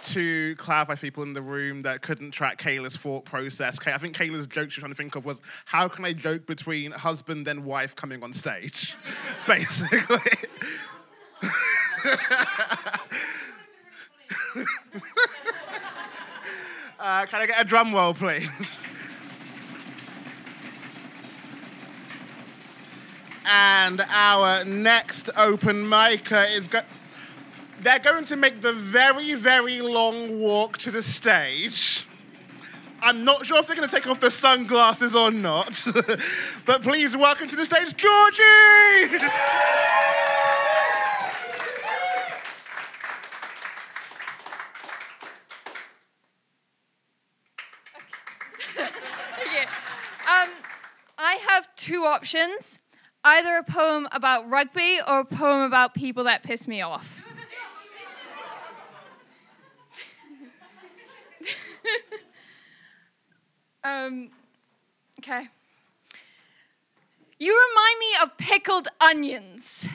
To clarify for people in the room that couldn't track Kayla's thought process, I think Kayla's joke she was trying to think of was, how can I joke between husband and wife coming on stage? Basically. Can I get a drum roll, please? And our next open micer is they're going to make the very, very long walk to the stage. I'm not sure if they're going to take off the sunglasses or not, but please welcome to the stage, Georgie! I have two options. Either a poem about rugby or a poem about people that piss me off. Okay. You remind me of pickled onions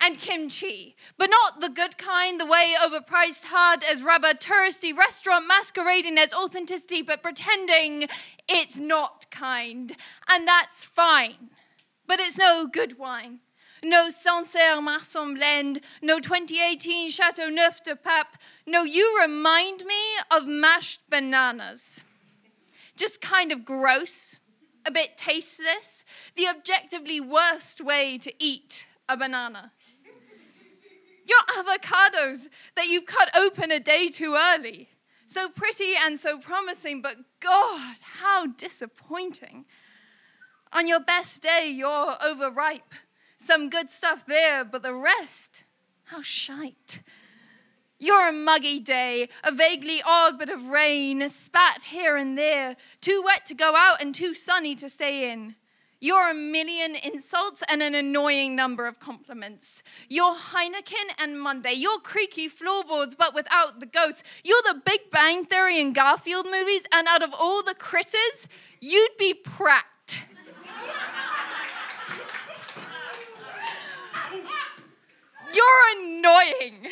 and kimchi, but not the good kind, the way overpriced hard as rubber touristy restaurant masquerading as authenticity but pretending it's not kind. And that's fine. But it's no good wine. No Sancerre Marsan blend. No 2018 Chateau Neuf de Pape. No, you remind me of mashed bananas. Just kind of gross, a bit tasteless. The objectively worst way to eat a banana. Your avocados that you cut open a day too early. So pretty and so promising, but God, how disappointing. On your best day, you're overripe. Some good stuff there, but the rest, how shite. You're a muggy day, a vaguely odd bit of rain, spat here and there, too wet to go out and too sunny to stay in. You're a million insults and an annoying number of compliments. You're Heineken and Monday. You're creaky floorboards, but without the ghosts. You're the Big Bang Theory and Garfield movies, and out of all the Chris's, you'd be Pratt. You're annoying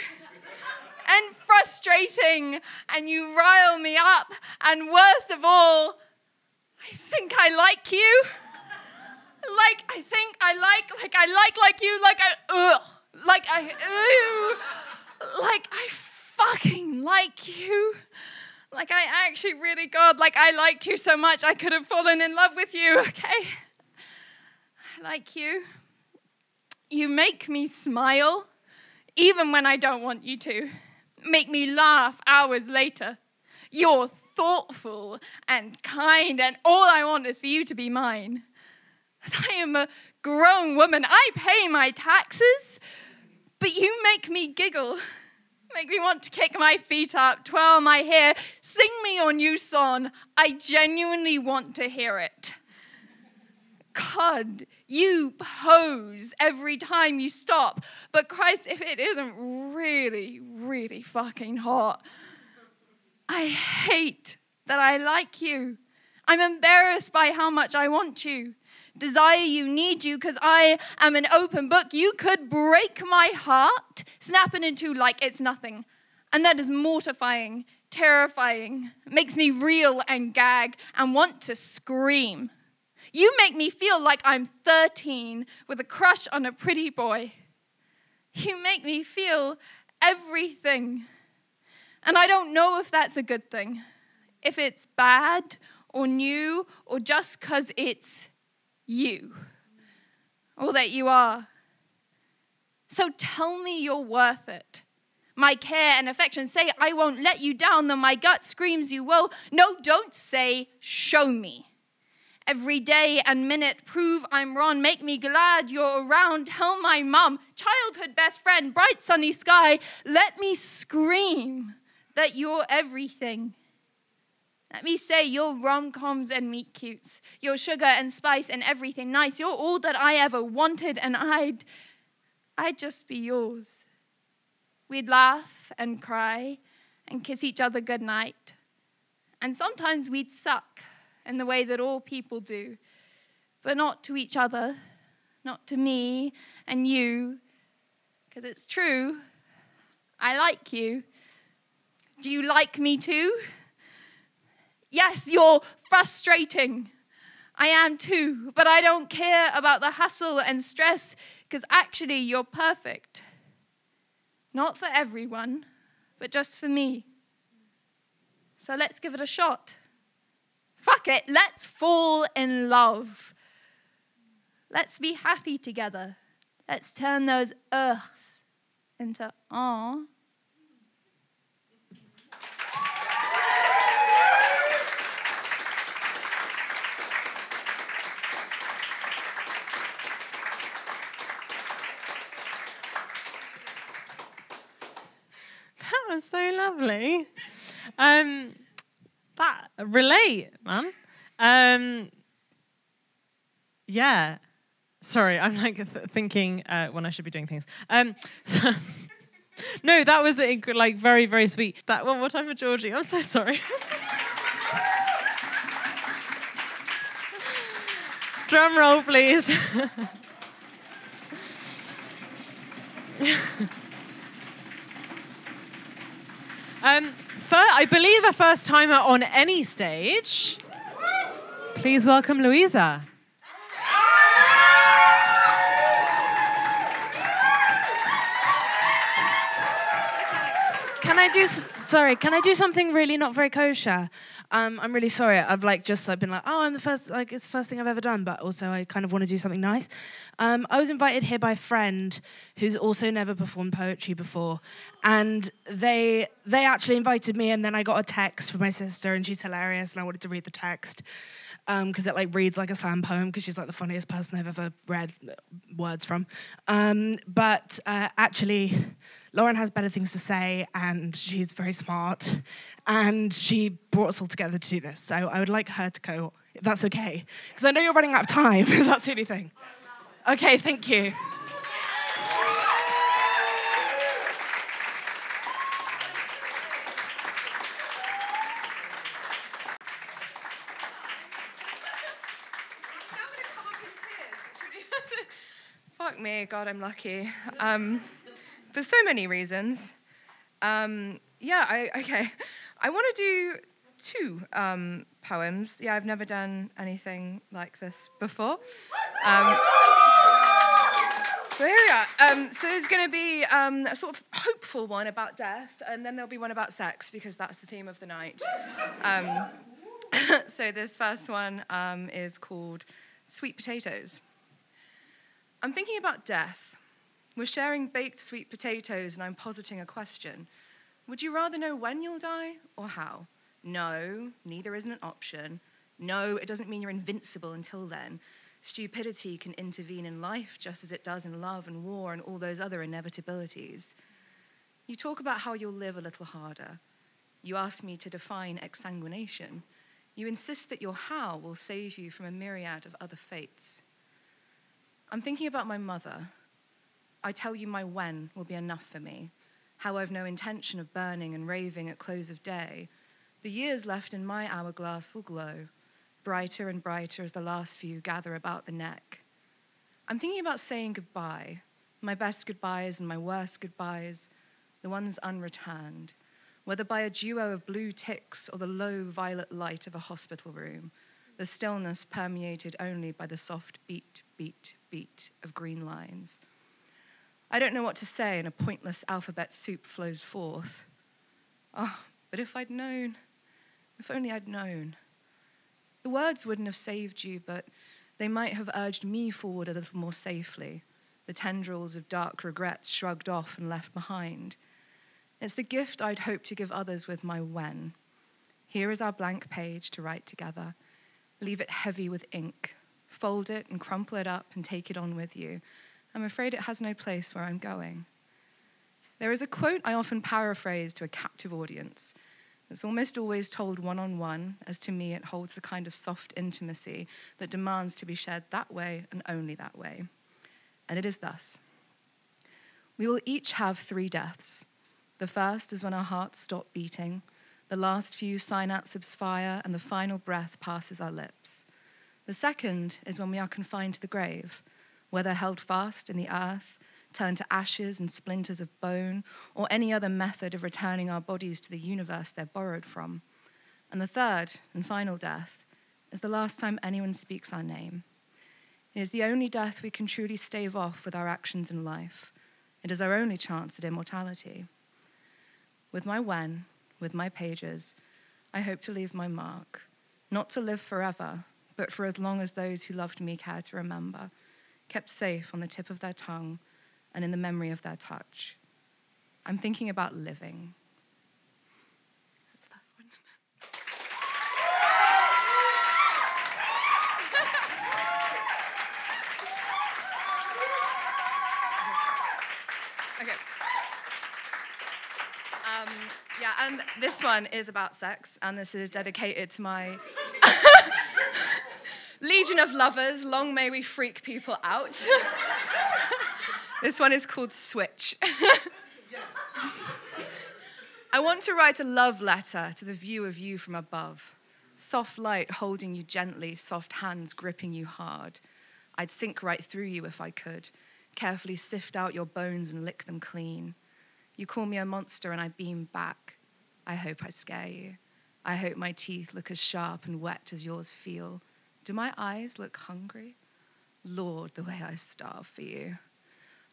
and frustrating, and you rile me up, and worst of all, I think I like you. I fucking like you. Like I actually really, God, like I liked you so much I could have fallen in love with you, okay? I like you. You make me smile. even when I don't want you to. Make me laugh hours later. You're thoughtful and kind, and all I want is for you to be mine. As I am a grown woman, I pay my taxes, but you make me giggle. Make me want to kick my feet up, twirl my hair, sing me your new song. I genuinely want to hear it. God, you pose every time you stop. But Christ, if it isn't really, really fucking hot. I hate that I like you. I'm embarrassed by how much I want you. Desire you, need you, because I am an open book. You could break my heart, snap it in two like it's nothing. And that is mortifying, terrifying, makes me reel and gag and want to scream. You make me feel like I'm 13 with a crush on a pretty boy. You make me feel everything. And I don't know if that's a good thing, if it's bad or new or just because it's you, or that you are. So tell me you're worth it. My care and affection say I won't let you down, though my gut screams you will. No, don't say show me. Every day and minute prove I'm wrong. Make me glad you're around. Tell my mum, childhood best friend, bright sunny sky. Let me scream that you're everything. Let me say you're rom-coms and meet cutes. You're sugar and spice and everything nice. You're all that I ever wanted, and I'd just be yours. We'd laugh and cry and kiss each other goodnight. And sometimes we'd suck in the way that all people do, but not to each other, not to me and you, because it's true, I like you. Do you like me too? Yes, you're frustrating. I am too, but I don't care about the hustle and stress, because actually you're perfect. Not for everyone, but just for me. So let's give it a shot. Fuck it, let's fall in love. Let's be happy together. Let's turn those earths into aw. That was so lovely. That relate, man. Yeah. Sorry, I'm like thinking when I should be doing things. So, no, that was like very, very sweet. That one more time for Georgie. I'm so sorry. Drum roll, please. I believe a first timer on any stage. Please welcome Louisa. Can I do something really not very kosher? I'm really sorry. I've just been like, oh, I'm the first, it's the first thing I've ever done, but also I kind of want to do something nice. I was invited here by a friend who's also never performed poetry before, and they actually invited me, and then I got a text from my sister, and she's hilarious, and I wanted to read the text because it reads like a slam poem, because she's the funniest person I've ever read words from. But actually, Lauren has better things to say, and she's very smart, and she brought us all together to do this. So I would like her to go, if that's okay, because I know you're running out of time. That's the only thing. Okay, thank you. Fuck me, God, I'm lucky. For so many reasons. Okay. I want to do two poems. Yeah, I've never done anything like this before. So here we are. So there's going to be a sort of hopeful one about death, and then there'll be one about sex, because that's the theme of the night. So this first one is called Sweet Potatoes. I'm thinking about death, We're sharing baked sweet potatoes and I'm positing a question. Would you rather know when you'll die or how? No, neither isn't an option. No, it doesn't mean you're invincible until then. Stupidity can intervene in life just as it does in love and war and all those other inevitabilities. You talk about how you'll live a little harder. You ask me to define exsanguination. You insist that your how will save you from a myriad of other fates. I'm thinking about my mother. I tell you my when will be enough for me, how I've no intention of burning and raving at close of day. The years left in my hourglass will glow, brighter and brighter as the last few gather about the neck. I'm thinking about saying goodbye, my best goodbyes and my worst goodbyes, the ones unreturned, whether by a duo of blue ticks or the low violet light of a hospital room, the stillness permeated only by the soft beat, beat, beat of green lines. I don't know what to say, and a pointless alphabet soup flows forth. Oh, but if I'd known, if only I'd known. The words wouldn't have saved you, but they might have urged me forward a little more safely, the tendrils of dark regrets shrugged off and left behind. It's the gift I'd hoped to give others with my when. Here is our blank page to write together. Leave it heavy with ink. Fold it and crumple it up and take it on with you. I'm afraid it has no place where I'm going. There is a quote I often paraphrase to a captive audience. It's almost always told one-on-one, as to me it holds the kind of soft intimacy that demands to be shared that way and only that way. And it is thus. We will each have 3 deaths. The first is when our hearts stop beating, the last few synapses fire, and the final breath passes our lips. The second is when we are confined to the grave, whether held fast in the earth, turned to ashes and splinters of bone, or any other method of returning our bodies to the universe they're borrowed from. And the third and final death is the last time anyone speaks our name. It is the only death we can truly stave off with our actions in life. It is our only chance at immortality. With my when, with my pages, I hope to leave my mark, not to live forever, but for as long as those who loved me care to remember, kept safe on the tip of their tongue and in the memory of their touch. I'm thinking about living. That's the first one. Okay. Yeah, and this one is about sex, and this is dedicated to my legion of lovers. Long may we freak people out. This one is called Switch. I want to write a love letter to the view of you from above. Soft light holding you gently, soft hands gripping you hard. I'd sink right through you if I could, carefully sift out your bones and lick them clean. You call me a monster and I beam back. I hope I scare you. I hope my teeth look as sharp and wet as yours feel. Do my eyes look hungry? Lord, the way I starve for you.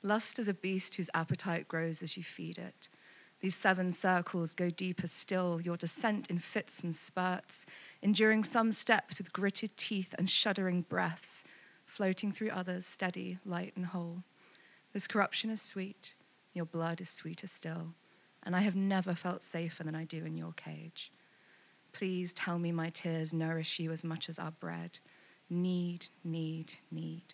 Lust is a beast whose appetite grows as you feed it. These 7 circles go deeper still, your descent in fits and spurts, enduring some steps with gritted teeth and shuddering breaths, floating through others, steady, light and whole. This corruption is sweet, your blood is sweeter still, and I have never felt safer than I do in your cage. Please tell me my tears nourish you as much as our bread. Need, need, need.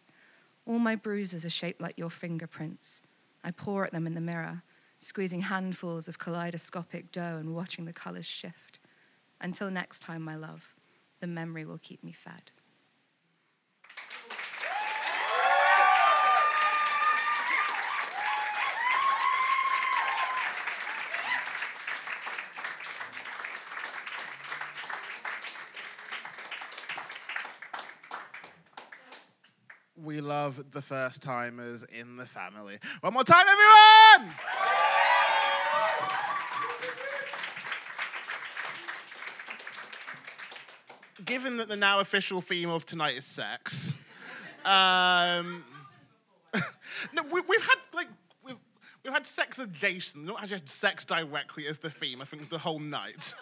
All my bruises are shaped like your fingerprints. I pour at them in the mirror, squeezing handfuls of kaleidoscopic dough and watching the colors shift. Until next time, my love, the memory will keep me fed. We love the first timers in the family. One more time, everyone! Given that the now official theme of tonight is sex, no, we've had sex adjacent, not actually had sex directly as the theme, I think, the whole night.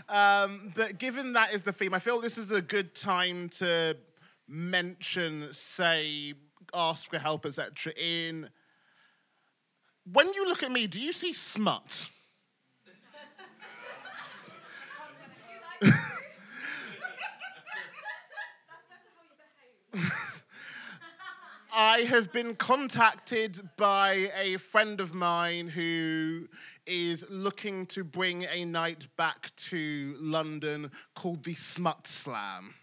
But given that is the theme, I feel this is a good time to mention, say, ask for help, etc. in when you look at me, do you see smut? I have been contacted by a friend of mine who is looking to bring a night back to London called the Smut Slam.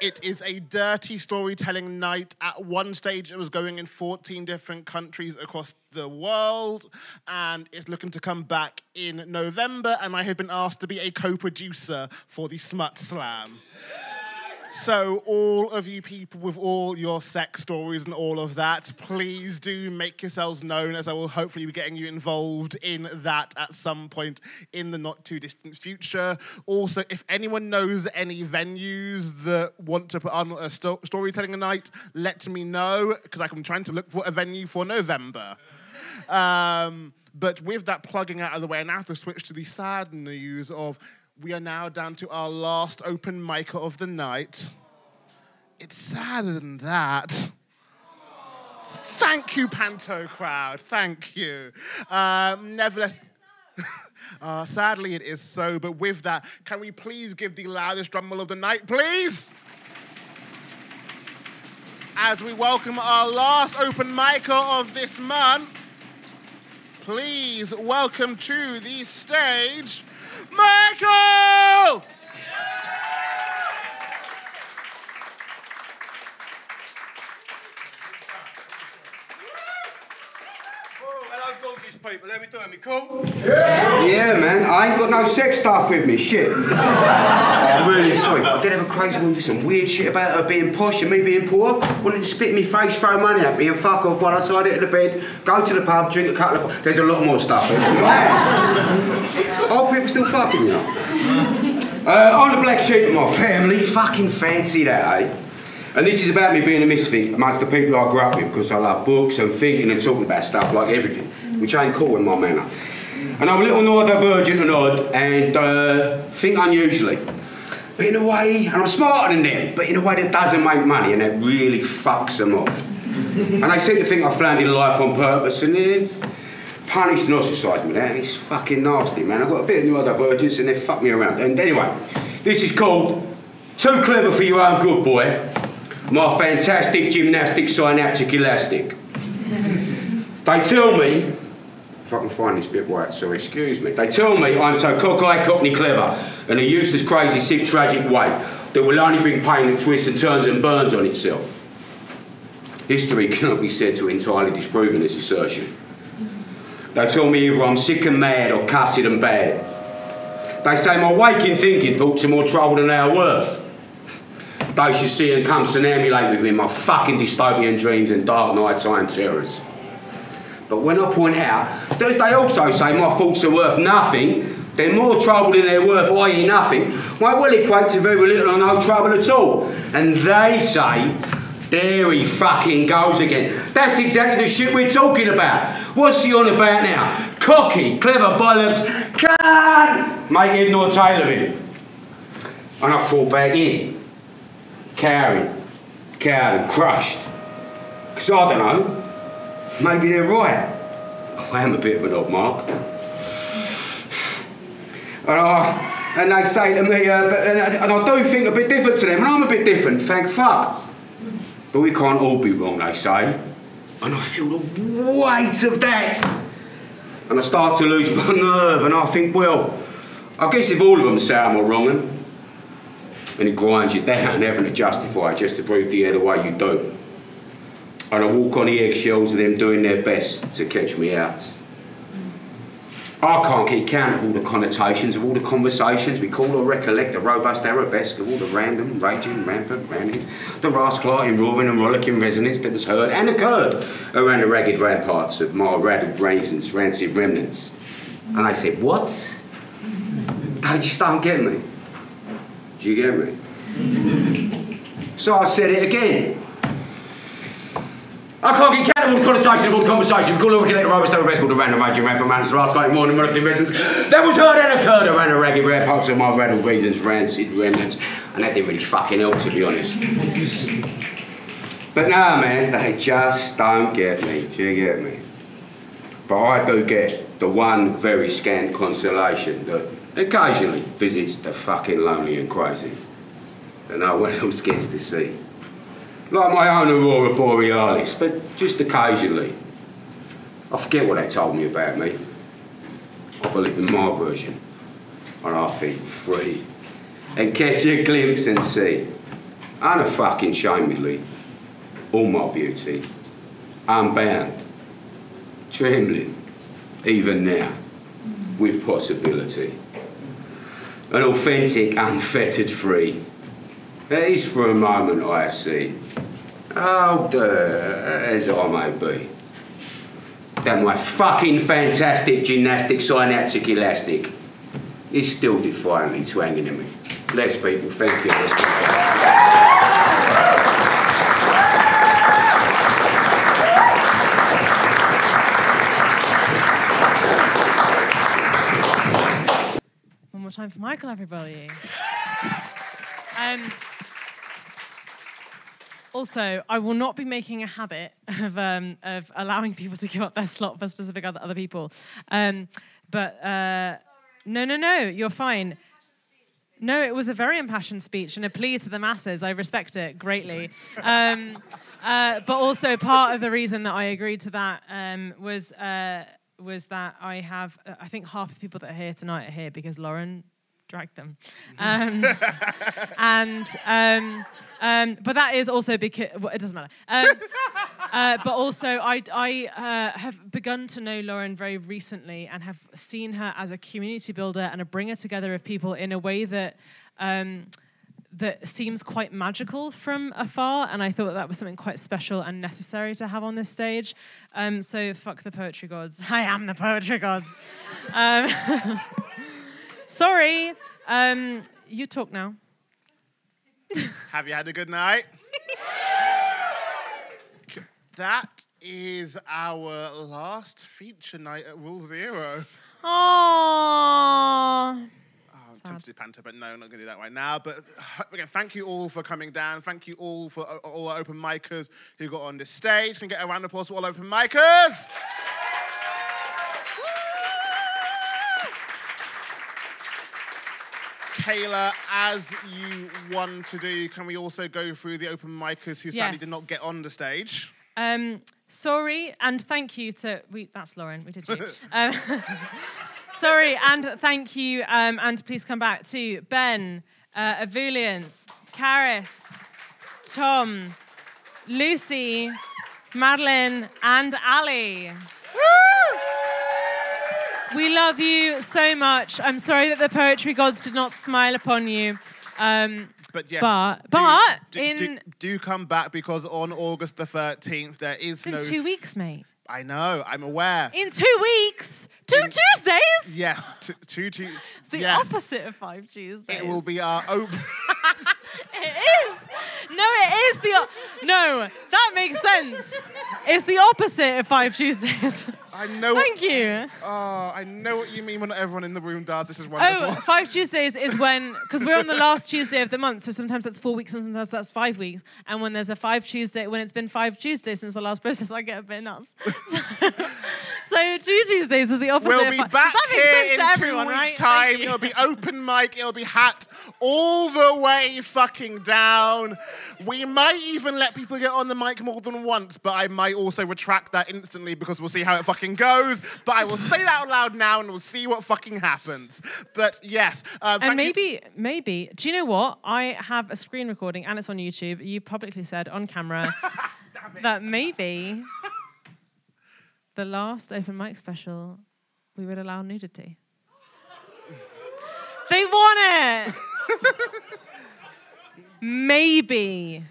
It is a dirty storytelling night. At one stage, it was going in 14 different countries across the world, and it's looking to come back in November, and I have been asked to be a co-producer for the Smut Slam. So all of you people with all your sex stories and all of that, please do make yourselves known, as I will hopefully be getting you involved in that at some point in the not too distant future. Also, if anyone knows any venues that want to put on a storytelling night, let me know, because I'm trying to look for a venue for November. But with that plugging out of the way, I now have to switch to the sad news of we are now down to our last open micer of the night. It's sadder than that. Thank you, Panto crowd. Thank you. Nevertheless, sadly it is so, but with that, can we please give the loudest drum roll of the night, please? As we welcome our last open micer of this month, please welcome to the stage, Michael! Hello, gorgeous people. How we doing? Me cool? Yeah, man. I ain't got no sex stuff with me. Shit. I'm really sorry. I did have a crazy one with some weird shit about her being posh and me being poor. Wanted to spit in my face, throw money at me and fuck off while I tied it to the bed, go to the pub, drink a couple of... There's a lot more stuff. Old people still fucking, you know. I'm the black sheep of my family. Fucking fancy that, eh? And this is about me being a misfit amongst the people I grew up with, because I love books and thinking and talking about stuff like everything, which ain't cool in my manner. And I'm a little neurodivergent and odd, and think unusually. But in a way, and I'm smarter than them, but in a way that doesn't make money, and that really fucks them off. And they seem to think I've floundered in life on purpose, and they've punished and ostracised me there, and it's fucking nasty, man. I've got a bit of neurodivergence, and they've fucked me around. And anyway, this is called Too Clever for Your Own Good, Boy. My fantastic gymnastic synaptic elastic. They tell me, if I can find this bit right, so excuse me. They tell me I'm so cockeyed, cockney clever, and a useless, crazy, sick, tragic way that will only bring pain that twists and turns and burns on itself. History cannot be said to entirely disprove this assertion. They tell me either I'm sick and mad or cussed and bad. They say my waking thinking thoughts are more trouble than they are worth. They should see and come somnambulate with me in my fucking dystopian dreams and dark nighttime terrors. But when I point out that they also say my thoughts are worth nothing, they're more trouble than they're worth, i.e. nothing, might well equate to very little or no trouble at all. And they say, there he fucking goes again. That's exactly the shit we're talking about. What's he on about now? Cocky, clever bollocks, can't make head nor tail of him. And I crawl back in. Cowed and crushed. Because I don't know, maybe they're right. I am a bit of an odd mark. And they say to me, and I do think a bit different to them, and I'm a bit different, thank fuck. But we can't all be wrong, they say. And I feel the weight of that. And I start to lose my nerve, and I think, well, I guess if all of them say I'm wrong, and it grinds you down, having to justify it just to prove the other way you do. And I walk on the eggshells of them doing their best to catch me out. I can't keep count of all the connotations of all the conversations we call or recollect the robust arabesque of all the random, raging, rampant ramblings, the rascalating, roaring and rollicking resonance that was heard and occurred around the ragged ramparts of my raddled brains rancid remnants. And I said, what? They just don't get me. Do you get me? So I said it again. I can't get count of all the connotations of all the conversations. We call it recollect the robust arabesque, all the random raging rampant ramblings, the rascalating, roaring and rollicking resonance that was heard and occurred around the ragged ramparts of my raddled brains rancid remnants. And that didn't really fucking help, to be honest. But no, man, they just don't get me. Do you get me? But I do get the one very scant consolation that occasionally visits the fucking lonely and crazy that no one else gets to see. Like my own Aurora Borealis, but just occasionally. I forget what they told me about me. I believe in my version. And I think free. And catch a glimpse and see, unashamedly, all my beauty, unbound, trembling, even now, with possibility. An authentic, unfettered free. At least for a moment I see, old as I may be, that my fucking fantastic gymnastic synaptic elastic is still defiantly twanging at me. Bless people, thank you. One more time for Michael, everybody. Also, I will not be making a habit of allowing people to give up their slot for specific other people. No, you're fine. No, it was a very impassioned speech and a plea to the masses. I respect it greatly. But also part of the reason that I agreed to that was that I have, I think half the people that are here tonight are here because Lauren dragged them. But that is also because, well, it doesn't matter. But also, I have begun to know Lauren very recently and have seen her as a community builder and a bringer together of people in a way that that seems quite magical from afar. And I thought that was something quite special and necessary to have on this stage. So fuck the poetry gods. I am the poetry gods. Sorry. You talk now. Have you had a good night? That is our last feature night at Rule Zero. Aww. I'm tempted to do Panto, but no, I'm not going to do that right now. But again, thank you all for coming down. Thank you all for all our open micers who got on this stage. Can we get a round of applause for all open micers? Kayla, as you want to do, can we also go through the open micers who sadly did not get on the stage? Sorry, and thank you to... that's Lauren, we did you. Sorry, and thank you, and please come back to Ben, Avulians, Karis, Tom, Lucy, Madeline, and Ali. We love you so much. I'm sorry that the poetry gods did not smile upon you. But yes, do come back because on August the 13th there is it's in 2 weeks, mate. I know, I'm aware. In 2 weeks? Two Tuesdays? Yes, two Tuesdays. It's the opposite of 5 Tuesdays. It will be our open... It is. No, it is no, that makes sense. It's the opposite of 5 Tuesdays. I know. Thank you. Oh, I know what you mean when not everyone in the room does. This is wonderful. Oh, 5 Tuesdays is when, because we're on the last Tuesday of the month, so sometimes that's 4 weeks and sometimes that's 5 weeks. And when there's a 5 Tuesday, when it's been 5 Tuesdays since the last process, I get a bit nuts. So 2 Tuesdays is the opposite. We'll be back here in 2 everyone, weeks' right? time. It'll be open mic. It'll be hat all the way fucking down. We might even let people get on the mic more than once, but I might also retract that instantly because we'll see how it fucking goes. But I will say that out loud now and we'll see what fucking happens. But yes. And maybe, do you know what? I have a screen recording and it's on YouTube. You publicly said on camera that maybe the last open mic special, we would allow nudity. They want it. Maybe.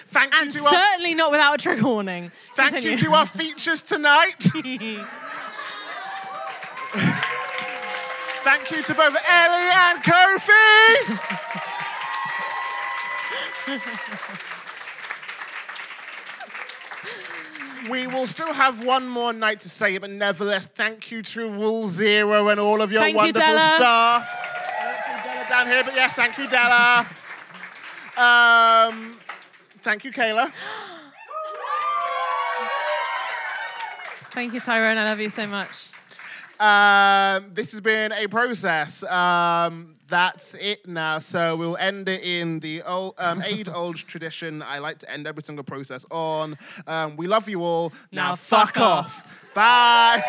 Thank you and to certainly not without a trigger warning. Thank you to our features tonight. Thank you to both Ellie and Kofi. We will still have one more night to say it, but nevertheless, thank you to Rule Zero and all of your wonderful staff. I don't see Della down here, but yes, thank you, Della. Thank you, Kayla. Thank you, Tyrone. I love you so much. This has been a process. That's it now. So we'll end it in the age-old tradition I like to end every single process on. We love you all. Now fuck off. Bye.